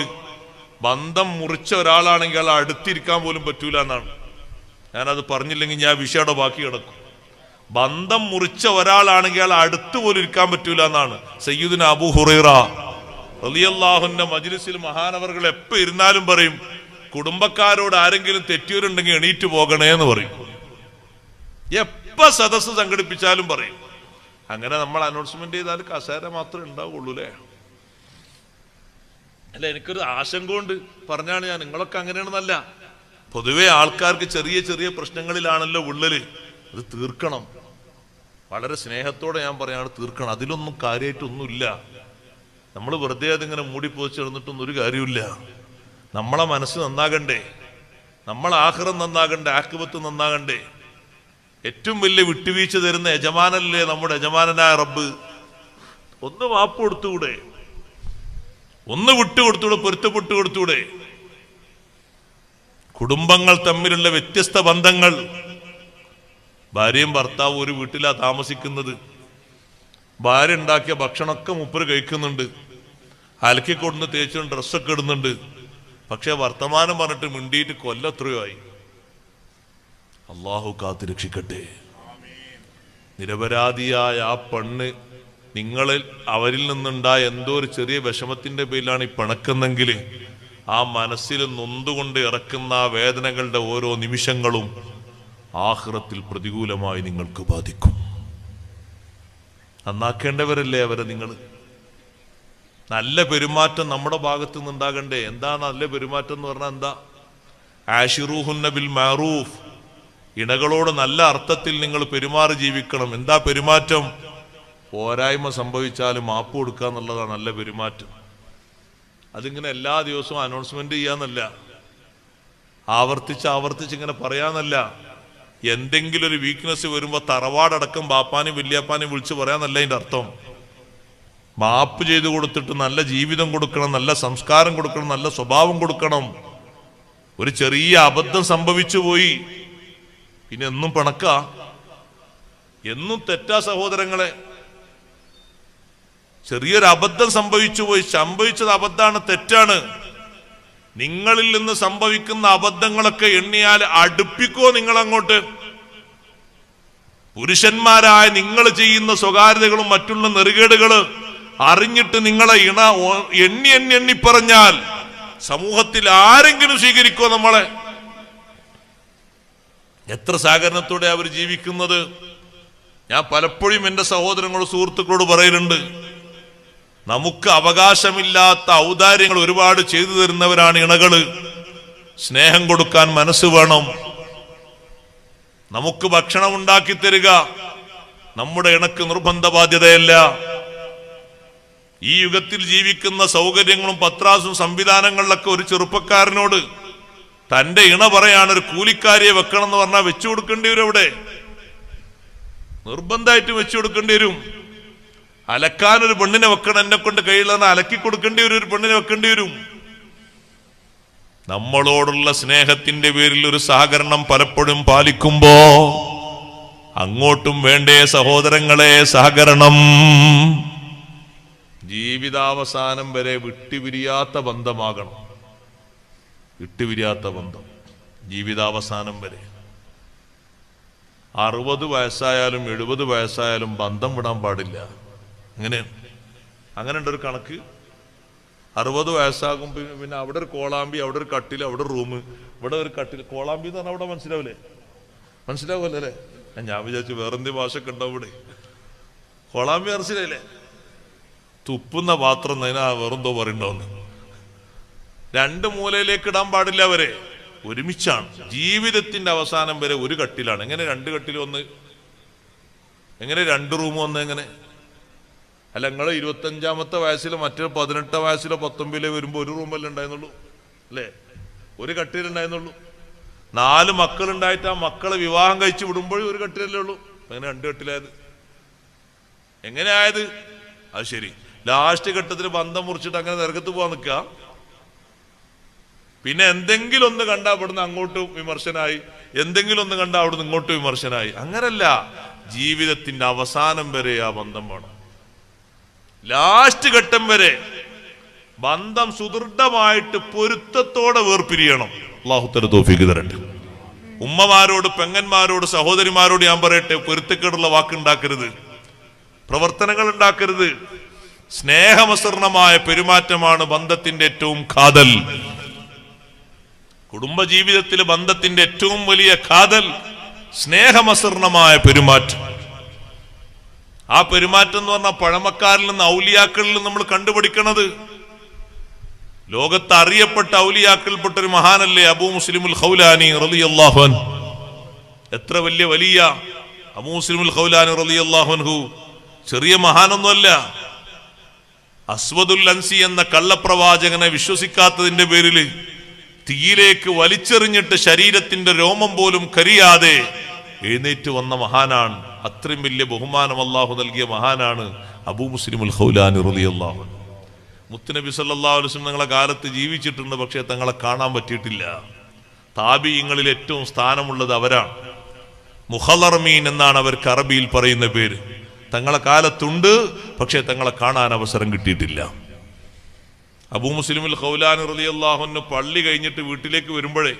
ബന്ധം മുറിച്ച ഒരാളാണെങ്കിൽ അയാൾ അടുത്തിരിക്കാൻ പോലും പറ്റൂല എന്നാണ്. ഞാനത് പറഞ്ഞില്ലെങ്കിൽ ഞാൻ വിഷയുടെ ബാക്കി കിടക്കും. ബന്ധം മുറിച്ച ഒരാളാണെങ്കിൽ അയാൾ അടുത്ത് പോലും ഇരിക്കാൻ പറ്റൂല എന്നാണ്. സയ്യിദുന അബൂ ഹുറൈറ റളിയല്ലാഹുവിന്റെ മജ്ലിസിൽ മഹാനവറുകൾ എപ്പോ ഇരുന്നാലും പറയും, കുടുംബക്കാരോട് ആരെങ്കിലും തെറ്റിയവരുണ്ടെങ്കിൽ എണീറ്റ് പോകണേ എന്ന് പറയും. എപ്പോ സദസ്സ് സംഘടിപ്പിച്ചാലും പറയും. അങ്ങനെ നമ്മൾ അനൗൺസ്മെന്റ് ചെയ്താൽ കസേര മാത്രമേ ഉണ്ടാവുള്ളൂ അല്ലേ? അല്ല, എനിക്കൊരു ആശങ്ക കൊണ്ട് പറഞ്ഞാണ് ഞാൻ. നിങ്ങളൊക്കെ അങ്ങനെയാണെന്നല്ല, പൊതുവെ ആൾക്കാർക്ക് ചെറിയ ചെറിയ പ്രശ്നങ്ങളിലാണല്ലോ ഉള്ളല്. അത് തീർക്കണം. വളരെ സ്നേഹത്തോടെ ഞാൻ പറയാണ്, തീർക്കണം. അതിലൊന്നും കാര്യമായിട്ടൊന്നുമില്ല. നമ്മൾ വെറുതെ അതിങ്ങനെ മൂടിപ്പോച്ച് കിടന്നിട്ടൊന്നും ഒരു കാര്യമില്ല. നമ്മളെ മനസ്സ് നന്നാകണ്ടേ, നമ്മളെ ആഖിറം നന്നാകണ്ടേ, ആഖിബത്ത് നന്നാകണ്ടേ. ഏറ്റവും വലിയ വിട്ടുവീഴ്ച തരുന്ന യജമാനല്ലേ നമ്മുടെ യജമാനനായ റബ്ബ്. ഒന്ന് മാപ്പ് കൊടുത്തുകൂടെ? ഒന്ന് വിട്ടുകൊടുത്തൂടെ? പൊരുത്തപ്പെട്ടു കൊടുത്തൂടെ? കുടുംബങ്ങൾ തമ്മിലുള്ള വ്യത്യസ്ത ബന്ധങ്ങൾ, ഭാര്യയും ഭർത്താവും ഒരു വീട്ടിലാ താമസിക്കുന്നത്. ഭാര്യ ഉണ്ടാക്കിയ ഭക്ഷണമൊക്കെ മൂപ്പര് കഴിക്കുന്നുണ്ട്, അലക്കിക്കൊടുന്ന് തേച്ചും ഡ്രസ്സൊക്കെ ഇടുന്നുണ്ട്. പക്ഷെ വർത്തമാനം പറഞ്ഞിട്ട് മിണ്ടിയിട്ട് കൊല്ലത്രയോ ആയി. അള്ളാഹു കാത്തു രക്ഷിക്കട്ടെ. നിരപരാധിയായ ആ പെണ്ണ് അവരിൽ നിന്നുണ്ടായ എന്തോ ഒരു ചെറിയ വിഷമത്തിന്റെ പേരിലാണ് ഈ പിണക്കുന്നെങ്കിൽ ആ മനസ്സിൽ നൊന്തുകൊണ്ട് ഇറക്കുന്ന ആ വേദനകളുടെ ഓരോ നിമിഷങ്ങളും ആഖിറത്തിൽ പ്രതികൂലമായി നിങ്ങൾക്ക് ബാധിക്കും. നന്നാക്കേണ്ടവരല്ലേ അവരെ നിങ്ങൾ. നല്ല പെരുമാറ്റം നമ്മുടെ ഭാഗത്തു നിന്നുണ്ടാകണ്ടേ. എന്താ നല്ല പെരുമാറ്റം എന്ന് പറഞ്ഞാൽ എന്താ? ആശിറൂഹുന്ന ബിൽ മഅറൂഫ്, ഇണകളോട് നല്ല അർത്ഥത്തിൽ നിങ്ങൾ പെരുമാറി ജീവിക്കണം. എന്താ പെരുമാറ്റം? പോരായ്മ സംഭവിച്ചാലും മാപ്പ് കൊടുക്കുക എന്നുള്ളതാണ് നല്ല പെരുമാറ്റം. അതിങ്ങനെ എല്ലാ ദിവസവും അനൗൺസ്മെന്റ് ചെയ്യാന്നല്ല, ആവർത്തിച്ച് ഇങ്ങനെ പറയാന്നല്ല. എന്തെങ്കിലും ഒരു വീക്ക്നെസ് വരുമ്പോൾ തറവാടടക്കം ബാപ്പാനും വല്യാപ്പാനും വിളിച്ച് പറയാന്നല്ല അതിന്റെ അർത്ഥം. മാപ്പ് ചെയ്തു കൊടുത്തിട്ട് നല്ല ജീവിതം കൊടുക്കണം, നല്ല സംസ്കാരം കൊടുക്കണം, നല്ല സ്വഭാവം കൊടുക്കണം. ഒരു ചെറിയ അബദ്ധം സംഭവിച്ചു പോയി, പിന്നെ എന്നും പിണക്ക, എന്നും തെറ്റാ സഹോദരങ്ങളെ. ചെറിയൊരു അബദ്ധം സംഭവിച്ചു പോയി, സംഭവിച്ചത് അബദ്ധമാണ്, തെറ്റാണ്. നിങ്ങളിൽ നിന്ന് സംഭവിക്കുന്ന അബദ്ധങ്ങളൊക്കെ എണ്ണിയാൽ അടുപ്പിക്കോ നിങ്ങൾ അങ്ങോട്ട്? പുരുഷന്മാരായ നിങ്ങൾ ചെയ്യുന്ന സ്വകാര്യതകളും മറ്റുള്ള നെറുകേടുകള് അറിഞ്ഞിട്ട് നിങ്ങളെ എണ്ണി പറഞ്ഞാൽ സമൂഹത്തിൽ ആരെങ്കിലും സ്വീകരിക്കോ നമ്മളെ? എത്ര സഹകരണത്തോടെ അവർ ജീവിക്കുന്നത്. ഞാൻ പലപ്പോഴും എന്റെ സഹോദരങ്ങളോട് സുഹൃത്തുക്കളോട് പറയലുണ്ട്, നമുക്ക് അവകാശമില്ലാത്ത ഔദാര്യങ്ങൾ ഒരുപാട് ചെയ്തു തരുന്നവരാണ് ഇണകള്. സ്നേഹം കൊടുക്കാൻ മനസ്സ് വേണം. നമുക്ക് ഭക്ഷണം ഉണ്ടാക്കി തരിക നമ്മുടെ ഇണക്ക് നിർബന്ധ ബാധ്യതയല്ല. ഈ യുഗത്തിൽ ജീവിക്കുന്ന സൗകര്യങ്ങളും പത്രാസും സംവിധാനങ്ങളിലൊക്കെ ഒരു ചെറുപ്പക്കാരനോട് തന്റെ ഇണ പറയാണ് ഒരു കൂലിക്കാരിയെ വെക്കണം എന്ന് പറഞ്ഞാൽ വെച്ചു കൊടുക്കേണ്ടി വരും. അവിടെ നിർബന്ധമായിട്ടും വെച്ചു കൊടുക്കേണ്ടി വരും. അലക്കാനൊരു പെണ്ണിനെ വെക്കണം, എന്നെ കൊണ്ട് കഴിയില്ലെന്ന് അലക്കി കൊടുക്കേണ്ടി വരും, ഒരു പെണ്ണിനെ വെക്കേണ്ടി വരും. നമ്മളോടുള്ള സ്നേഹത്തിന്റെ പേരിൽ ഒരു സഹകരണം പലപ്പോഴും പാലിക്കുമ്പോ അങ്ങോട്ടും വേണ്ടേ സഹോദരങ്ങളെ സഹകരണം. ജീവിതാവസാനം വരെ വിട്ടുപിരിയാത്ത ബന്ധമാകണം. വിട്ടുപിരിയാത്ത ബന്ധം ജീവിതാവസാനം വരെ. 60 വയസ്സായാലും 70 വയസ്സായാലും ബന്ധം വിടാൻ പാടില്ല. അങ്ങനെ ഉണ്ട് ഒരു കണക്ക്. 60 വയസ്സാകും പിന്നെ അവിടെ ഒരു കോളാമ്പി, അവിടെ ഒരു കട്ടിൽ, അവിടെ ഒരു റൂം, ഇവിടെ ഒരു കട്ടിൽ. കോളാമ്പി എന്ന് പറഞ്ഞാൽ അവിടെ മനസ്സിലാവില്ലേ? മനസ്സിലാവുമല്ലോ അല്ലേ? ഞാൻ വിചാരിച്ചു വേറെന്ത് ഭാഷ ഒക്കെ ഉണ്ടാവും ഇവിടെ. കോളാമ്പി മനസ്സിലായില്ലേ? തുപ്പുന്ന പാത്രം അതിനാ വേറെന്തോ പറയണ്ടാവുന്നു. 2 മൂലയിലേക്ക് ഇടാൻ പാടില്ല. അവരെ ഒരുമിച്ചാണ്. ജീവിതത്തിന്റെ അവസാനം വരെ ഒരു കട്ടിലാണ്. എങ്ങനെ 2 കട്ടിൽ ഒന്ന്? എങ്ങനെ 2 റൂം വന്ന്? എങ്ങനെ? അല്ല, നിങ്ങൾ 25-ാമത്തെ വയസ്സിലോ മറ്റൊരു 18 വയസ്സിലോ 19 വരുമ്പോ ഒരു റൂമല്ലേ ഉണ്ടായിരുന്നുള്ളൂ അല്ലേ? ഒരു കട്ടിലുണ്ടായിരുന്നുള്ളൂ. 4 മക്കളുണ്ടായിട്ട് ആ മക്കളെ വിവാഹം കഴിച്ചു വിടുമ്പോഴും ഒരു കട്ടിലല്ലേ ഉള്ളൂ. അങ്ങനെ 2 കട്ടിലായത് എങ്ങനെയായത്? അത് ശരി, ലാസ്റ്റ് ഘട്ടത്തിൽ ബന്ധം മുറിച്ചിട്ട് അങ്ങനെ നരകത്ത് പോവാൻ നിൽക്കുക. പിന്നെ എന്തെങ്കിലും ഒന്ന് കണ്ടാ അവിടുന്ന് അങ്ങോട്ട് വിമർശനായി, എന്തെങ്കിലും ഒന്ന് കണ്ടാ അവിടുന്ന് ഇങ്ങോട്ട് വിമർശനായി. അങ്ങനല്ല, ജീവിതത്തിന്റെ അവസാനം വരെ ആ ബന്ധം വേണം. ലാസ്റ്റ് ഘട്ടം വരെ ബന്ധം സുദൃഢമായിട്ട് പൊരുത്തത്തോടെ വേർപിരിയണം. അല്ലാഹു തആല തൗഫീഖ് തരട്ടെ. ഉമ്മമാരോട്, പെങ്ങന്മാരോട്, സഹോദരിമാരോട് ഞാൻ പറയട്ടെ, പൊരുത്തക്കേടുള്ള വാക്കുണ്ടാക്കരുത്, പ്രവർത്തനങ്ങൾ ഉണ്ടാക്കരുത്. സ്നേഹമസൃണമായ പെരുമാറ്റമാണ് ബന്ധത്തിന്റെ ഏറ്റവും കാതൽ. കുടുംബജീവിതത്തിലെ ബന്ധത്തിന്റെ ഏറ്റവും വലിയ കാതൽ സ്നേഹമസൃണമായ പെരുമാറ്റം. ആ പെരുമാറ്റം എന്ന് പറഞ്ഞാൽ പഴമക്കാരിൽ നിന്ന്, ഔലിയാക്കളിൽ നിന്ന് നമ്മൾ കണ്ടുപിടിക്കണത്. ലോകത്ത് അറിയപ്പെട്ട ഔലിയാക്കൾപ്പെട്ട ഒരു മഹാനല്ലേ അബൂ മുസ്ലിമുൽ ഖൗലാനി റളിയല്ലാഹു അൻഹു. എത്ര വലിയ അബൂ മുസ്ലിമുൽ ഖൗലാനി റളിയല്ലാഹു അൻഹു ചെറിയ മഹാനൊന്നുമല്ല. അസ്വദുൽ അൻസി എന്ന കള്ളപ്രവാചകനെ വിശ്വസിക്കാത്തതിന്റെ പേരിൽ തീയിലേക്ക് വലിച്ചെറിഞ്ഞിട്ട് ശരീരത്തിന്റെ രോമം പോലും കരിയാതെ എഴുന്നേറ്റ് വന്ന മഹാനാണ്. അത്രയും വലിയ ബഹുമാനം അല്ലാഹു നൽകിയ മഹാനാണ് അബൂ മുസ്ലിമുൽ ഖൗലാനി റളിയല്ലാഹു അൻഹു. മുത്തുനബി സല്ലല്ലാഹു അലൈഹി വസല്ലം തങ്ങളെ കാലത്ത് ജീവിച്ചിട്ടുണ്ട്, പക്ഷേ തങ്ങളെ കാണാൻ പറ്റിയിട്ടില്ല. താബിഈങ്ങളിൽ ഏറ്റവും സ്ഥാനമുള്ളത് അവരാണ്. മുഖലർമീൻ എന്നാണ് അവർക്ക് അറബിയിൽ പറയുന്ന പേര്. തങ്ങളെ കാലത്തുണ്ട്, പക്ഷേ തങ്ങളെ കാണാൻ അവസരം കിട്ടിയിട്ടില്ല. അബൂ മുസ്ലിമുൽ ഖൗലാനി റളിയല്ലാഹു അൻഹു പള്ളി കഴിഞ്ഞിട്ട് വീട്ടിലേക്ക് വരുമ്പോഴേ,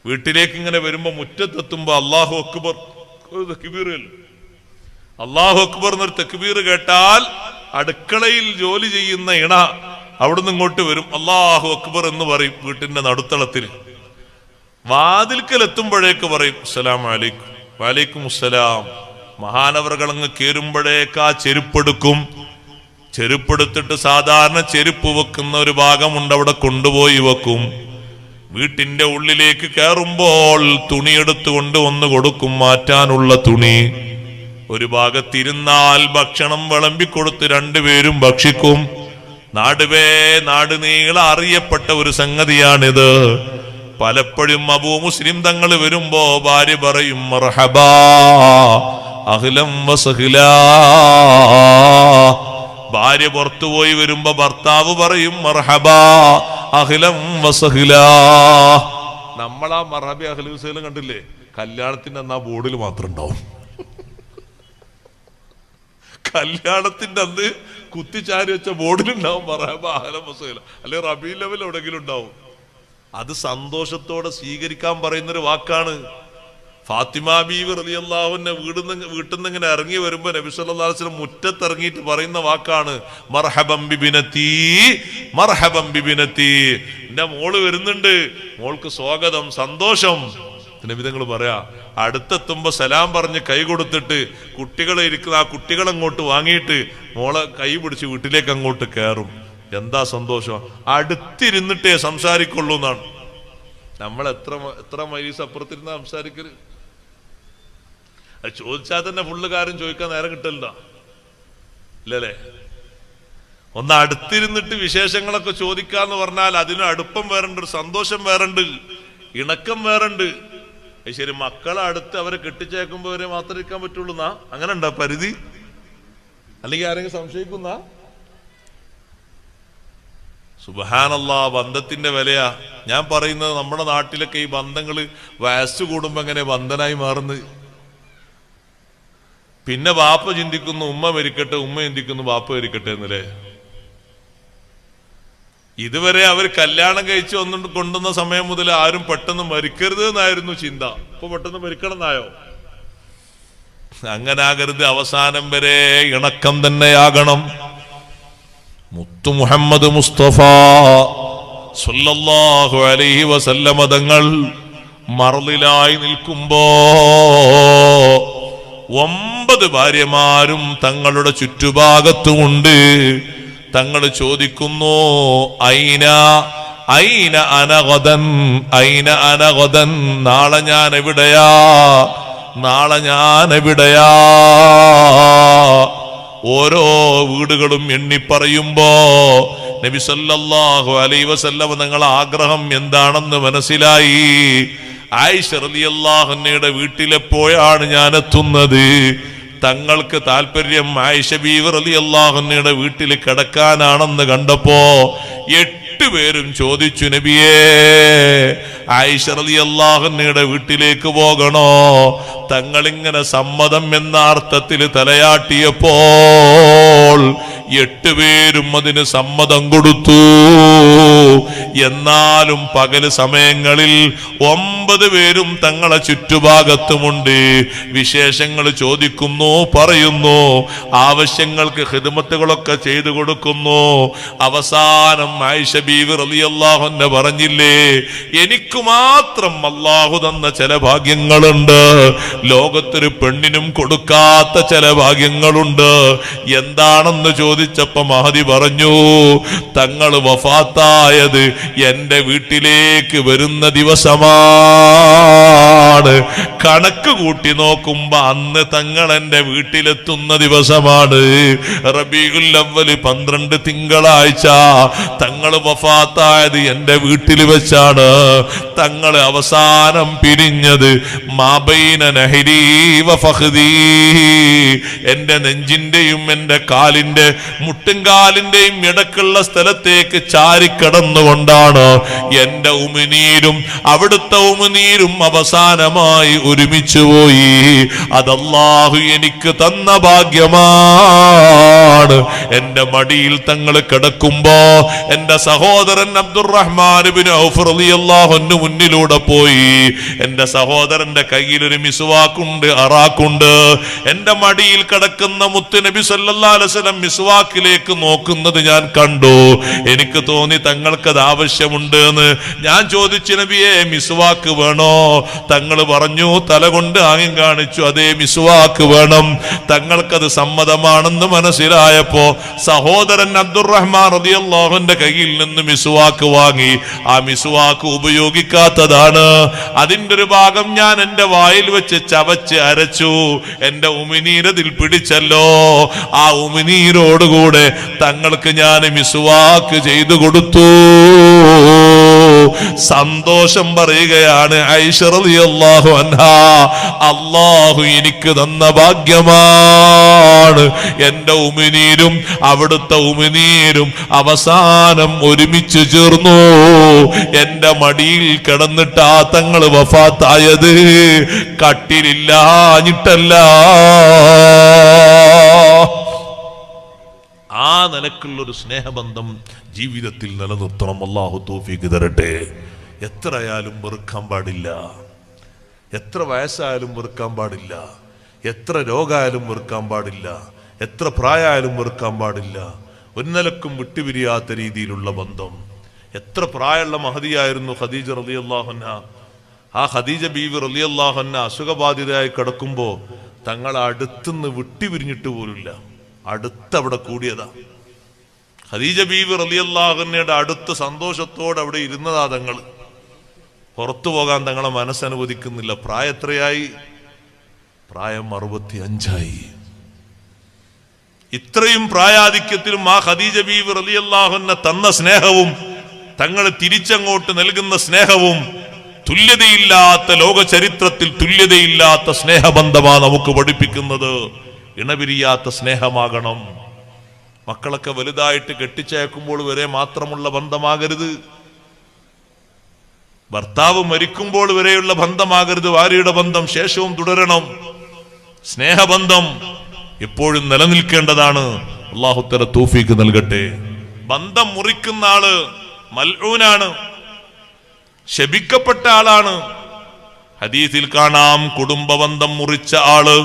വീട്ടിലേക്ക് ഇങ്ങനെ വരുമ്പോ മുറ്റത്തെത്തുമ്പോ അല്ലാഹു അക്ബർ തക്ബീർ, അല്ലാഹു അക്ബർ എന്നൊരു തക്ബീർ കേട്ടാൽ അടുക്കളയിൽ ജോലി ചെയ്യുന്ന ഇണ അവിടുന്ന് ഇങ്ങോട്ട് വരും, അല്ലാഹു അക്ബർ എന്ന് പറയും. വീട്ടിന്റെ നടുത്തളത്തിൽ വാതിൽക്കൽ എത്തുമ്പോഴേക്ക് പറയും അസ്സലാമു അലൈക്കും. വലൈക്കും അസ്സലാം. മഹാനവറുകളങ്ങ് കേറുമ്പോഴേക്ക് ആ ചെരുപ്പെടുക്കും. ചെരുപ്പെടുത്തിട്ട് സാധാരണ ചെരുപ്പ് വെക്കുന്ന ഒരു ഭാഗമുണ്ട്, അവിടെ കൊണ്ടുപോയി വെക്കും. വീട്ടിന്റെ ഉള്ളിലേക്ക് കയറുമ്പോൾ തുണിയെടുത്ത് കൊണ്ടുവന്ന് കൊടുക്കും, മാറ്റാനുള്ള തുണി. ഒരു ഭാഗത്തിരുന്നാൽ ഭക്ഷണം വിളമ്പിക്കൊടുത്ത് രണ്ടുപേരും ഭക്ഷിക്കും. നാട് നീള അറിയപ്പെട്ട ഒരു സംഗതിയാണിത്. പലപ്പോഴും അബൂ മുസ്ലിം തങ്ങൾ വരുമ്പോ ഭാര്യ പറയും മർഹബാ അഹ്ലം വസഹ്ലാ. ഭാര്യ പുറത്തുപോയി വരുമ്പോ ഭർത്താവ് പറയും മർഹബാ അഹ്ലം വസഹ്ലാ. നമ്മളാ മർഹബി അഹ്ലു വസഹ്ല കണ്ടില്ലേ, കല്യാണത്തിന്റെ അന്ന് ആ ബോർഡിൽ മാത്രം ഉണ്ടാവും. കല്യാണത്തിന്റെ അന്ന് കുത്തിച്ചാരി വെച്ച ബോർഡിലുണ്ടാവും മർഹബാ അഹ്ലൻ വസഹ്ല, അല്ലെ റബീഉൽ അവ്വൽ എവിടെയെങ്കിലും ഉണ്ടാവും. അത് സന്തോഷത്തോടെ സ്വീകരിക്കാൻ പറയുന്നൊരു വാക്കാണ്. ഫാത്തിമ ബീവി റളിയല്ലാഹു അൻഹ വീട്ടിൽ നിന്ന് ഇങ്ങനെ ഇറങ്ങി വരുമ്പോ നബി സല്ലല്ലാഹു അലൈഹി വസല്ലം മുറ്റത്തിറങ്ങിയിട്ട് പറയുന്ന വാക്കാണ് മർഹബൻ ബിബിനതി, മർഹബൻ ബിബിനതി. എന്റെ മോള് വരുന്നുണ്ട്, മോൾക്ക് സ്വാഗതം, സന്തോഷം. നബി തങ്ങൾ പറയാ, അടുത്തെത്തുമ്പോ സലാം പറഞ്ഞ് കൈ കൊടുത്തിട്ട് കുട്ടികളെ ഇരിക്കുന്ന ആ കുട്ടികളങ്ങോട്ട് വാങ്ങിയിട്ട് മോളെ കൈ പിടിച്ച് വീട്ടിലേക്ക് അങ്ങോട്ട് കയറും. എന്താ സന്തോഷം! അടുത്തിരുന്നിട്ടേ സംസാരിക്കുള്ളൂ എന്നാണ്. നമ്മൾ എത്ര മൈലീസ് അപ്പുറത്തിരുന്ന സംസാരിക്കല്. അത് ചോദിച്ചാൽ തന്നെ ഫുള്ള് കാര്യം ചോദിക്കാൻ നേരം കിട്ടലുണ്ടോ? ഇല്ലല്ലേ? ഒന്ന് അടുത്തിരുന്നിട്ട് വിശേഷങ്ങളൊക്കെ ചോദിക്കാന്ന് പറഞ്ഞാൽ അതിന് അടുപ്പം വേറുണ്ട്, ഒരു സന്തോഷം വേറുണ്ട്, ഇണക്കം വേറുണ്ട്. ശരി, മക്കളെ അടുത്ത് അവരെ കെട്ടിച്ചേക്കുമ്പോ വരെ മാത്രമേ ഇരിക്കാൻ പറ്റുള്ളൂ എന്നാ? അങ്ങനെ ഉണ്ടോ പരിധി? അല്ലെങ്കിൽ ആരെങ്കിലും സംശയിക്കുന്ന? സുബ്ഹാനല്ലാഹ്, ബന്ധത്തിന്റെ വിലയാ ഞാൻ പറയുന്നത്. നമ്മുടെ നാട്ടിലൊക്കെ ഈ ബന്ധങ്ങള് വയസ്സ് കൂടുമ്പോ എങ്ങനെ ബന്ധനായി മാറുന്നത്. പിന്നെ ബാപ്പ ചിന്തിക്കുന്നു ഉമ്മ മരിക്കട്ടെ, ഉമ്മ ചിന്തിക്കുന്നു ബാപ്പ മരിക്കട്ടെ എന്നല്ലേ. ഇതുവരെ അവർ കല്യാണം കഴിച്ച് കൊണ്ടുവന്ന സമയം മുതൽ ആരും പെട്ടെന്ന് മരിക്കരുത് എന്നായിരുന്നു ചിന്ത. ഇപ്പൊ പെട്ടെന്ന് മരിക്കണം എന്നായോ? അങ്ങനെ ആകരുത്. അവസാനം വരെ ഇണക്കം തന്നെയാകണം. മുത്തു മുഹമ്മദ് മുസ്തഫ സല്ലല്ലാഹു അലൈഹി വസല്ലമ തങ്ങൾ മറലിലായി നിൽക്കുമ്പോ 9 ഭാര്യമാരും തങ്ങളുടെ ചുറ്റുഭാഗത്തുമുണ്ട്. തങ്ങൾ ചോദിക്കുന്നു, ഐന അനഗദൻ, ഐന അനഗദൻ, നാളെ ഞാൻ എവിടെയാ, നാളെ ഞാൻ എവിടെയാ. ഓരോ വീടുകളും എണ്ണിപ്പറയുമ്പോ നബി സല്ലല്ലാഹു അലൈഹി വസല്ലം തങ്ങളുടെ ആഗ്രഹം എന്താണെന്ന് മനസ്സിലായി. ആയിഷ റളിയല്ലാഹു അൻഹയുടെ വീട്ടിലെപ്പോഴാണ് ഞാൻ എത്തുന്നത്? തങ്ങൾക്ക് താല്പര്യം ആയിഷ ബീവി റളിയല്ലാഹു അൻഹയുടെ വീട്ടിൽ കിടക്കാനാണെന്ന് കണ്ടപ്പോ 8 പേരും ചോദിച്ചു, നബിയേ ആയിഷ റളിയല്ലാഹു അൻഹയുടെ വീട്ടിലേക്ക് പോകണോ? തങ്ങളിങ്ങനെ സമ്മതം എന്ന അർത്ഥത്തിൽ തലയാട്ടിയപ്പോൾ 8 പേരും അതിന് സമ്മതം കൊടുത്തു. എന്നാലും പകല് സമയങ്ങളിൽ 9 പേരും തങ്ങളെ ചുറ്റുഭാഗത്തുമുണ്ട്. വിശേഷങ്ങൾ ചോദിക്കുന്നു, പറയുന്നു, ആവശ്യങ്ങൾക്ക് ഖിദ്മത്തുകളൊക്കെ ചെയ്തു കൊടുക്കുന്നു. അവസാനം ആയിഷ ബീവി റളിയല്ലാഹു അൻഹ പറഞ്ഞില്ലേ, എനിക്ക് മാത്രം അല്ലാഹു തന്ന ചില ഭാഗ്യങ്ങളുണ്ട്, ലോകത്തൊരു പെണ്ണിനും കൊടുക്കാത്ത ചില ഭാഗ്യങ്ങളുണ്ട്. എന്താണെന്ന് ചോദിച്ചപ്പോ മഹദി പറഞ്ഞു, തങ്ങൾ വഫാത്തായത് എന്റെ വീട്ടിലേക്ക് വരുന്ന ദിവസമാണ്. കണക്ക് കൂട്ടി നോക്കുമ്പോ അന്ന് തങ്ങൾ എന്റെ വീട്ടിലെത്തുന്ന ദിവസമാണ്. റബീഉൽ അവ്വൽ 12 തിങ്കളാഴ്ച തങ്ങൾ വഫാത്തായത് എന്റെ വീട്ടിൽ വെച്ചാണ്. തങ്ങൾ അവസാനം പിരിഞ്ഞത് മാബൈന നഹരി വ ഫഖ്ദി, എന്റെ നെഞ്ചിന്റെയും എന്റെ കാലിന്റെ മുട്ടുംകാലിന്റെയും ഇടക്കുള്ള സ്ഥലത്തേക്ക് ചാരിക്കടന്നുകൊണ്ടാണ്. എന്റെ ഉമിനീരും അവിടുത്തെ ഉമിനീരും അവസാനമായി ഒരുമിച്ചു പോയി. അതല്ലാഹു എനിക്ക് തന്ന ഭാഗ്യമാണ്. എന്റെ മടിയിൽ തങ്ങൾ കിടക്കുമ്പോ എന്റെ സഹോദരൻ അബ്ദുറഹ്മാൻ ഇബ്നു ഔഫ് റളിയല്ലാഹു അൻഹു മുന്നിലൂടെ പോയി. എന്റെ സഹോദരന്റെ കയ്യിൽ ഒരു മിസ്വാക്കുണ്ട്, അറാക്കുണ്ട്. എന്റെ മടിയിൽ കിടക്കുന്ന മുത്ത് നബി സല്ലല്ലാഹു അലൈഹി വസല്ലം മിസ്വാക്കിലേക്ക് നോക്കുന്നത് ഞാൻ കണ്ടു. എനിക്ക് തോന്നി തങ്ങൾക്കത് ആവശ്യമുണ്ട് എന്ന്. ഞാൻ ചോദിച്ചു, നബിയെ മിസ്വാക്ക് വേണോ? തങ്ങൾ പറഞ്ഞു, തല കൊണ്ട് ആംഗ്യം കാണിച്ചു, അതേ മിസ്വാക്ക് വേണം. തങ്ങൾക്കത് സമ്മതമാണെന്ന് മനസ്സിലായപ്പോ സഹോദരൻ അബ്ദുറഹ്മാൻ റളിയല്ലാഹുവിന്റെ കയ്യിൽ നിന്ന് മിസ്വാക്ക് വാങ്ങി. ആ മിസ്വാക്ക് ഉപയോഗിക്കാത്തതാണ്. അതിന്റെ ഒരു ഭാഗം ഞാൻ എന്റെ വായിൽ വെച്ച് ചവച്ച് അരച്ചു. എന്റെ ഉമിനീരതിൽ പിടിച്ചല്ലോ. ആ ഉമിനീരോടുകൂടെ തങ്ങൾക്ക് ഞാൻ മിസ്വാക്ക് ചെയ്തു കൊടുത്തു. സന്തോഷം പറയുകയാണ് ആയിഷ റളിയല്ലാഹു അൻഹാ, അല്ലാഹു എനിക്ക് തന്ന ഭാഗ്യമാണ്. എന്റെ ഉമിനീരും അവിടുത്തെ ഉമിനീരും അവസാനം ഒരുമിച്ച് ചേർന്നു. എന്റെ മടിയിൽ കിടന്നിട്ട് ആ തങ്ങൾ വഫാത്തായത് കട്ടിലില്ലാഞ്ഞിട്ടല്ല. ആ നിലക്കുള്ളൊരു സ്നേഹബന്ധം ജീവിതത്തിൽ നിലനിർത്തണം. അല്ലാഹു തൗഫീഖ് തരട്ടെ. എത്രയായാലും വെറുക്കാൻ പാടില്ല, എത്ര വയസ്സായാലും വെറുക്കാൻ പാടില്ല, എത്ര രോഗമായാലും വെറുക്കാൻ പാടില്ല, എത്ര പ്രായമായാലും വെറുക്കാൻ പാടില്ല. ഒരു നിലക്കും വിട്ടുപിരിയാത്ത രീതിയിലുള്ള ബന്ധം. എത്ര പ്രായമുള്ള മഹദിയായിരുന്നു ഖദീജ റളിയല്ലാഹു അൻഹ. ആ ഖദീജ ബീവി റളിയല്ലാഹു അൻഹ അസുഖബാധിതയായി കിടക്കുമ്പോ തങ്ങളെ അടുത്തുനിന്ന് വിട്ടുപിരിഞ്ഞിട്ട് പോലില്ല. അടുത്തവിടെ കൂടിയതാ. ഖദീജ ബീവി റളിയല്ലാഹു അൻഹയുടെ അടുത്ത് സന്തോഷത്തോടെ അവിടെ ഇരുന്നതാ തങ്ങൾ. പുറത്തു പോകാൻ തങ്ങളെ മനസ്സനുവദിക്കുന്നില്ല. പ്രായം എത്രയായി? പ്രായം 65ആയി. ഇത്രയും പ്രായാധിക്യത്തിലും ആ ഖദീജ ബീവി റളിയല്ലാഹു അൻഹ തന്ന സ്നേഹവും തങ്ങൾ തിരിച്ചങ്ങോട്ട് നൽകുന്ന സ്നേഹവും തുല്യതയില്ലാത്ത, ലോക ചരിത്രത്തിൽ തുല്യതയില്ലാത്ത സ്നേഹബന്ധമാണ് നമുക്ക് പഠിപ്പിക്കുന്നത്. ഇണപിരിയാത്ത സ്നേഹമാകണം. മക്കളൊക്കെ വലുതായിട്ട് കെട്ടിച്ചയക്കുമ്പോൾ വരെ മാത്രമുള്ള ബന്ധമാകരുത്. ഭർത്താവ് മരിക്കുമ്പോൾ വരെയുള്ള ബന്ധമാകരുത്. ഭാര്യയുടെ ബന്ധം ശേഷവും തുടരണം. സ്നേഹബന്ധം എപ്പോഴും നിലനിൽക്കേണ്ടതാണ്. അല്ലാഹു തആല തൗഫീഖ് നൽകട്ടെ. ബന്ധം മുറിക്കുന്ന ആള് മൽഊനാണ്, ശപിക്കപ്പെട്ട ആളാണ്. ഹദീസിൽ കാണാം, കുടുംബബന്ധം മുറിച്ച ആള്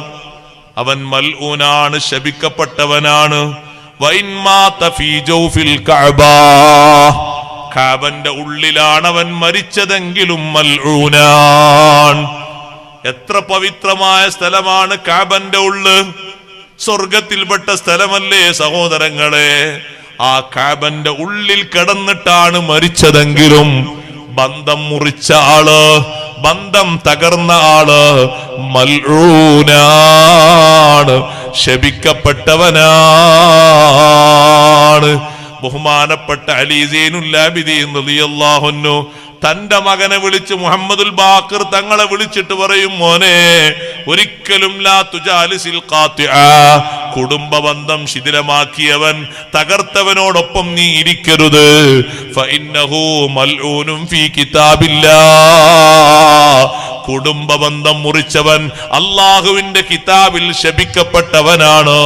അവൻ മൽഊനാണ്, ശപിക്കപ്പെട്ടവനാണ്. കഅബന്റെ ഉള്ളിലാണ് അവൻ മരിച്ചതെങ്കിലും മൽഊനാൻ. എത്ര പവിത്രമായ സ്ഥലമാണ് കഅബന്റെ ഉള്ള്. സ്വർഗത്തിൽപ്പെട്ട സ്ഥലമല്ലേ സഹോദരങ്ങളെ. ആ കഅബന്റെ ഉള്ളിൽ കിടന്നിട്ടാണ് മരിച്ചതെങ്കിലും ബന്ധം മുറിച്ച ആള്, ബന്ധം തകർന്ന ആള് മൽഊനാണ്, ശപിക്കപ്പെട്ടവനാണ്. ബഹുമാനപ്പെട്ട അലി സൈനുൽ ആബിദീൻ റളിയല്ലാഹു അൻഹു തന്റെ മകനെ വിളിച്ച് മുഹമ്മദുൽ ബാഖിർ തങ്ങളെ വിളിച്ചിട്ട് പറയും, മോനെ, ഒരിക്കലും ലാ തുജാലിസിൽ ഖാതിഅ, കുടുംബബന്ധം ശിഥിലമാക്കിയവൻ, തകർത്തവനോടൊപ്പം നീ ഇരിക്കരുത്. ഫഇന്നഹു മൽഊനും ഫീ കിതാബില്ലാഹ്, കുടുംബബന്ധം മുറിച്ചവൻ അല്ലാഹുവിന്റെ കിതാബിൽ ശപിക്കപ്പെട്ടവനാണ്.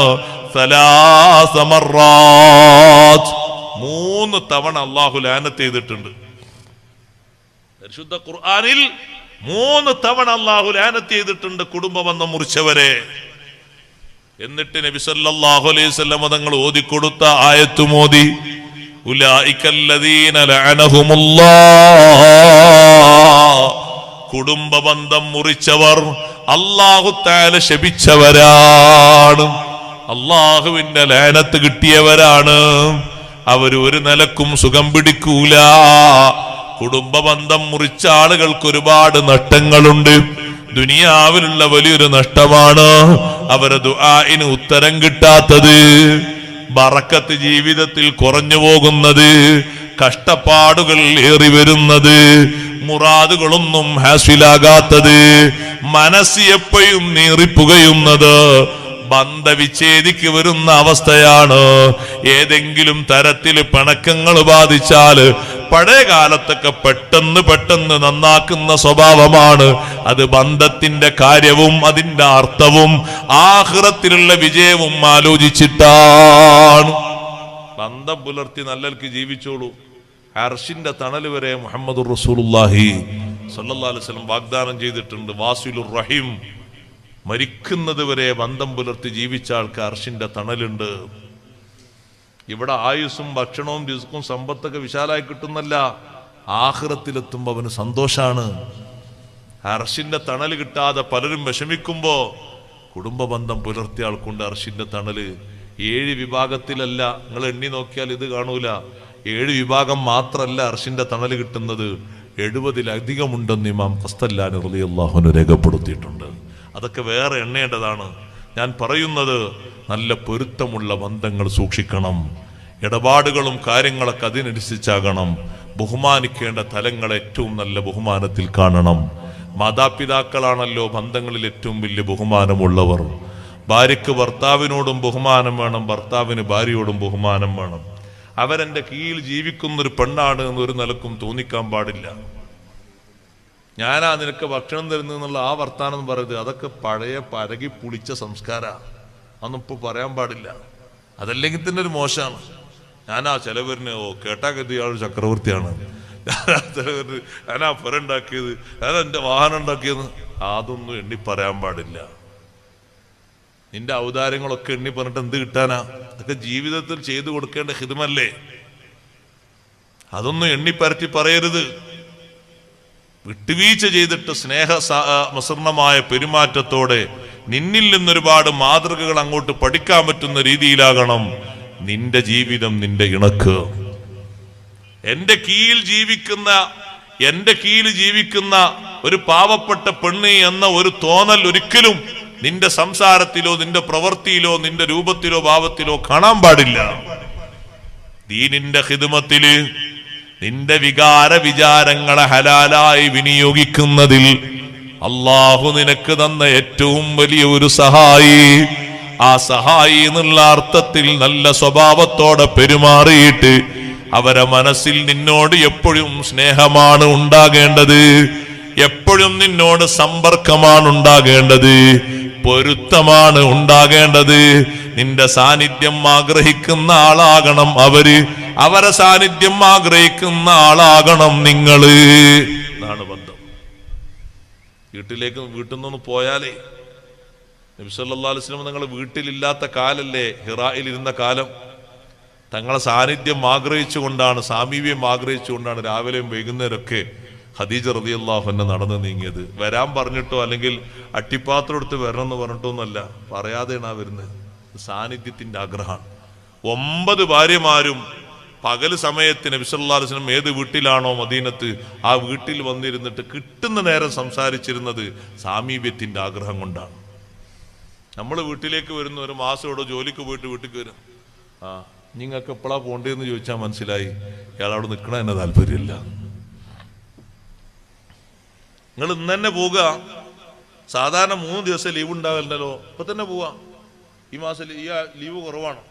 സലാസ മർറാത്ത്. 3 തവണ അല്ലാഹു ലഅനത്ത് ചെയ്തിട്ടുണ്ട്. പരിശുദ്ധ ഖുർആനിൽ 3 തവണ അല്ലാഹു ലഅനത്ത് ചെയ്തിട്ടുണ്ട് കുടുംബബന്ധം മുറിച്ചവരെ. എന്നിട്ട് നബി സല്ലല്ലാഹു അലൈഹി വസല്ലം തങ്ങൾ ഓതിക്കൊടുത്ത ആയത്ത് മോദി, ഉലൈകല്ലദീന ലഅനഹുമുല്ലാഹ്, കുടുംബബന്ധം മുറിച്ചവർ അല്ലാഹു തആല ശപിച്ചവരാണ്, അല്ലാഹുവിന്റെ ലഅനത്ത് കിട്ടിയവരാണ്. അവര് ഒരു നിലക്കും സുഖം പിടിക്കൂല. കുടുംബബന്ധം മുറിച്ച ആളുകൾക്ക് ഒരുപാട് നഷ്ടങ്ങളുണ്ട്. ദുനിയാവിലുള്ള വലിയൊരു നഷ്ടമാണ് അവരെ ദുആഇന് ഉത്തരം കിട്ടാത്തത്, ബറക്കത്ത് ജീവിതത്തിൽ കുറഞ്ഞു പോകുന്നത്, കഷ്ടപ്പാടുകൾ ഏറി വരുന്നത്, മുറാദുകളൊന്നും ഹാസിലാകാത്തത്, മനസ്സ് എപ്പോഴും നീറിപ്പുകയുന്നത്, ബന്ധവിച്ഛേദിക്ക് വരുന്ന അവസ്ഥയാണ്. ഏതെങ്കിലും തരത്തിൽ പിണക്കങ്ങൾ ബാധിച്ചാൽ പഴയ കാലത്തൊക്കെ പെട്ടെന്ന് നന്നാക്കുന്ന സ്വഭാവമാണ് അത്. ബന്ധത്തിന്റെ കാര്യവും അതിന്റെ അർത്ഥവും ആഖിറത്തിലുള്ള വിജയവും ആലോചിച്ചിട്ടാണ്. ബന്ധം പുലർത്തി നല്ലൽക്ക് ജീവിച്ചോളൂ. അർശിന്റെ തണൽ വരെ മുഹമ്മദുർ റസൂലുള്ളാഹി സ്വല്ലല്ലാഹു അലൈഹി വസല്ലം വാഗ്ദാനം ചെയ്തിട്ടുണ്ട്. വാസിലുർ റഹീം, മരിക്കുന്നത് വരെ ബന്ധം പുലർത്തി ജീവിച്ച ആൾക്ക് അർശിന്റെ തണലുണ്ട്. ഇവിടെ ആയുസ്സും ഭക്ഷണവും റിസ്ക്കും സമ്പത്തൊക്കെ വിശാലായി കിട്ടുന്നല്ല, ആഖിറത്തിലെത്തുമ്പോ അവന് സന്തോഷാണ്. അർശിന്റെ തണൽ കിട്ടാതെ പലരും വിഷമിക്കുമ്പോ കുടുംബ ബന്ധം പുലർത്തിയ ആൾക്കുണ്ട് അർശിന്റെ തണല്. 7 വിഭാഗത്തിലല്ല, നിങ്ങൾ എണ്ണി നോക്കിയാൽ ഇത് കാണൂല. 7 വിഭാഗം മാത്രല്ല അർശിന്റെ തണല് കിട്ടുന്നത്, 70-ലധികമുണ്ടെന്ന് ഇമാം ഖസ്തല്ലാനി റളിയല്ലാഹു അൻഹു രേഖപ്പെടുത്തിയിട്ടുണ്ട്. അതൊക്കെ വേറെ എണ്ണേണ്ടതാണ്. ഞാൻ പറയുന്നത് നല്ല പൊരുത്തമുള്ള ബന്ധങ്ങൾ സൂക്ഷിക്കണം. ഇടപാടുകളും കാര്യങ്ങളൊക്കെ അതിനനുസരിച്ചാകണം. ബഹുമാനിക്കേണ്ട തലങ്ങൾ ഏറ്റവും നല്ല ബഹുമാനത്തിൽ കാണണം. മാതാപിതാക്കളാണല്ലോ ബന്ധങ്ങളിൽ ഏറ്റവും വലിയ ബഹുമാനമുള്ളവർ. ഭാര്യയ്ക്ക് ഭർത്താവിനോടും ബഹുമാനം വേണം, ഭർത്താവിന് ഭാര്യയോടും ബഹുമാനം വേണം. അവരെന്റെ കീഴിൽ ജീവിക്കുന്നൊരു പെണ്ണാണ് എന്നൊരു നിലക്കും തോന്നിക്കാൻ പാടില്ല. ഞാനാ നിനക്ക് ഭക്ഷണം തരുന്നുള്ള ആ വർത്താനം പറയുന്നത് അതൊക്കെ പഴയ പരകി പുളിച്ച സംസ്കാര, അതൊന്നും ഇപ്പൊ പറയാൻ പാടില്ല. അതല്ലെങ്കിൽ തന്നെ ഒരു മോശമാണ്. ഞാനാ ചിലവരിന് കേട്ടാ കരുതി ഇയാൾ ചക്രവർത്തിയാണ്, ഞാനാ പുര ഉണ്ടാക്കിയത്, ഞാനാ എന്റെ വാഹനം ഉണ്ടാക്കിയത്, അതൊന്നും എണ്ണി പറയാൻ പാടില്ല. നിന്റെ ഔദാര്യങ്ങളൊക്കെ എണ്ണി പറഞ്ഞിട്ട് എന്ത് കിട്ടാനാ? അതൊക്കെ ജീവിതത്തിൽ ചെയ്തു കൊടുക്കേണ്ട ഹിദ്മല്ലേ. അതൊന്നും എണ്ണിപ്പരത്തി പറയരുത്. വിട്ടുവീഴ്ച ചെയ്തിട്ട് സ്നേഹമസൃണമായ പെരുമാറ്റത്തോടെ നിന്നിൽ നിന്നൊരുപാട് മാതൃകകൾ അങ്ങോട്ട് പഠിക്കാൻ പറ്റുന്ന രീതിയിലാകണം നിന്റെ ജീവിതം, നിന്റെ ഇണക്ക്. എന്റെ കീഴിൽ ജീവിക്കുന്ന ഒരു പാവപ്പെട്ട പെണ്ണ് എന്ന ഒരു തോന്നൽ ഒരിക്കലും നിന്റെ സംസാരത്തിലോ നിന്റെ പ്രവൃത്തിയിലോ നിന്റെ രൂപത്തിലോ ഭാവത്തിലോ കാണാൻ പാടില്ല. ദീനിന്റെ ഖിദ്മത്തില് നിന്റെ വിചാരങ്ങളെ ഹലാലായി വിനിയോഗിക്കുന്നതിൽ അള്ളാഹു നിനക്ക് തന്ന ഏറ്റവും വലിയ ഒരു സഹായി. ആ സഹായി എന്നുള്ള അർത്ഥത്തിൽ നല്ല സ്വഭാവത്തോടെ പെരുമാറിയിട്ട് അവരെ മനസ്സിൽ നിന്നോട് എപ്പോഴും സ്നേഹമാണ് ഉണ്ടാകേണ്ടത്, എപ്പോഴും നിന്നോട് സമ്പർക്കമാണ് ഉണ്ടാകേണ്ടത്, പൊരുത്തമാണ് ഉണ്ടാകേണ്ടത്. നിന്റെ സാന്നിധ്യം ആഗ്രഹിക്കുന്ന ആളാകണം അവരെ സാന്നിധ്യം ആഗ്രഹിക്കുന്ന ആളാകണം നിങ്ങള്. എന്നാണ് ബന്ധം. വീട്ടിൽ നിന്ന് പോയാലേ നബി സല്ലല്ലാഹു അലൈഹി വസല്ലം തങ്ങൾ വീട്ടിലില്ലാത്ത കാലല്ലേ ഹിറായിൽ ഇരുന്ന കാലം. തങ്ങളെ സാന്നിധ്യം ആഗ്രഹിച്ചുകൊണ്ടാണ്, സാമീപ്യം ആഗ്രഹിച്ചുകൊണ്ടാണ് രാവിലെയും വൈകുന്നേരമൊക്കെ ഖദീജ റളിയല്ലാഹു അൻഹ നടന്നു നീങ്ങിയത്. വരാൻ പറഞ്ഞിട്ടോ അല്ലെങ്കിൽ അട്ടിപ്പാത്രം എടുത്ത് വരണം എന്ന് പറഞ്ഞിട്ടോ ഒന്നല്ല, പറയാതെയാണ് വരുന്നത്. സാന്നിധ്യത്തിന്റെ ആഗ്രഹമാണ്. 9 ഭാര്യമാരും പകല് സമയത്ത് നബി സല്ലല്ലാഹു അലൈഹി വസല്ലം ഏത് വീട്ടിലാണോ മദീനത്ത് ആ വീട്ടിൽ വന്നിരുന്നിട്ട് കിട്ടുന്ന നേരം സംസാരിച്ചിരുന്നത് സാമീപ്യത്തിന്റെ ആഗ്രഹം കൊണ്ടാണ്. നമ്മൾ വീട്ടിലേക്ക് വരുന്ന ഒരു മാസം ഇവിടെ ജോലിക്ക് പോയിട്ട് വീട്ടിലേക്ക് വരും. നിങ്ങൾക്ക് എപ്പോഴാ പോണ്ടേന്ന് ചോദിച്ചാൽ മനസ്സിലായി ഇയാളവിടെ നിൽക്കണ എന്നെ താല്പര്യമില്ല. നിങ്ങൾ ഇന്ന് തന്നെ പോവുക. സാധാരണ 3 ദിവസം ലീവ് ഉണ്ടാവില്ലല്ലോ, ഇപ്പൊ തന്നെ പോവാ. ഈ മാസം ഈ ലീവ് കുറവാണ്,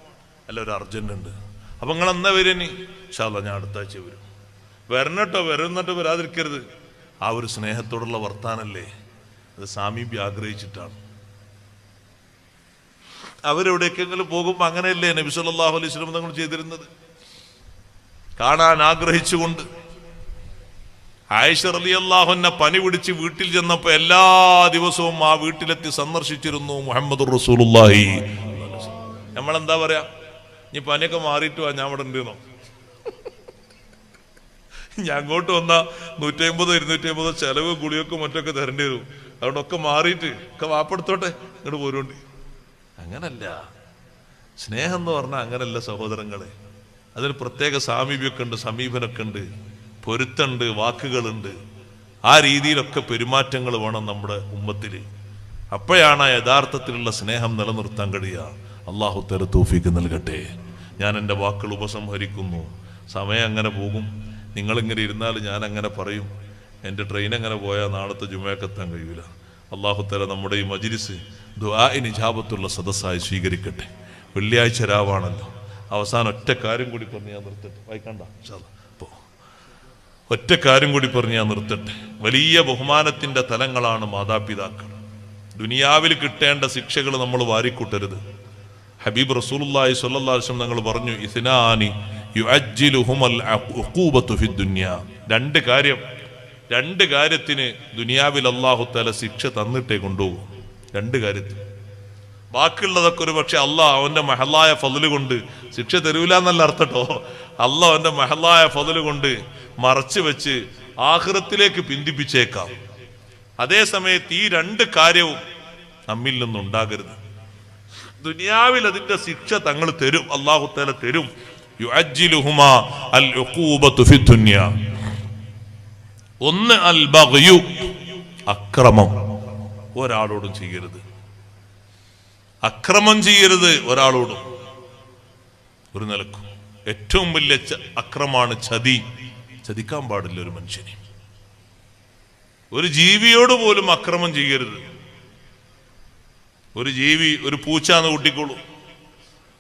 അല്ല ഒരു അർജന്റ് ഉണ്ട്. അപ്പൊ നിങ്ങൾ എന്നാ വരനി? ഇൻഷാ അല്ലാഹ് ഞാൻ അടുത്ത ആഴ്ച വരും. വരണട്ടോ, വരുന്നിട്ട് വരാതിരിക്കരുത്. ആ ഒരു സ്നേഹത്തോടുള്ള വർത്താനല്ലേ, അത് സാമീപ്യം ആഗ്രഹിച്ചിട്ടാണ്. അവരെവിടേക്കെങ്കിലും പോകുമ്പോൾ അങ്ങനെയല്ലേ നബി സല്ലല്ലാഹു അലൈഹി വസല്ലം തങ്ങൾ ചെയ്തിരുന്നത്? കാണാൻ ആഗ്രഹിച്ചുകൊണ്ട്. ആയിഷ റളിയല്ലാഹു അൻഹ പനി പിടിച്ച് വീട്ടിൽ ചെന്നപ്പോൾ എല്ലാ ദിവസവും ആ വീട്ടിലെത്തി സന്ദർശിച്ചിരുന്നു മുഹമ്മദുർ റസൂലുള്ളാഹി. നമ്മളെന്താ പറയാ, ഇനി പനിയൊക്കെ മാറിയിട്ട് വാ, ഞാൻ ഇവിടെ ഉണ്ടെന്നോ? ഞാൻ അങ്ങോട്ട് വന്നാ 150 250 ചെലവ് ഗുളിയൊക്കെ മറ്റൊക്കെ തരേണ്ടി വരും. അതുകൊണ്ടൊക്കെ മാറിയിട്ട് ഒക്കെ വാപ്പെടുത്തോട്ടെ, ഇങ്ങോട്ട് പോരുണ്ട്. അങ്ങനല്ല സ്നേഹം എന്ന് പറഞ്ഞാൽ, അങ്ങനല്ല സഹോദരങ്ങളെ. അതിന് പ്രത്യേക സാമീപ്യമൊക്കെ ഉണ്ട്, സമീപനമൊക്കെ ഉണ്ട്, പൊരുത്തുണ്ട്, വാക്കുകളുണ്ട്. ആ രീതിയിലൊക്കെ പെരുമാറ്റങ്ങൾ വേണം നമ്മുടെ ഉമ്മത്തിൽ. അപ്പോഴാണ് യഥാർത്ഥത്തിലുള്ള സ്നേഹം നിലനിർത്താൻ കഴിയുക. അള്ളാഹു തആല തൗഫീഖ് നൽകട്ടെ. ഞാൻ എൻ്റെ വാക്കുകൾ ഉപസംഹരിക്കുന്നു. സമയം അങ്ങനെ പോകും. നിങ്ങളിങ്ങനെ ഇരുന്നാൽ ഞാൻ അങ്ങനെ പറയും. എൻ്റെ ട്രെയിൻ അങ്ങനെ പോയാൽ നാളത്തെ ജുമഅക്കെത്താൻ കഴിയില്ല. അള്ളാഹു തആല നമ്മുടെ ഈ മജ്ലിസ് ദുആഇന് ഇജാബത്തുള്ള സദസ്സായി സ്വീകരിക്കട്ടെ. വെള്ളിയാഴ്ച രാവാണല്ലോ. അവസാനം ഒറ്റ കാര്യം കൂടി പറഞ്ഞ് ഞാൻ നിർത്തട്ടെ. വായിക്കണ്ട ഇൻഷാ അല്ലാഹ്. ഒറ്റ കാര്യം കൂടി പറഞ്ഞ് ഞാൻ നിർത്തട്ടെ. വലിയ ബഹുമാനത്തിന്റെ തലങ്ങളാണ് മാതാപിതാക്കൾ. ദുനിയാവിൽ കിട്ടേണ്ട ശിക്ഷകൾ നമ്മൾ വാരിക്കൂട്ടരുത്. ഹബീബ് റസൂലുള്ളാഹി സ്വല്ലല്ലാഹു അലൈഹി വസല്ലം തങ്ങൾ പറഞ്ഞു, ഇസ്നാനി യുഅജ്ജിലുഹുൽ ഉഖൂബതു ഫിദ് ദുനിയ. രണ്ട് കാര്യത്തിന് ദുനിയാവിൽ അല്ലാഹു തആല ശിക്ഷ തന്നിട്ടേ കൊണ്ടുപോകും. രണ്ട് കാര്യത്തിന്. ബാക്കിയുള്ളതൊക്കെ ഒരു പക്ഷെ അള്ളാഹ് അവന്റെ മഹലായ ഫضല് കൊണ്ട് ശിക്ഷ തരൂല എന്നല്ല അർത്ഥട്ടോ. അള്ളാഹ് അവന്റെ മഹലായ ഫضല് കൊണ്ട് മറച്ചു വെച്ച് ആഖിറത്തിലേക്ക് പിന്തിപ്പിച്ചേക്കാം. അതേ സമയത്ത് ഈ രണ്ട് കാര്യവും നമ്മിൽ നിന്നുണ്ടാകരുത്. ദുനിയാവിൽ അതിന്റെ ശിക്ഷ തങ്ങൾ തരും, അല്ലാഹു തആല തരും. യുഅജ്ജിലുഹുമാ അൽ ഉഖൂബതു ഫിദ് ദുനിയ. ഒന്ന് അൽ ബഗ്യു, അക്രമം. ഒരാളോടും ചെയ്യരുത്, അക്രമം ചെയ്യരുത് ഒരാളോടും ഒരു നിലക്കും. ഏറ്റവും വലിയ അക്രമാണ് ചതി. ചതിക്കാൻ പാടില്ല ഒരു മനുഷ്യനെ. ഒരു ജീവിയോട് പോലും അക്രമം ചെയ്യരുത്. ഒരു ജീവി, ഒരു പൂച്ചാന്ന് കൂട്ടിക്കോളൂ.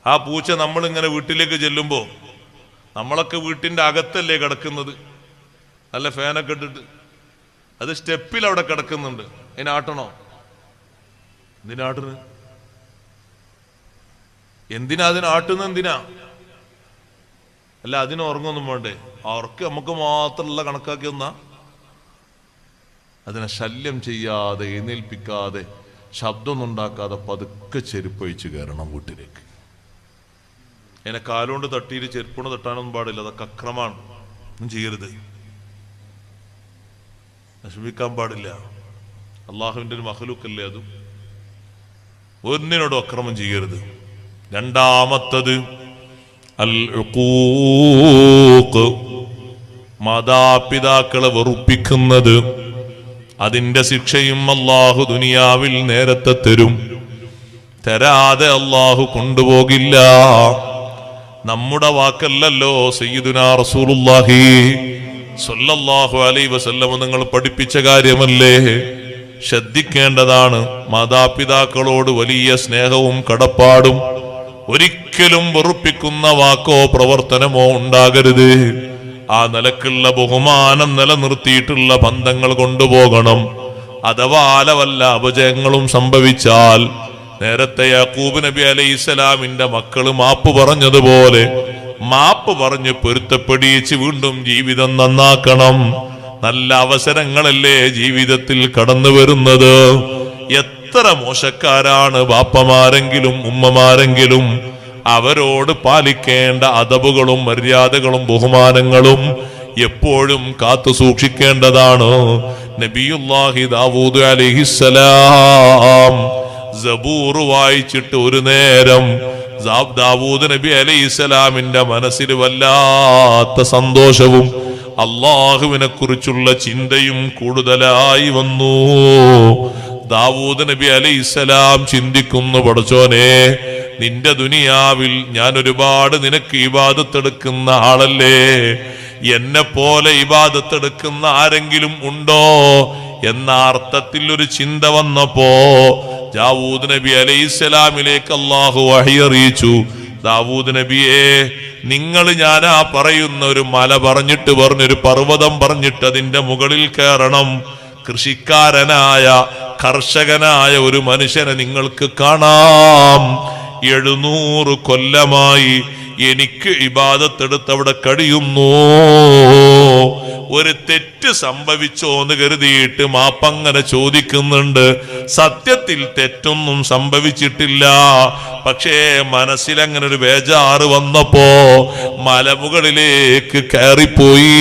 ആ പൂച്ച നമ്മളിങ്ങനെ വീട്ടിലേക്ക് ചെല്ലുമ്പോ, നമ്മളൊക്കെ വീട്ടിന്റെ അകത്തല്ലേ കിടക്കുന്നത്, നല്ല ഫാനൊക്കെ ഇട്ടിട്ട്. അത് സ്റ്റെപ്പിൽ അവിടെ കിടക്കുന്നുണ്ട്. അതിനാട്ടണോ? എന്തിനാട്ടുന്നത്? എന്തിനാ അതിനാട്ടുന്നത്? എന്തിനാ? അല്ല, അതിന് ഉറങ്ങൊന്നും വേണ്ടേ? അവർക്ക് നമുക്ക് മാത്രമുള്ള കണക്കാക്കി ഒന്നാ. അതിനെ ശല്യം ചെയ്യാതെ, എഴുന്നേൽപ്പിക്കാതെ, ശബ്ദമൊന്നും ഉണ്ടാക്കാതെ പതുക്കെ ചെരുപ്പൊഴിച്ച് കയറണം വീട്ടിലേക്ക്. അതിനെ കാലുകൊണ്ട് തട്ടിയിട്ട് ചെരുപ്പോണ്ട് തട്ടാനൊന്നും പാടില്ല. അതൊക്കെ അക്രമാണ്. ഒന്നും ചെയ്യരുത്, നശിപ്പിക്കാൻ പാടില്ല. അള്ളാഹുവിന്റെ ഒരു മഖ്ലൂഖല്ലേ അതും. ഒന്നിനോടും അക്രമം ചെയ്യരുത്. രണ്ടാമത്തത് അൽ ഉഖൂഖ്, മാതാപിതാക്കളെ വെറുപ്പിക്കുന്നത്. അതിന്റെ ശിക്ഷയും അല്ലാഹു ദുനിയാവിൽ നേരത്തെ തരും. തരാതെ അല്ലാഹു കൊണ്ടുപോകില്ല. നമ്മുടെ വാക്കല്ലല്ലോ, സയ്യിദുനാ റസൂലുള്ളാഹി സ്വല്ലല്ലാഹു അലൈഹി വസല്ലം നിങ്ങൾ പഠിപ്പിച്ച കാര്യമല്ലേ. ശ്രദ്ധിക്കേണ്ടതാണ്. മാതാപിതാക്കളോട് വലിയ സ്നേഹവും കടപ്പാടും, ഒരിക്കലും വെറുപ്പിക്കുന്ന വാക്കോ പ്രവർത്തനമോ ഉണ്ടാകരുത്. ആ നിലക്കുള്ള ബഹുമാനം നിലനിർത്തിയിട്ടുള്ള ബന്ധങ്ങൾ കൊണ്ടുപോകണം. അഥവാ വല്ല അപജയങ്ങളും സംഭവിച്ചാൽ, നേരത്തെ യാക്കൂബ് നബി അലൈഹിസ്സലാമിന്റെ മക്കള് മാപ്പ് പറഞ്ഞതുപോലെ മാപ്പ് പറഞ്ഞ് പൊരുത്തപ്പെടിച്ച് വീണ്ടും ജീവിതം നന്നാക്കണം. നല്ല അവസരങ്ങളല്ലേ ജീവിതത്തിൽ കടന്നു വരുന്നത്. എത്ര മോശക്കാരാണ് ബാപ്പമാരെങ്കിലും ഉമ്മമാരെങ്കിലും, അവരോട് പാലിക്കേണ്ട അദബുകളും മര്യാദകളും ബഹുമാനങ്ങളും എപ്പോഴും കാത്തു സൂക്ഷിക്കേണ്ടതാണ്. നബിയുല്ലാഹി ദാവൂദ് അലൈഹിസ്സലാം സബൂർ വായിച്ചിട്ട് ഒരു നേരം ദാവൂദ് നബി അലൈഹിസ്സലാമിന്റെ മനസ്സിൽ വല്ലാത്ത സന്തോഷവും അള്ളാഹുവിനെ കുറിച്ചുള്ള ചിന്തയും കൂടുതലായി വന്നു. ദാവൂദ് നബി അലൈഹിസ്സലാം ചിന്തിക്കുന്നു, പടച്ചോനെ, നിന്റെ ദുനിയാവിൽ ഞാൻ ഒരുപാട് നിനക്ക് ഇബാദത്തെടുക്കുന്ന ആളല്ലേ, എന്നെ പോലെ ഇബാദത്തെടുക്കുന്ന ആരെങ്കിലും ഉണ്ടോ എന്ന അർത്ഥത്തിൽ ഒരു ചിന്ത വന്നപ്പോ ദാവൂദ് നബി അലൈഹിസ്സലാമിലേക്ക് അല്ലാഹു വഹി അറിയിച്ചു, ദാവൂദ് നബിയെ, നിങ്ങൾ ഞാനാ പറയുന്ന ഒരു മല പറഞ്ഞൊരു പർവ്വതം പറഞ്ഞിട്ട് അതിന്റെ മുകളിൽ കയറണം. കൃഷിക്കാരനായ കർഷകനായ ഒരു മനുഷ്യനെ നിങ്ങൾക്ക് കാണാം. 700 കൊല്ലമായി എനിക്ക് ഇബാദത്തെടുത്തവിടെ കഴിയുന്നു. ഒരു തെറ്റ് സംഭവിച്ചോ എന്ന് കരുതിയിട്ട് മാപ്പങ്ങനെ ചോദിക്കുന്നുണ്ട്. സത്യത്തിൽ തെറ്റൊന്നും സംഭവിച്ചിട്ടില്ല. പക്ഷേ മനസ്സിലങ്ങനെ ഒരു ബേജാറ് വന്നപ്പോ മലമുകളിലേക്ക് കയറിപ്പോയി.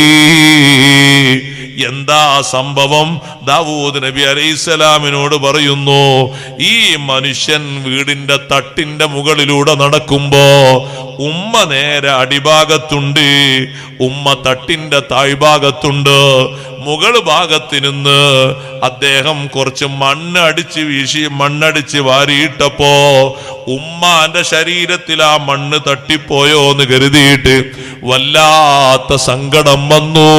എന്താ സംഭവം? ദാവൂദ് നബി അലൈഹിസ്സലാമിനോട് പറയുന്നു, ഈ മനുഷ്യൻ വീടിന്റെ തട്ടിന്റെ മുകളിലൂടെ നടക്കുമ്പോ ഉമ്മ നേരെ അടിഭാഗത്തുണ്ട്, ഉമ്മ തട്ടിന്റെ താഴ്ഭാഗത്തുണ്ട്. മുകൾ ഭാഗത്ത് നിന്ന് അദ്ദേഹം കുറച്ച് മണ്ണടിച്ച് വാരിയിട്ടപ്പോ ഉമ്മാന്റെ ശരീരത്തിൽ ആ മണ്ണ് തട്ടിപ്പോയോ എന്ന് കരുതിയിട്ട് വല്ലാത്ത സങ്കടം വന്നു.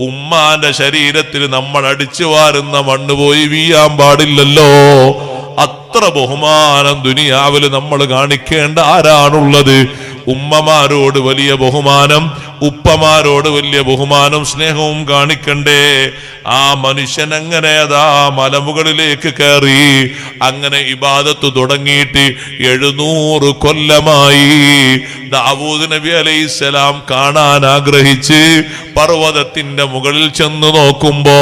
ഉമ്മാന്റെ ശരീരത്തിൽ നമ്മൾ അടിച്ചു വാരുന്ന മണ്ണ് പോയി വീഴാൻ പാടില്ലല്ലോ. അത്ര ബഹുമാനം ദുനിയാവിൽ നമ്മൾ കാണിക്കേണ്ട ആരാണുള്ളത്? ഉമ്മമാരോട് വലിയ ബഹുമാനം, ഉപ്പമാരോട് വലിയ ബഹുമാനം സ്നേഹവും കാണിക്കണ്ടേ? ആ മനുഷ്യൻ അങ്ങനെ അതാ മലമുകളിലേക്ക് കയറി. അങ്ങനെ ഇബാദത്ത് തുടങ്ങിയിട്ട് 700 കൊല്ലമായി. ദാവൂദ് നബി അലൈഹിസ്സലാം കാണാൻ ആഗ്രഹിച്ച് പർവ്വതത്തിന്റെ മുകളിൽ ചെന്ന് നോക്കുമ്പോ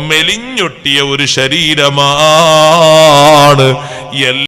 മെലിഞ്ഞൊട്ടിയ ഒരു ശരീരമാണ്.